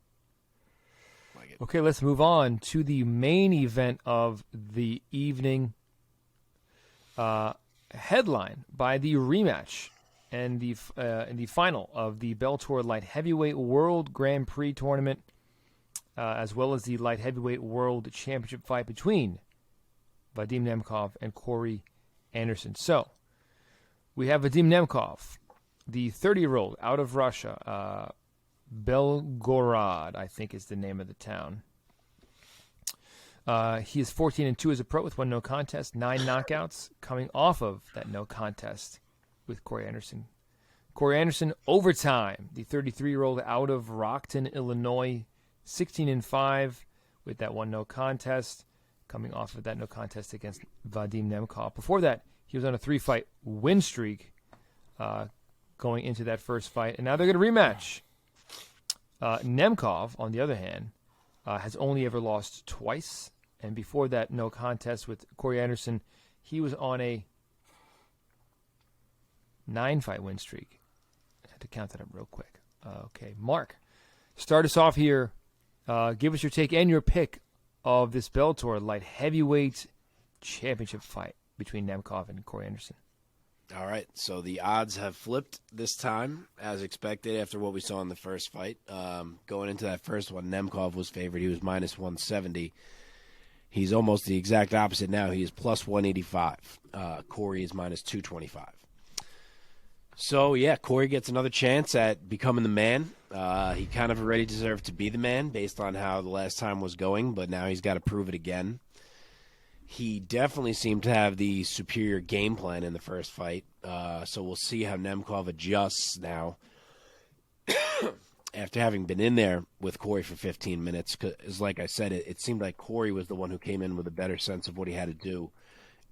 Like it.
Okay, let's move on to the main event of the evening. Headline by the rematch and the in the final of the Bellator Light Heavyweight World Grand Prix tournament, as well as the Light Heavyweight World Championship fight between Vadim Nemkov and Corey Anderson. So, we have Vadim Nemkov, the 30-year-old out of Russia, Belgorod, I think is the name of the town. He is 14-2 as a pro with 1 no contest, 9 knockouts, coming off of that no contest with Corey Anderson. Corey Anderson, overtime, the 33-year-old out of Rockton, Illinois, 16-5 with that 1 no contest, coming off of that no contest against Vadim Nemkov. Before that, he was on a 3-fight win streak going into that first fight, and now they're going to rematch. Nemkov, on the other hand, has only ever lost twice. And before that no contest with Corey Anderson, he was on a 9-fight win streak. I had to count that up real quick. Okay, Mark, start us off here. Give us your take and your pick of this Bellator Light Heavyweight Championship fight between Nemkov and Corey Anderson.
All right, so the odds have flipped this time, as expected, after what we saw in the first fight. Going into that first one, Nemkov was favored. He was minus 170. He's almost the exact opposite now. He is plus 185. Corey is minus 225. So, yeah, Corey gets another chance at becoming the man. He kind of already deserved to be the man based on how the last time was going, but now he's got to prove it again. He definitely seemed to have the superior game plan in the first fight, so we'll see how Nemkov adjusts now after having been in there with Corey for 15 minutes. Because, like I said, it seemed like Corey was the one who came in with a better sense of what he had to do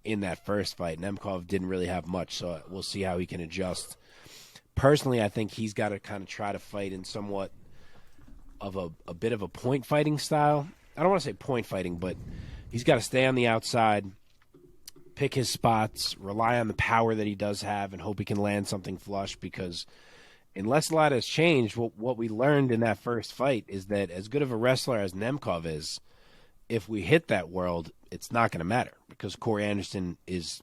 in that first fight. Nemkov didn't really have much, so we'll see how he can adjust. Personally, I think he's got to kind of try to fight in somewhat of a bit of a point fighting style. I don't want to say point fighting, but he's got to stay on the outside, pick his spots, rely on the power that he does have, and hope he can land something flush, because unless a lot has changed, what we learned in that first fight is that as good of a wrestler as Nemkov is, if we hit that world, it's not going to matter because Corey Anderson is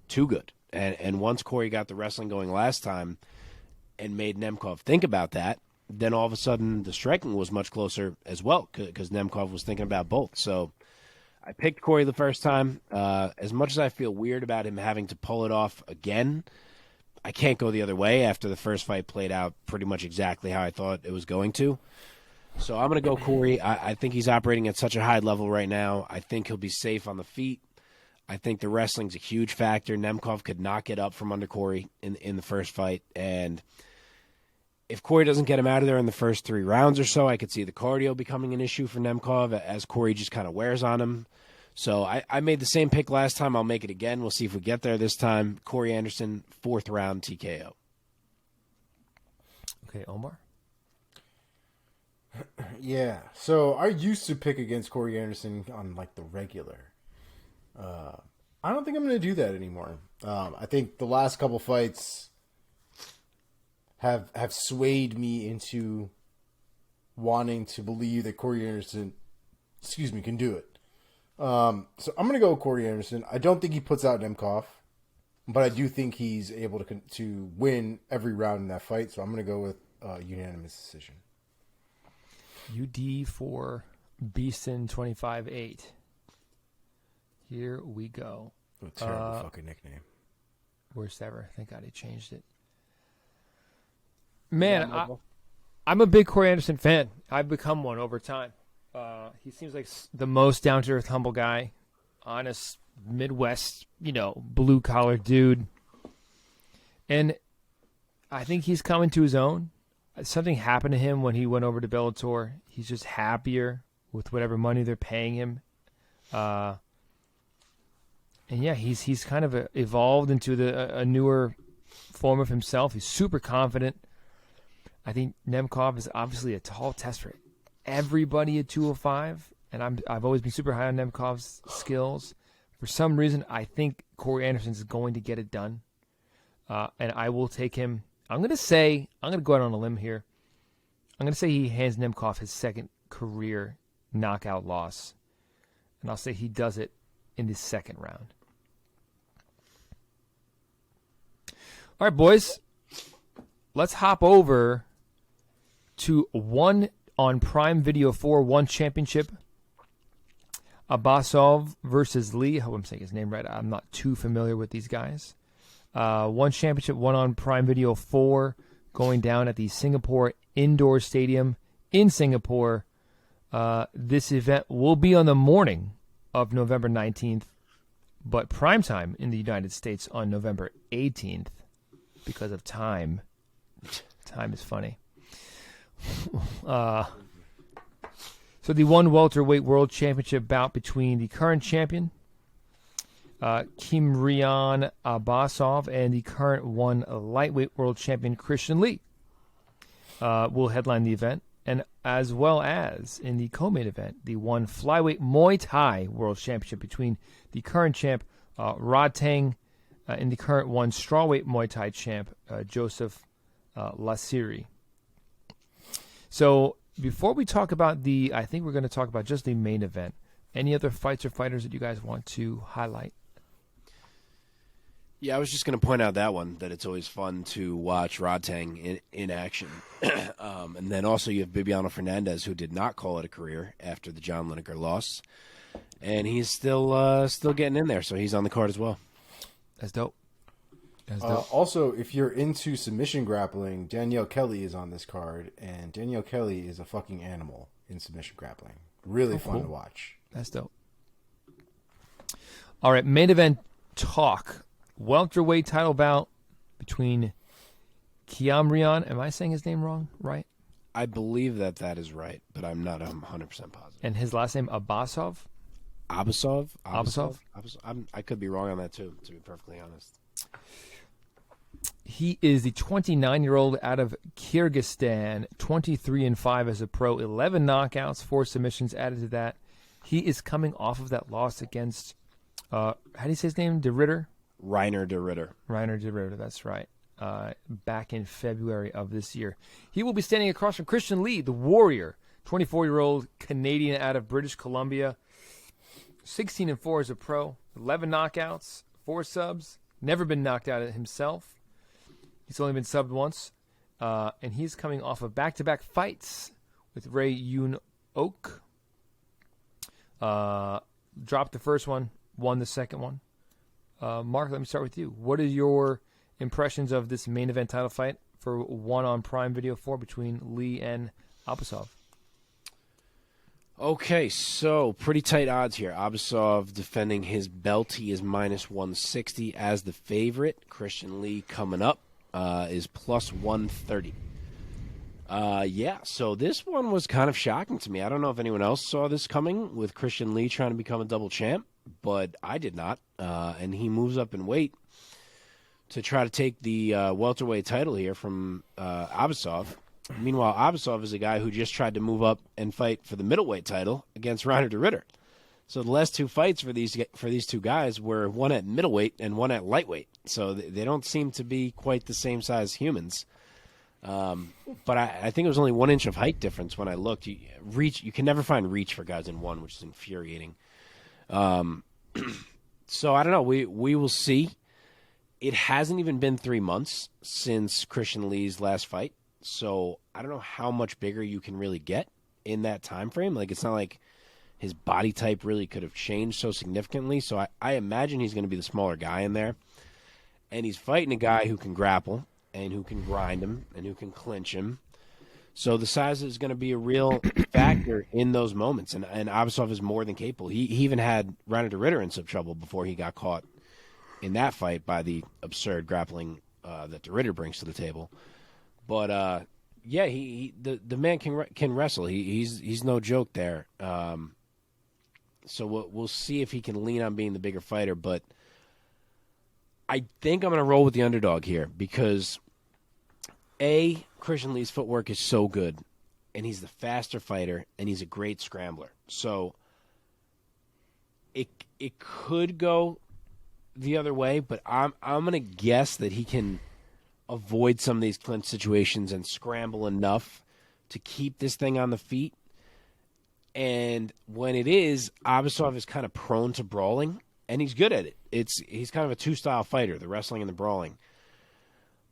too good. And once Corey got the wrestling going last time and made Nemkov think about that, then all of a sudden the striking was much closer as well because Nemkov was thinking about both. So I picked Corey the first time. As much as I feel weird about him having to pull it off again, I can't go the other way after the first fight played out pretty much exactly how I thought it was going to. So I'm going to go Corey. I think he's operating at such a high level right now. I think he'll be safe on the feet. I think the wrestling's a huge factor. Nemkov could not get up from under Corey in the first fight. And if Corey doesn't get him out of there in the first 3 rounds or so, I could see the cardio becoming an issue for Nemkov as Corey just kind of wears on him. So I made the same pick last time. I'll make it again. We'll see if we get there this time. Corey Anderson, 4th round TKO.
Okay, Omar?
Yeah, so I used to pick against Corey Anderson on like the regular. I don't think I'm going to do that anymore. I think the last couple fights have swayed me into wanting to believe that Corey Anderson, can do it. So I'm going to go with Corey Anderson. I don't think he puts out Nemkov, but I do think he's able to win every round in that fight. So I'm going to go with unanimous decision.
UD for Beeston 25-8. Here we go.
What a terrible fucking nickname.
Worst ever. Thank God he changed it. Man, I'm a big Corey Anderson fan. I've become one over time. He seems like the most down-to-earth, humble guy. Honest, Midwest, blue-collar dude. And I think he's coming to his own. Something happened to him when he went over to Bellator. He's just happier with whatever money they're paying him. And yeah, he's kind of evolved into a newer form of himself. He's super confident. I think Nemkov is obviously a tall test for everybody at 205, and I've always been super high on Nemkov's skills. For some reason, I think Corey Anderson is going to get it done, and I will take him. I'm going to go out on a limb here. I'm going to say he hands Nemkov his second career knockout loss, and I'll say he does it in the second round. All right, boys, let's hop over to one on Prime Video 4, one championship. Abasov versus Lee. I hope I'm saying his name right. I'm not too familiar with these guys. One championship, one on Prime Video 4, going down at the Singapore Indoor Stadium in Singapore. This event will be on the morning of November 19th, but primetime in the United States on November 18th because of time. Time is funny. So the one welterweight world championship bout between the current champion, Kimrian Abasov, and the current one lightweight world champion, Christian Lee, will headline the event. And as well as in the co-main event, the one flyweight Muay Thai world championship between the current champ, Rod Tang, and the current one strawweight Muay Thai champ, Joseph Lasiri. So before we talk about I think we're going to talk about just the main event. Any other fights or fighters that you guys want to highlight?
Yeah, I was just going to point out that it's always fun to watch Rodtang in action. And then also you have Bibiano Fernandez, who did not call it a career after the John Lineker loss. And he's still getting in there, so he's on the card as well.
That's dope.
Also, if you're into submission grappling, Danielle Kelly is on this card, and Danielle Kelly is a fucking animal in submission grappling. Really fun to watch.
That's dope. All right, main event talk. Welterweight title bout between Kimrian. Am I saying his name wrong? Right?
I believe that is right, but I'm not 100% positive.
And his last name, Abasov?
Abasov? I could be wrong on that too, to be perfectly honest.
He is the 29-year-old out of Kyrgyzstan, 23-5 as a pro, 11 knockouts, 4 submissions added to that. He is coming off of that loss against, how do you say his name? De Ritter?
Reiner de Ritter.
Reiner de Ritter, that's right. Back in February of this year. He will be standing across from Christian Lee, the Warrior, 24-year-old Canadian out of British Columbia, 16-4 as a pro, 11 knockouts, 4 subs, never been knocked out himself. He's only been subbed once, and he's coming off of back-to-back fights with Ray Yoon Ok. Dropped the first one, won the second one. Mark, let me start with you. What are your impressions of this main event title fight for one on Prime Video 4 between Lee and Abasov?
Okay, so pretty tight odds here. Abasov defending his belt. He is minus 160 as the favorite. Christian Lee coming up is plus 130. So this one was kind of shocking to me. I don't know if anyone else saw this coming with Christian Lee trying to become a double champ, but I did not. And he moves up in weight to try to take the welterweight title here from Abasov. Meanwhile, Abasov is a guy who just tried to move up and fight for the middleweight title against Reiner de Ritter. So the last 2 fights for these two guys were one at middleweight and one at lightweight. So they don't seem to be quite the same size humans. But I think it was only 1 inch of height difference when I looked. You can never find reach for guys in one, which is infuriating. So I don't know. We will see. It hasn't even been 3 months since Christian Lee's last fight, so I don't know how much bigger you can really get in that time frame. Like, it's not like his body type really could have changed so significantly. So I imagine he's going to be the smaller guy in there, and he's fighting a guy who can grapple and who can grind him and who can clinch him. So the size is going to be a real factor in those moments, and Abasov is more than capable. He even had Renato in some trouble before he got caught in that fight by the absurd grappling that the Ritter brings to the table. But yeah, the man can wrestle. He's no joke there. So we'll see if he can lean on being the bigger fighter. But I think I'm going to roll with the underdog here because Christian Lee's footwork is so good, and he's the faster fighter, and he's a great scrambler. So it could go the other way, but I'm going to guess that he can avoid some of these clinch situations and scramble enough to keep this thing on the feet. And when it is, Abasov is kind of prone to brawling, and he's good at it. He's kind of a two-style fighter, the wrestling and the brawling.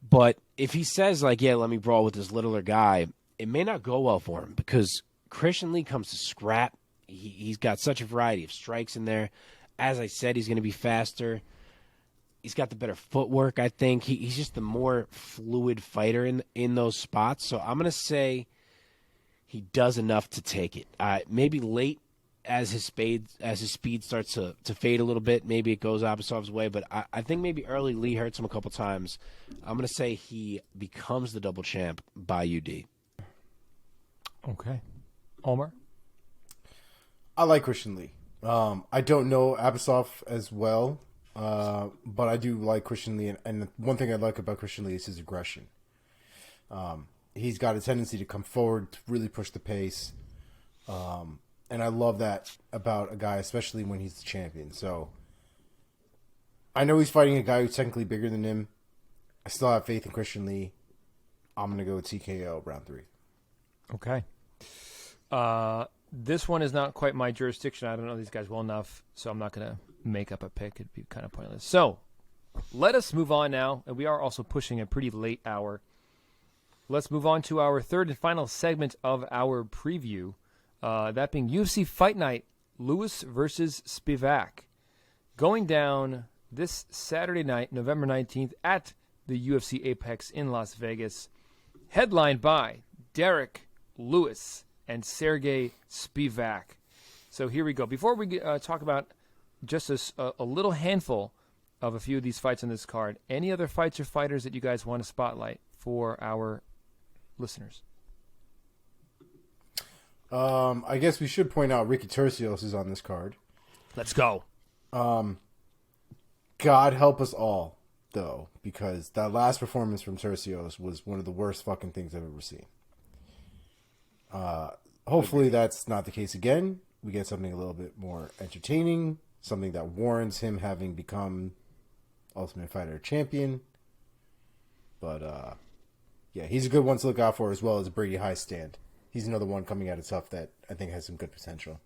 But if he says, like, yeah, let me brawl with this littler guy, it may not go well for him because Christian Lee comes to scrap. He's got such a variety of strikes in there. As I said, he's going to be faster. He's got the better footwork, I think. He's just the more fluid fighter in those spots. So I'm going to say he does enough to take it. Maybe late as his speed starts to fade a little bit, maybe it goes Abasov's way. But I think maybe early Lee hurts him a couple times. I'm going to say he becomes the double champ by UD.
Okay. Omar?
I like Christian Lee. I don't know Abasov as well, but I do like Christian Lee. And one thing I like about Christian Lee is his aggression. He's got a tendency to come forward, to really push the pace. And I love that about a guy, especially when he's the champion. So I know he's fighting a guy who's technically bigger than him. I still have faith in Christian Lee. I'm going to go with TKO round 3.
Okay. This one is not quite my jurisdiction. I don't know these guys well enough, so I'm not going to make up a pick. It'd be kind of pointless. So let us move on now. And we are also pushing a pretty late hour. Let's move on to our third and final segment of our preview. That being UFC Fight Night, Lewis versus Spivac. Going down this Saturday night, November 19th, at the UFC Apex in Las Vegas. Headlined by Derek Lewis and Sergey Spivac. So here we go. Before we talk about just a little handful of a few of these fights on this card, any other fights or fighters that you guys want to spotlight for our listeners?
I guess we should point out Ricky Turcios is on this card.
Let's go.
God help us all, though, because that last performance from Turcios was one of the worst fucking things I've ever seen. Hopefully that's not the case again. We get something a little bit more entertaining, something that warrants him having become Ultimate Fighter champion. But, yeah, he's a good one to look out for, as well as Brady Highstand. He's another one coming out of tough that I think has some good potential.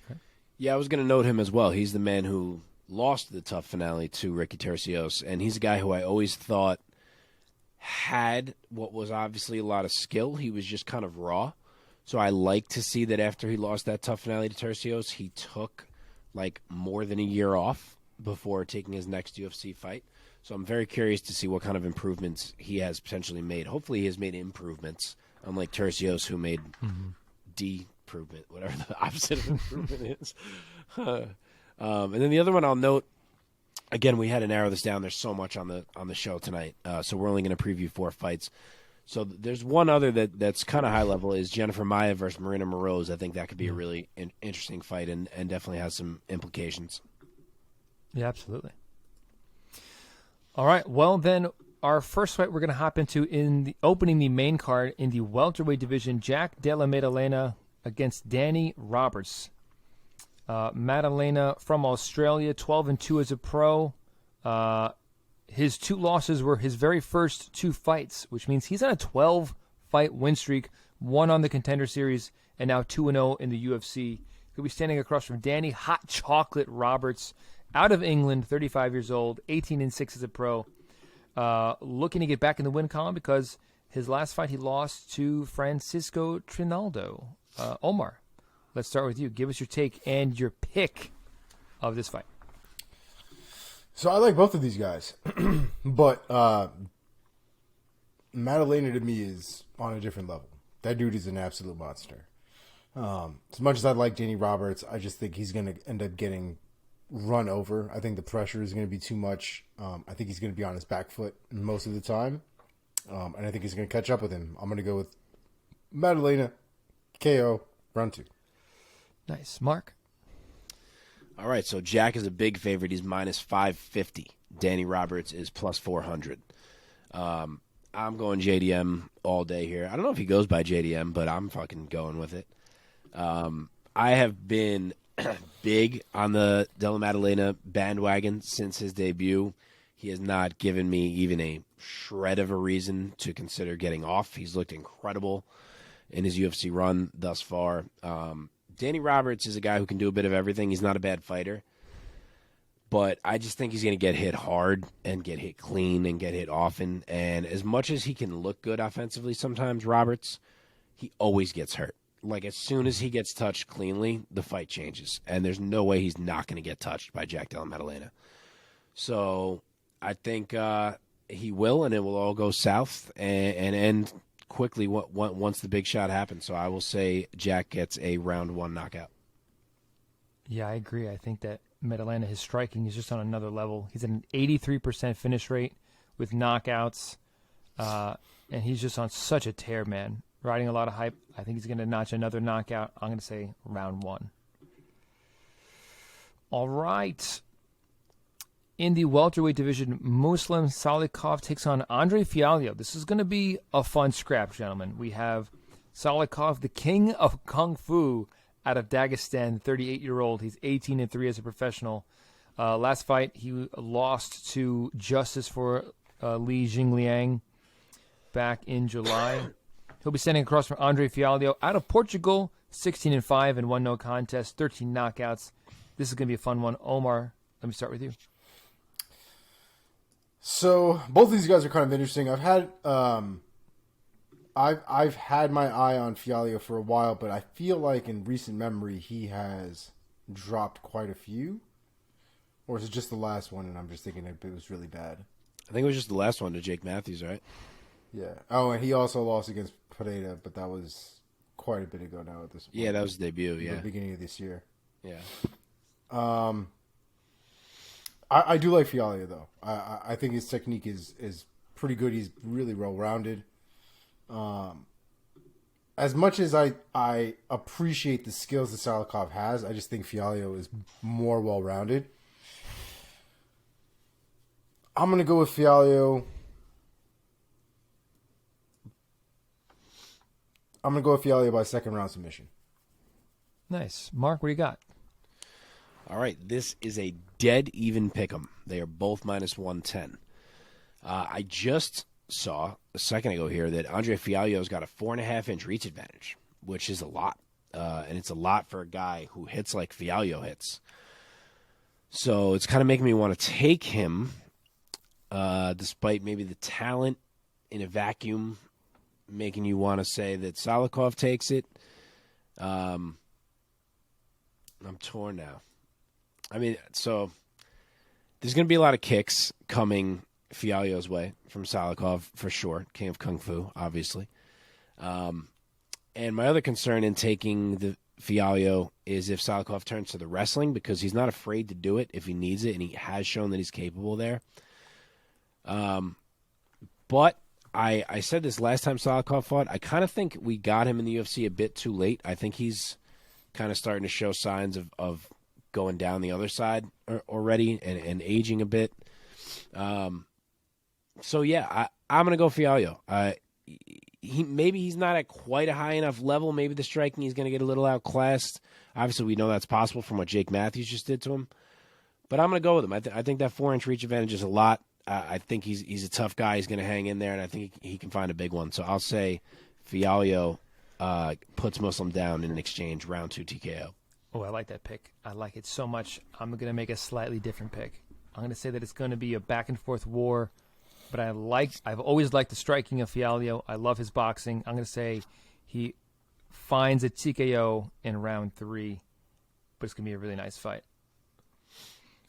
Okay. Yeah, I was going to note him as well. He's the man who lost the tough finale to Ricky Turcios, and he's a guy who I always thought had what was obviously a lot of skill. He was just kind of raw. So I like to see that after he lost that tough finale to Turcios, he took like more than a year off before taking his next UFC fight. So I'm very curious to see what kind of improvements he has potentially made. Hopefully he has made improvements, unlike Turcios, who made de-improvement, whatever the opposite of improvement is. And then the other one I'll note, again, we had to narrow this down. There's so much on the show tonight, so we're only going to preview 4 fights. So there's one other that's kind of high level is Jennifer Maia versus Marina Moroz. I think that could be a really interesting fight and definitely has some implications.
Yeah, absolutely. All right, well then, our first fight we're going to hop into in the opening the main card in the welterweight division, Jack Della Maddalena against Danny Roberts. Maddalena from Australia, 12-2 as a pro. His 2 losses were his very first 2 fights, which means he's on a 12-fight win streak, 1 on the Contender Series, and now 2-0 in the UFC. He'll be standing across from Danny Hot Chocolate Roberts, out of England, 35 years old, 18-6 as a pro. Looking to get back in the win column because his last fight he lost to Francisco Trinaldo. Omar, let's start with you. Give us your take and your pick of this fight.
So I like both of these guys, but Madalena to me is on a different level. That dude is an absolute monster. As much as I like Danny Roberts, I just think he's going to end up getting run over. I think the pressure is going to be too much. I think he's going to be on his back foot most of the time, and I think he's going to catch up with him. I'm going to go with Madalena, KO, round 2.
Nice. Mark?
All right, so Jack is a big favorite. He's minus 550. Danny Roberts is plus 400. I'm going JDM all day here. I don't know if he goes by JDM, but I'm fucking going with it. I have been big on the Della Maddalena bandwagon since his debut. He has not given me even a shred of a reason to consider getting off. He's looked incredible in his UFC run thus far. Danny Roberts is a guy who can do a bit of everything. He's not a bad fighter. But I just think he's going to get hit hard and get hit clean and get hit often. And as much as he can look good offensively sometimes, Roberts, he always gets hurt. Like, as soon as he gets touched cleanly, the fight changes. And there's no way he's not going to get touched by Jack Della Maddalena. So I think he will, and it will all go south and end quickly once the big shot happens. So I will say Jack gets a round 1 knockout.
Yeah, I agree. I think that Maddalena, his striking is just on another level. He's at an 83% finish rate with knockouts, and he's just on such a tear, man. Riding a lot of hype. I think he's going to notch another knockout. I'm going to say round 1. All right. In the welterweight division, Muslim Salikov takes on Andre Fialho. This is going to be a fun scrap, gentlemen. We have Salikov, the king of Kung Fu, out of Dagestan, 38-year-old. He's 18-3 as a professional. Last fight, he lost to Justice for Li Jingliang back in July. He'll be standing across from Andre Fialho out of Portugal, 16-5 and 1 no contest, 13 knockouts. This is going to be a fun one. Omar, let me start with you.
So both of these guys are kind of interesting. I've had my eye on Fialho for a while, but I feel like in recent memory he has dropped quite a few. Or is it just the last one and I'm just thinking it was really bad?
I think it was just the last one to Jake Matthews, right?
Yeah. Oh, and he also lost against Pereira, but that was quite a bit ago now at this point.
Yeah, that was the debut, yeah.
The beginning of this year.
Yeah.
I do like Fialho, though. I think his technique is pretty good. He's really well-rounded. As much as I appreciate the skills that Salikov has, I just think Fialho is more well-rounded. I'm going to go with Fialho. I'm going to go with Fialho by second-round submission.
Nice. Mark, what do you got?
All right, this is a dead even pick'em. They are both minus 110. I just saw a second ago here that Andre Fialho's got a 4.5-inch reach advantage, which is a lot. And it's a lot for a guy who hits like Fialho hits. So it's kind of making me want to take him, despite maybe the talent in a vacuum making you want to say that Salikov takes it. I'm torn now. I mean, so there's going to be a lot of kicks coming Fialho's way from Salikov for sure. King of Kung Fu, obviously. And my other concern in taking the Fialho is if Salikov turns to the wrestling, because he's not afraid to do it if he needs it, and he has shown that he's capable there. But I said this last time Salikov fought. I kind of think we got him in the UFC a bit too late. I think he's kind of starting to show signs of going down the other side already and aging a bit. So, yeah, I'm going to go Fialho. Maybe he's not at quite a high enough level. Maybe the striking he's going to get a little outclassed. Obviously, we know that's possible from what Jake Matthews just did to him. But I'm going to go with him. I think that 4-inch reach advantage is a lot. I think he's a tough guy. He's going to hang in there, and I think he can find a big one. So I'll say Fialho puts Muslim down in an exchange, round 2 TKO.
Oh, I like that pick. I like it so much. I'm going to make a slightly different pick. I'm going to say that it's going to be a back-and-forth war, but I've always liked the striking of Fialho. I love his boxing. I'm going to say he finds a TKO in round 3, but it's going to be a really nice fight.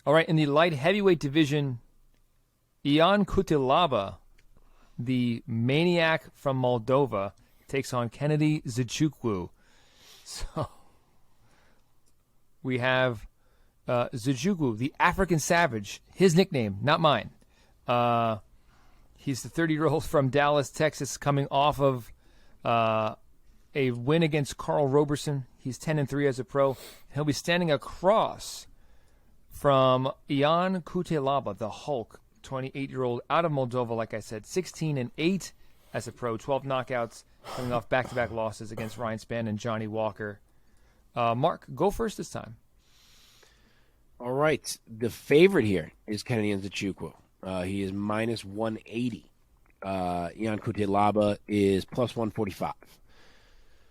All right, in the light heavyweight division, Ion Cutelaba, the maniac from Moldova, takes on Kennedy Nzechukwu. So we have Nzechukwu, the African Savage, his nickname, not mine. He's the 30-year-old from Dallas, Texas, coming off of a win against Carl Roberson. He's 10-3 as a pro. He'll be standing across from Ion Cutelaba, the Hulk, 28-year-old out of Moldova, like I said, 16-8 as a pro, 12 knockouts, coming off back-to-back losses against Ryan Spann and Johnny Walker. Mark, go first this time.
All right. The favorite here is Kennedy Nzechukwu. He is minus 180. Ion Cutelaba is plus 145.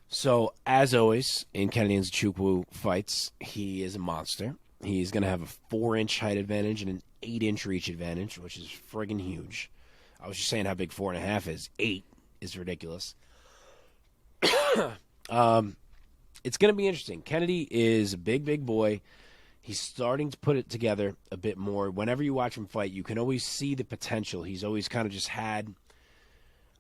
So, as always, in Kennedy Nzechukwu fights, he is a monster. He's going to have a 4-inch height advantage and an 8-inch reach advantage, which is friggin' huge. I was just saying how big 4.5 is. 8 is ridiculous. It's going to be interesting. Kennedy is a big, big boy. He's starting to put it together a bit more. Whenever you watch him fight, you can always see the potential. He's always kind of just had,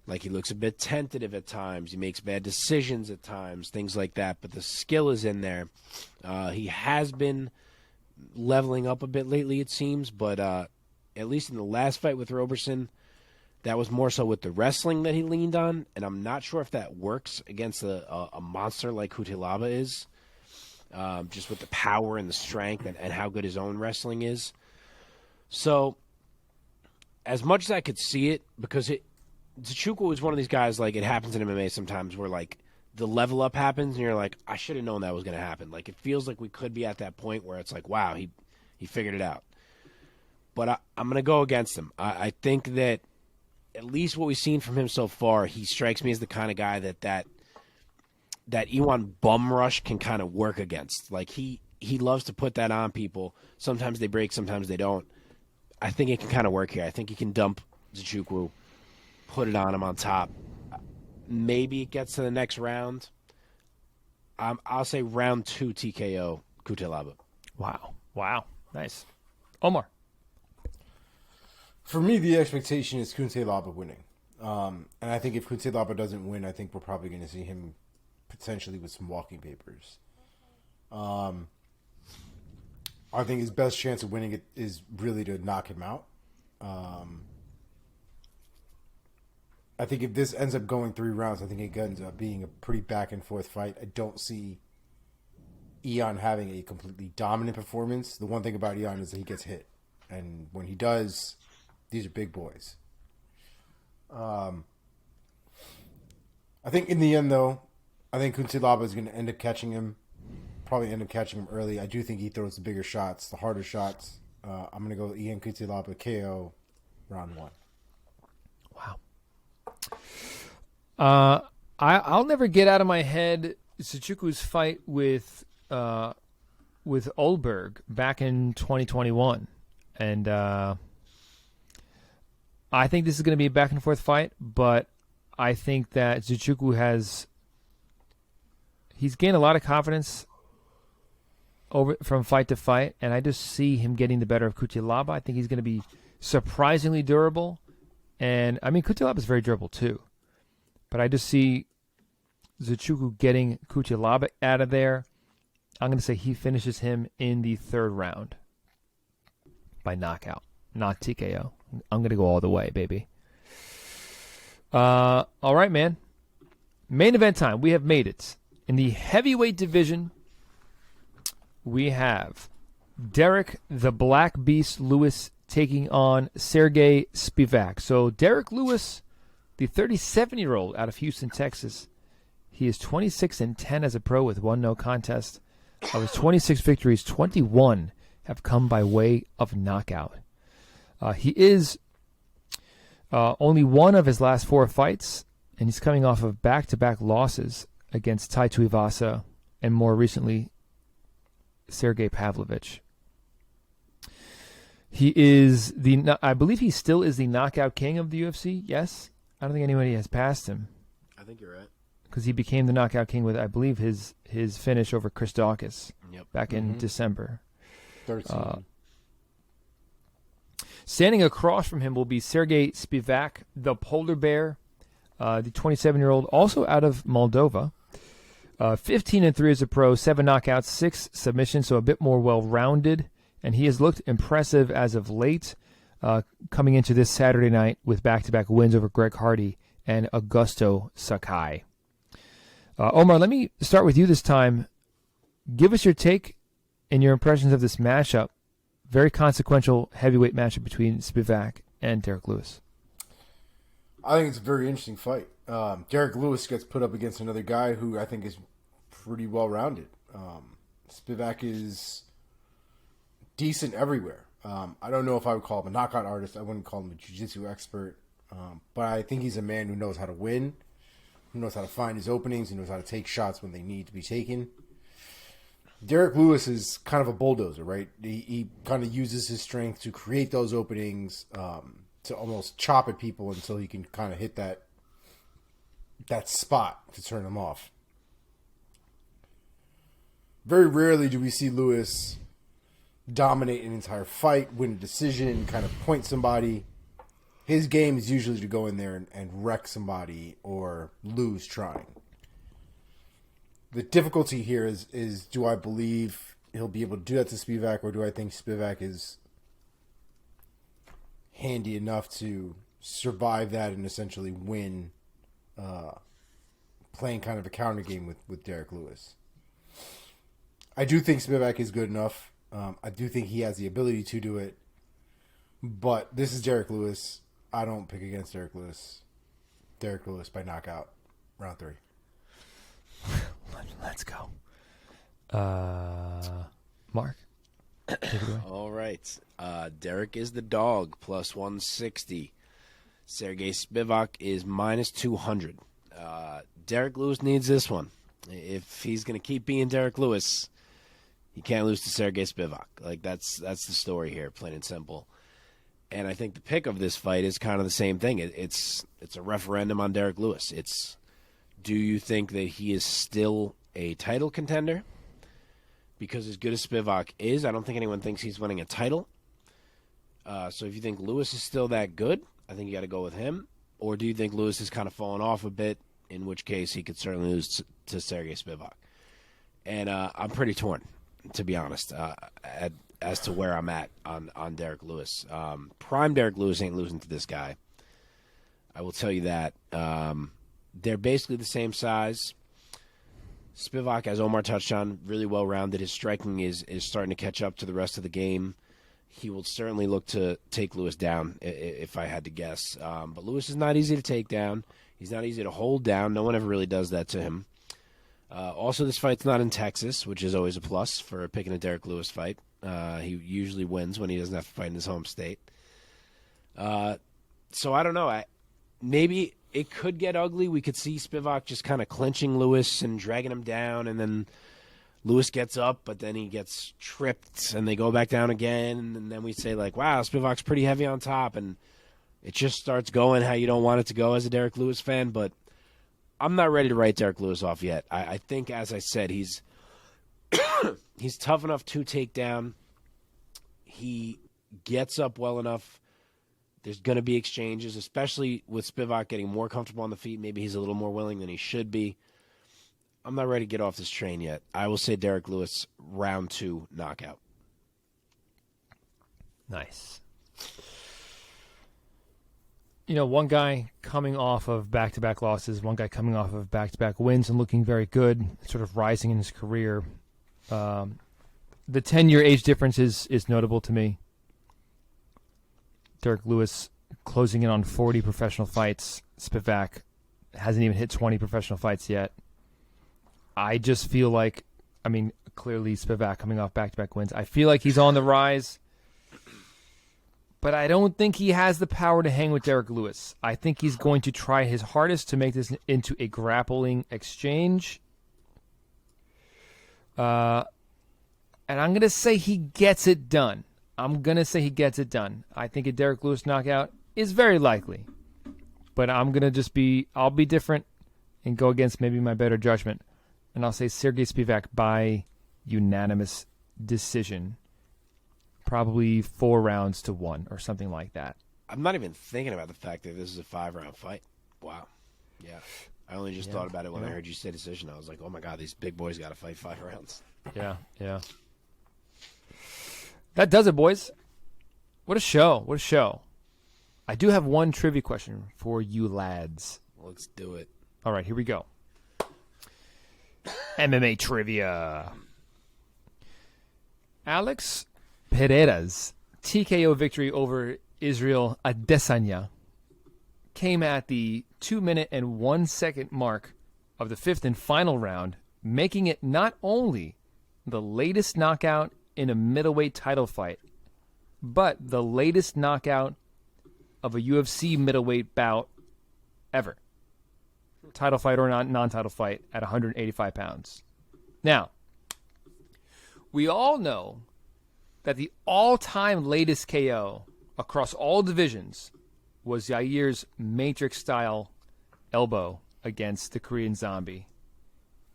like, he looks a bit tentative at times. He makes bad decisions at times, things like that. But the skill is in there. He has been leveling up a bit lately, it seems. But at least in the last fight with Roberson, that was more so with the wrestling that he leaned on. And I'm not sure if that works against a monster like Cutelaba is. Just with the power and the strength and how good his own wrestling is. So, as much as I could see it, because Nzechukwu is one of these guys, like, it happens in MMA sometimes where, like, the level up happens and you're like, I should have known that was going to happen. Like, it feels like we could be at that point where it's like, wow, he figured it out. But I'm going to go against him. I think that at least what we've seen from him so far, he strikes me as the kind of guy that Iwan bum rush can kind of work against. Like, he loves to put that on people. Sometimes they break, sometimes they don't. I think it can kind of work here. I think he can dump Nzechukwu, put it on him on top. Maybe it gets to the next round. I'll say round 2 TKO Cutelaba.
Wow. Nice. Omar.
For me, the expectation is Cutelaba winning. And I think if Cutelaba doesn't win, I think we're probably going to see him potentially with some walking papers. I think his best chance of winning it is really to knock him out. I think if this ends up going 3 rounds, I think it ends up being a pretty back and forth fight. I don't see Ion having a completely dominant performance. The one thing about Ion is that he gets hit. And when he does, these are big boys. I think in the end, though, I think Cutelaba is going to end up catching him. Probably end up catching him early. I do think he throws the bigger shots, the harder shots. I'm going to go Ion Cutelaba KO round 1.
Wow. I'll never get out of my head Nzechukwu's fight with Olberg back in 2021. And I think this is going to be a back and forth fight, but I think that Nzechukwu he's gained a lot of confidence from fight to fight, and I just see him getting the better of Cutelaba. I think he's going to be surprisingly durable, and I mean Cutelaba is very durable too, but I just see Nzechukwu getting Cutelaba out of there. I'm going to say he finishes him in the 3rd round by knockout, not TKO. I'm going to go all the way, baby. All right, man. Main event time. We have made it. In the heavyweight division, we have Derek the Black Beast Lewis taking on Sergey Spivac. So Derek Lewis, the 37-year-old out of Houston, Texas, he is 26-10 as a pro with 1 no contest. Of his 26 victories, 21 have come by way of knockout. He is only one of his last 4 fights, and he's coming off of back-to-back losses against Tai Tuivasa and more recently Sergey Pavlovich. He is I believe he still is the knockout king of the UFC. Yes, I don't think anybody has passed him.
I think you're right.
Because he became the knockout king with, I believe, his finish over Chris Dawkins back in December.
13.
Standing across from him will be Sergey Spivac, the polar bear, the 27-year-old, also out of Moldova. 15-3 as a pro, 7 knockouts, 6 submissions, so a bit more well-rounded. And he has looked impressive as of late, coming into this Saturday night with back-to-back wins over Greg Hardy and Augusto Sakai. Omar, let me start with you this time. Give us your take and your impressions of this matchup. Very consequential heavyweight matchup between Spivac and Derek Lewis.
I think it's a very interesting fight. Derek Lewis gets put up against another guy who I think is pretty well-rounded. Spivac is decent everywhere. I don't know if I would call him a knockout artist. I wouldn't call him a jiu-jitsu expert. But I think he's a man who knows how to win, who knows how to find his openings, who knows how to take shots when they need to be taken. Derek Lewis is kind of a bulldozer, right? He kind of uses his strength to create those openings, to almost chop at people until he can kind of hit that spot to turn them off. Very rarely do we see Lewis dominate an entire fight, win a decision, kind of point somebody. His game is usually to go in there and wreck somebody or lose trying. The difficulty here is do I believe he'll be able to do that to Spivac, or do I think Spivac is handy enough to survive that and essentially win playing kind of a counter game with Derek Lewis? I do think Spivac is good enough. I do think he has the ability to do it. But this is Derek Lewis. I don't pick against Derek Lewis. Derek Lewis by knockout, round 3.
Let's go. Mark? Take it away.
All right. Derek is the dog, plus 160. Sergey Spivac is minus 200. Derek Lewis needs this one. If he's going to keep being Derek Lewis, he can't lose to Sergey Spivac. Like, that's the story here, plain and simple. And I think the pick of this fight is kind of the same thing. It's a referendum on Derek Lewis. It's, do you think that he is still a title contender? Because as good as Spivac is, I don't think anyone thinks he's winning a title. So if you think Lewis is still that good, I think you got to go with him. Or do you think Lewis has kind of fallen off a bit, in which case he could certainly lose to Sergey Spivac? And I'm pretty torn, to be honest, as to where I'm at on Derek Lewis. Prime Derek Lewis ain't losing to this guy. I will tell you that. They're basically the same size. Spivac, as Omar touched on, really well-rounded. His striking is starting to catch up to the rest of the game. He will certainly look to take Lewis down, if I had to guess. But Lewis is not easy to take down. He's not easy to hold down. No one ever really does that to him. Also, this fight's not in Texas, which is always a plus for picking a Derek Lewis fight. He usually wins when he doesn't have to fight in his home state. So I don't know. Maybe it could get ugly. We could see Spivac just kind of clinching Lewis and dragging him down, and then Lewis gets up, but then he gets tripped, and they go back down again, and then we say, like, wow, Spivac's pretty heavy on top, and it just starts going how you don't want it to go as a Derek Lewis fan, but I'm not ready to write Derek Lewis off yet. I think, as I said, he's he's tough enough to take down. He gets up well enough. There's going to be exchanges, especially with Spivac getting more comfortable on the feet. Maybe he's a little more willing than he should be. I'm not ready to get off this train yet. I will say Derek Lewis, round 2 knockout.
Nice. You know, one guy coming off of back-to-back losses, one guy coming off of back-to-back wins and looking very good, sort of rising in his career. The 10-year age difference is notable to me. Derek Lewis closing in on 40 professional fights. Spivac hasn't even hit 20 professional fights yet. I just feel like, I mean, clearly Spivac coming off back-to-back wins. I feel like he's on the rise, but I don't think he has the power to hang with Derek Lewis. I think he's going to try his hardest to make this into a grappling exchange. And I'm going to say he gets it done. I think a Derek Lewis knockout is very likely. But I'm going to I'll be different and go against maybe my better judgment. And I'll say Sergey Spivac by unanimous decision. Probably 4 rounds to 1 or something like that.
I'm not even thinking about the fact that this is a 5-round fight. Wow. Yeah. I only just thought about it when I heard you say decision. I was like, oh my God, these big boys got to fight 5 rounds.
Yeah. That does it, boys. What a show. I do have one trivia question for you lads.
Let's do it.
All right, here we go. MMA trivia. Alex Pereira's TKO victory over Israel Adesanya came at the 2 minute and 1 second mark of the 5th and final round, making it not only the latest knockout in a middleweight title fight, but the latest knockout of a UFC middleweight bout ever. Title fight or non-title fight at 185 pounds. Now, we all know that the all-time latest KO across all divisions was Yair's Matrix-style elbow against the Korean Zombie,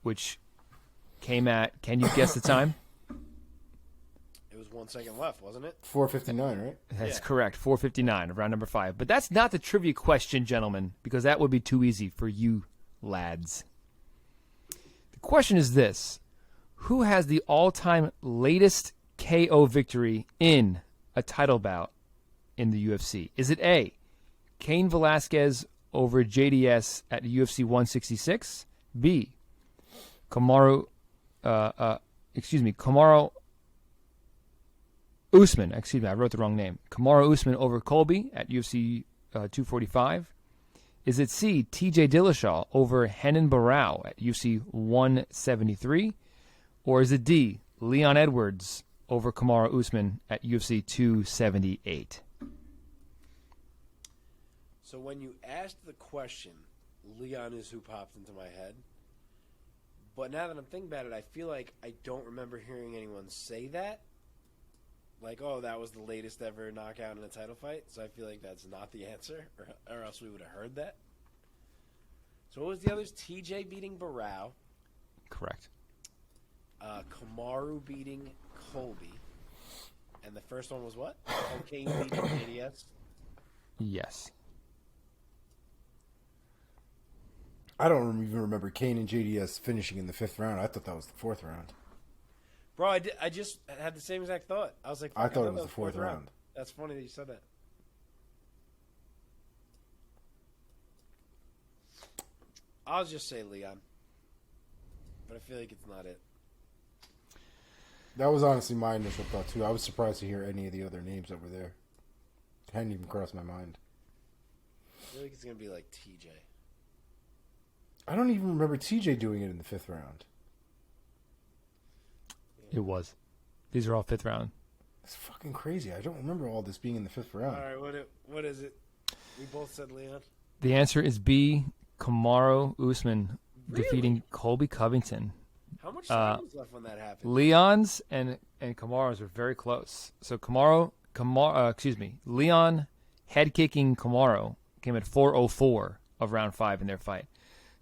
which came at, can you guess the time?
It was 1 second left, wasn't it?
4:59, right?
That's correct, 4:59 of round number 5. But that's not the trivia question, gentlemen, because that would be too easy for you lads. The question is this. Who has the all-time latest KO victory in a title bout in the UFC? Is it A, Cain Velasquez over JDS at UFC 166? B, Kamaru Usman. Excuse me, I wrote the wrong name. Kamaru Usman over Colby at UFC 245. Is it C, TJ Dillashaw over Renan Barao at UFC 173? Or is it D, Leon Edwards over Kamaru Usman at UFC 278?
So when you asked the question, Leon is who popped into my head. But now that I'm thinking about it, I feel like I don't remember hearing anyone say that. Like, oh, that was the latest ever knockout in a title fight. So I feel like that's not the answer, or else we would have heard that. So what was the others? TJ beating Barao.
Correct.
Kamaru beating Colby. And the first one was what? Cain beating JDS?
Yes.
I don't even remember Cain and JDS finishing in the 5th round. I thought that was the 4th round.
Bro, I just had the same exact thought. I was like,
I thought it was the 4th round.
That's funny that you said that. I'll just say Leon. But I feel like it's not it.
That was honestly my initial thought, too. I was surprised to hear any of the other names that were there. Hadn't even crossed my mind.
I feel like it's going to be like TJ.
I don't even remember TJ doing it in the 5th round.
It was. These are all 5th round.
That's fucking crazy. I don't remember all this being in the 5th round.
All right, what is it? We both said Leon.
The answer is B, Kamaru Usman
Really?
defeating Colby Covington.
How much time was left when that happened?
Leon's and Kamaru's were very close. So Leon head kicking Kamaru came at 4:04 of round 5 in their fight.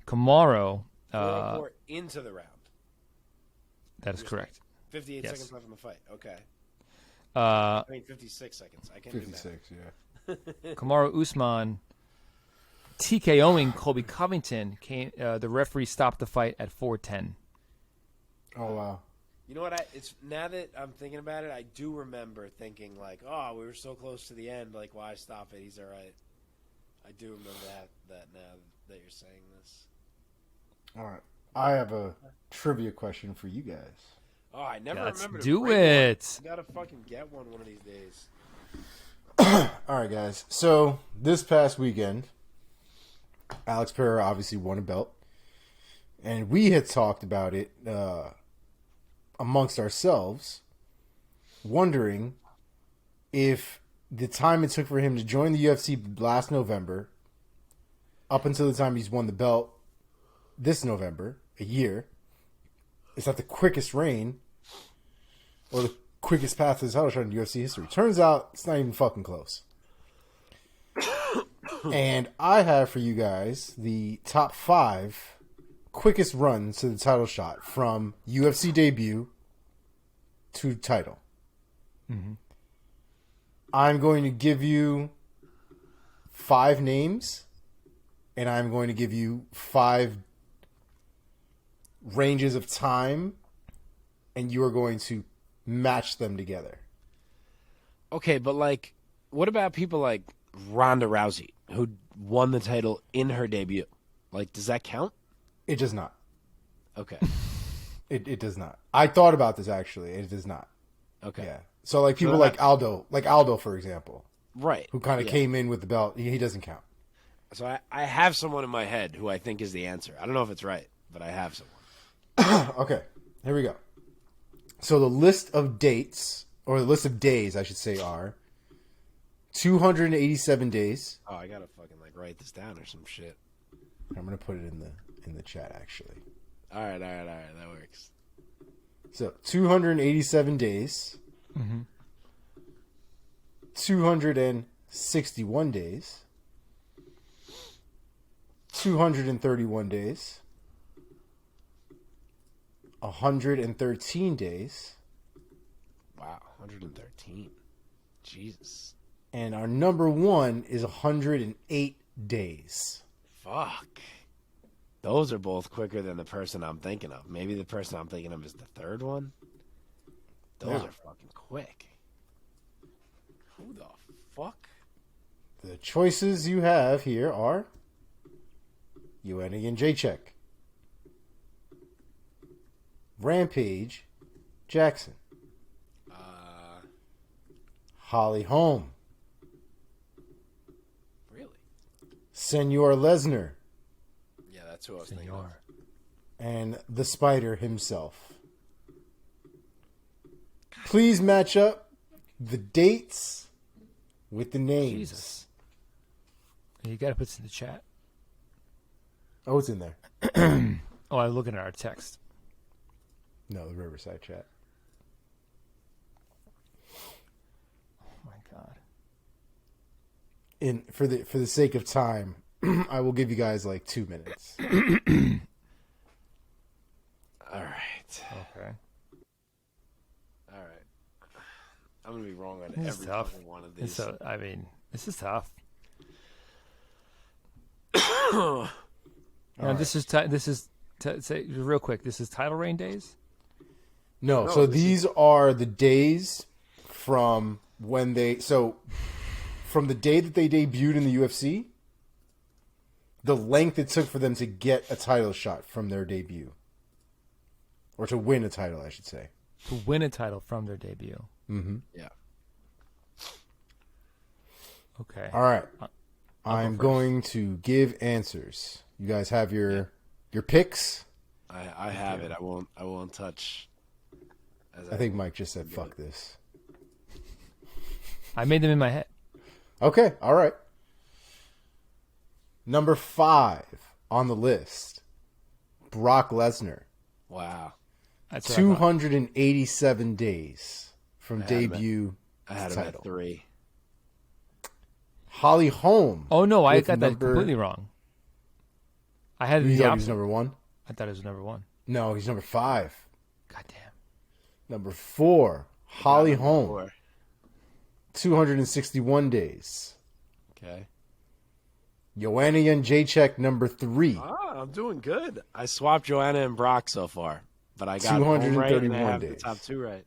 Kamaru
4:04 into the round.
That is correct.
58
Yes.
seconds left in the fight. Okay.
Uh,
I mean 56 seconds. I can't do that.
56, yeah.
Kamaru Usman TKOing Colby Covington came. The referee stopped the fight at 4:10.
Oh, wow.
You know what? It's now that I'm thinking about it, I do remember thinking like, "Oh, we were so close to the end. Like, why stop it? He's all right." I do remember that now that you're saying this.
All right. I have a trivia question for you guys.
Oh, I never
Let's
remember to
do
bring
it.
One. I gotta fucking get one of these days.
All right, guys. So this past weekend, Alex Pereira obviously won a belt, and we had talked about it amongst ourselves, wondering if the time it took for him to join the UFC last November, up until the time he's won the belt this November, a year, is that the quickest reign or the quickest path to the title shot in UFC history. Turns out it's not even fucking close. And I have for you guys the top 5 quickest runs to the title shot from UFC debut to title.
Mm-hmm.
I'm going to give you 5 names, and I'm going to give you 5 ranges of time, and you are going to match them together.
Okay, but like, what about people like Ronda Rousey, who won the title in her debut? Like, does that count?
It does not.
Okay.
It does not. I thought about this, actually. It does not.
Okay.
Yeah. So, like, people like Aldo, for example.
Right.
Who kind of came in with the belt. He doesn't count.
So I have someone in my head who I think is the answer. I don't know if it's right, but I have someone.
Okay. Here we go. So, the list of dates, or the list of days, I should say, are 287 days.
Oh, I gotta fucking like write this down or some shit.
I'm gonna put it in the chat, actually.
All right, that works.
So 287 days, 261 days, 231 days, 113 days.
Wow, 113. Jesus.
And our number 1 is 108 days.
Fuck. Those are both quicker than the person I'm thinking of. Maybe the person I'm thinking of is the third one. Those are fucking quick. Who the fuck?
The choices you have here are Joanna and Jacek, Rampage Jackson, Holly Holm,
Really?
Senor Lesnar,
Yeah, that's who I was thinking of.
and the Spider himself. Please match up the dates with the names.
Jesus. You got to put this in the chat.
Oh, it's in there.
Oh, I'm looking at our text.
No, the Riverside chat.
Oh my God.
For the sake of time, I will give you guys like 2 minutes.
All right.
Okay.
All right. I'm going to be wrong on
This is
every
tough.
fucking one of these.
So, I mean, this is tough. Now,
right.
this is say real quick. This is title reign days.
No,
No,
so
this
these are the days from when from the day that they debuted in the UFC, the length it took for them to get a title shot from their debut. Or to win a title, I should say.
To win a title from their debut.
Mm-hmm.
Yeah.
Okay.
All right.
go
I'm
first.
going to give answers. You guys have your picks?
I have it. I won't touch.
I think Mike just said, fuck this.
I made them in my head.
Okay, all right. Number 5 on the list, Brock Lesnar.
Wow.
That's what I thought.
287 days from
I had him at-
debut
I had
to
him
title.
at 3.
Holly Holm.
Oh no, I
with
got that
number-
completely wrong. I had
You
the
thought he
opposite.
was number 1?
I thought it was number 1.
No, he's number 5.
God damn.
Number 4, Holly Holm.
4.
261 days.
Okay.
Joanna Jacek, number 3.
Ah, I'm doing good. I swapped Joanna and Brock so far, but I got Holm right and I
231
have the
days.
top 2 right.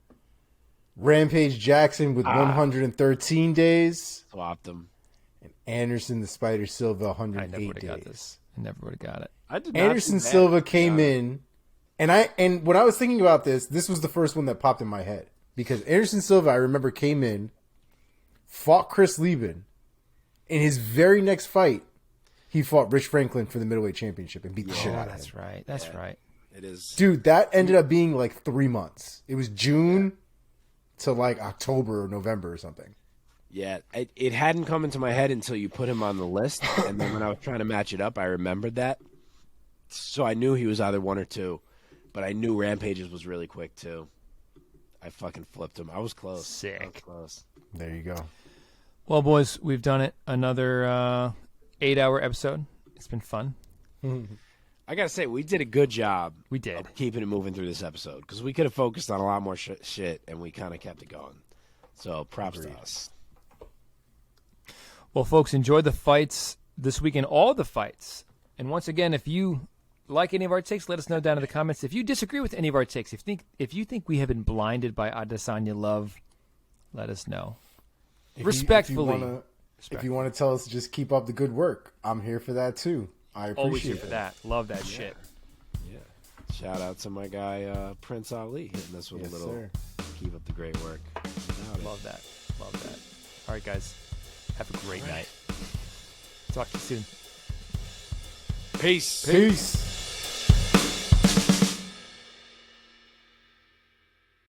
Rampage Jackson with 113 days.
Swapped them.
And Anderson the Spider Silva,
I
108
never would
days.
have got this. I never would have got it.
I did not
Anderson
do bad.
Silva came in, and when I was thinking about this was the first one that popped in my head. Because Anderson Silva, I remember, came in, fought Chris Lieben. In his very next fight, he fought Rich Franklin for the middleweight championship and beat the shit
Oh,
out of
that's
him.
right. That's right.
It is.
Dude, that ended up being like 3 months. It was June to like October or November or something.
Yeah, it hadn't come into my head until you put him on the list, and then when I was trying to match it up, I remembered that. So I knew he was either 1 or 2, but I knew Rampage's was really quick too. I fucking flipped him. I was close.
Sick.
I was close.
There you go.
Well, boys, we've done it. Another 8-hour episode. It's been fun.
I gotta say, we did a good job.
We did.
Of keeping it moving through this episode because we could have focused on a lot more shit, and we kind of kept it going. So props to us.
Well, folks, enjoy the fights this weekend, all the fights. And once again, if you like any of our takes, let us know down in the comments. If you disagree with any of our takes, if you think we have been blinded by Adesanya love, let us know. Respectfully.
If you want to tell us, just keep up the good work. I'm here for that too. I appreciate
Always here for that. Love that shit.
Yeah. Shout out to my guy Prince Ali hitting us with a little.
Sir.
Keep up the great work.
Love that. Love that. All right, guys. Have a great night. Talk to you soon.
Peace.
Peace.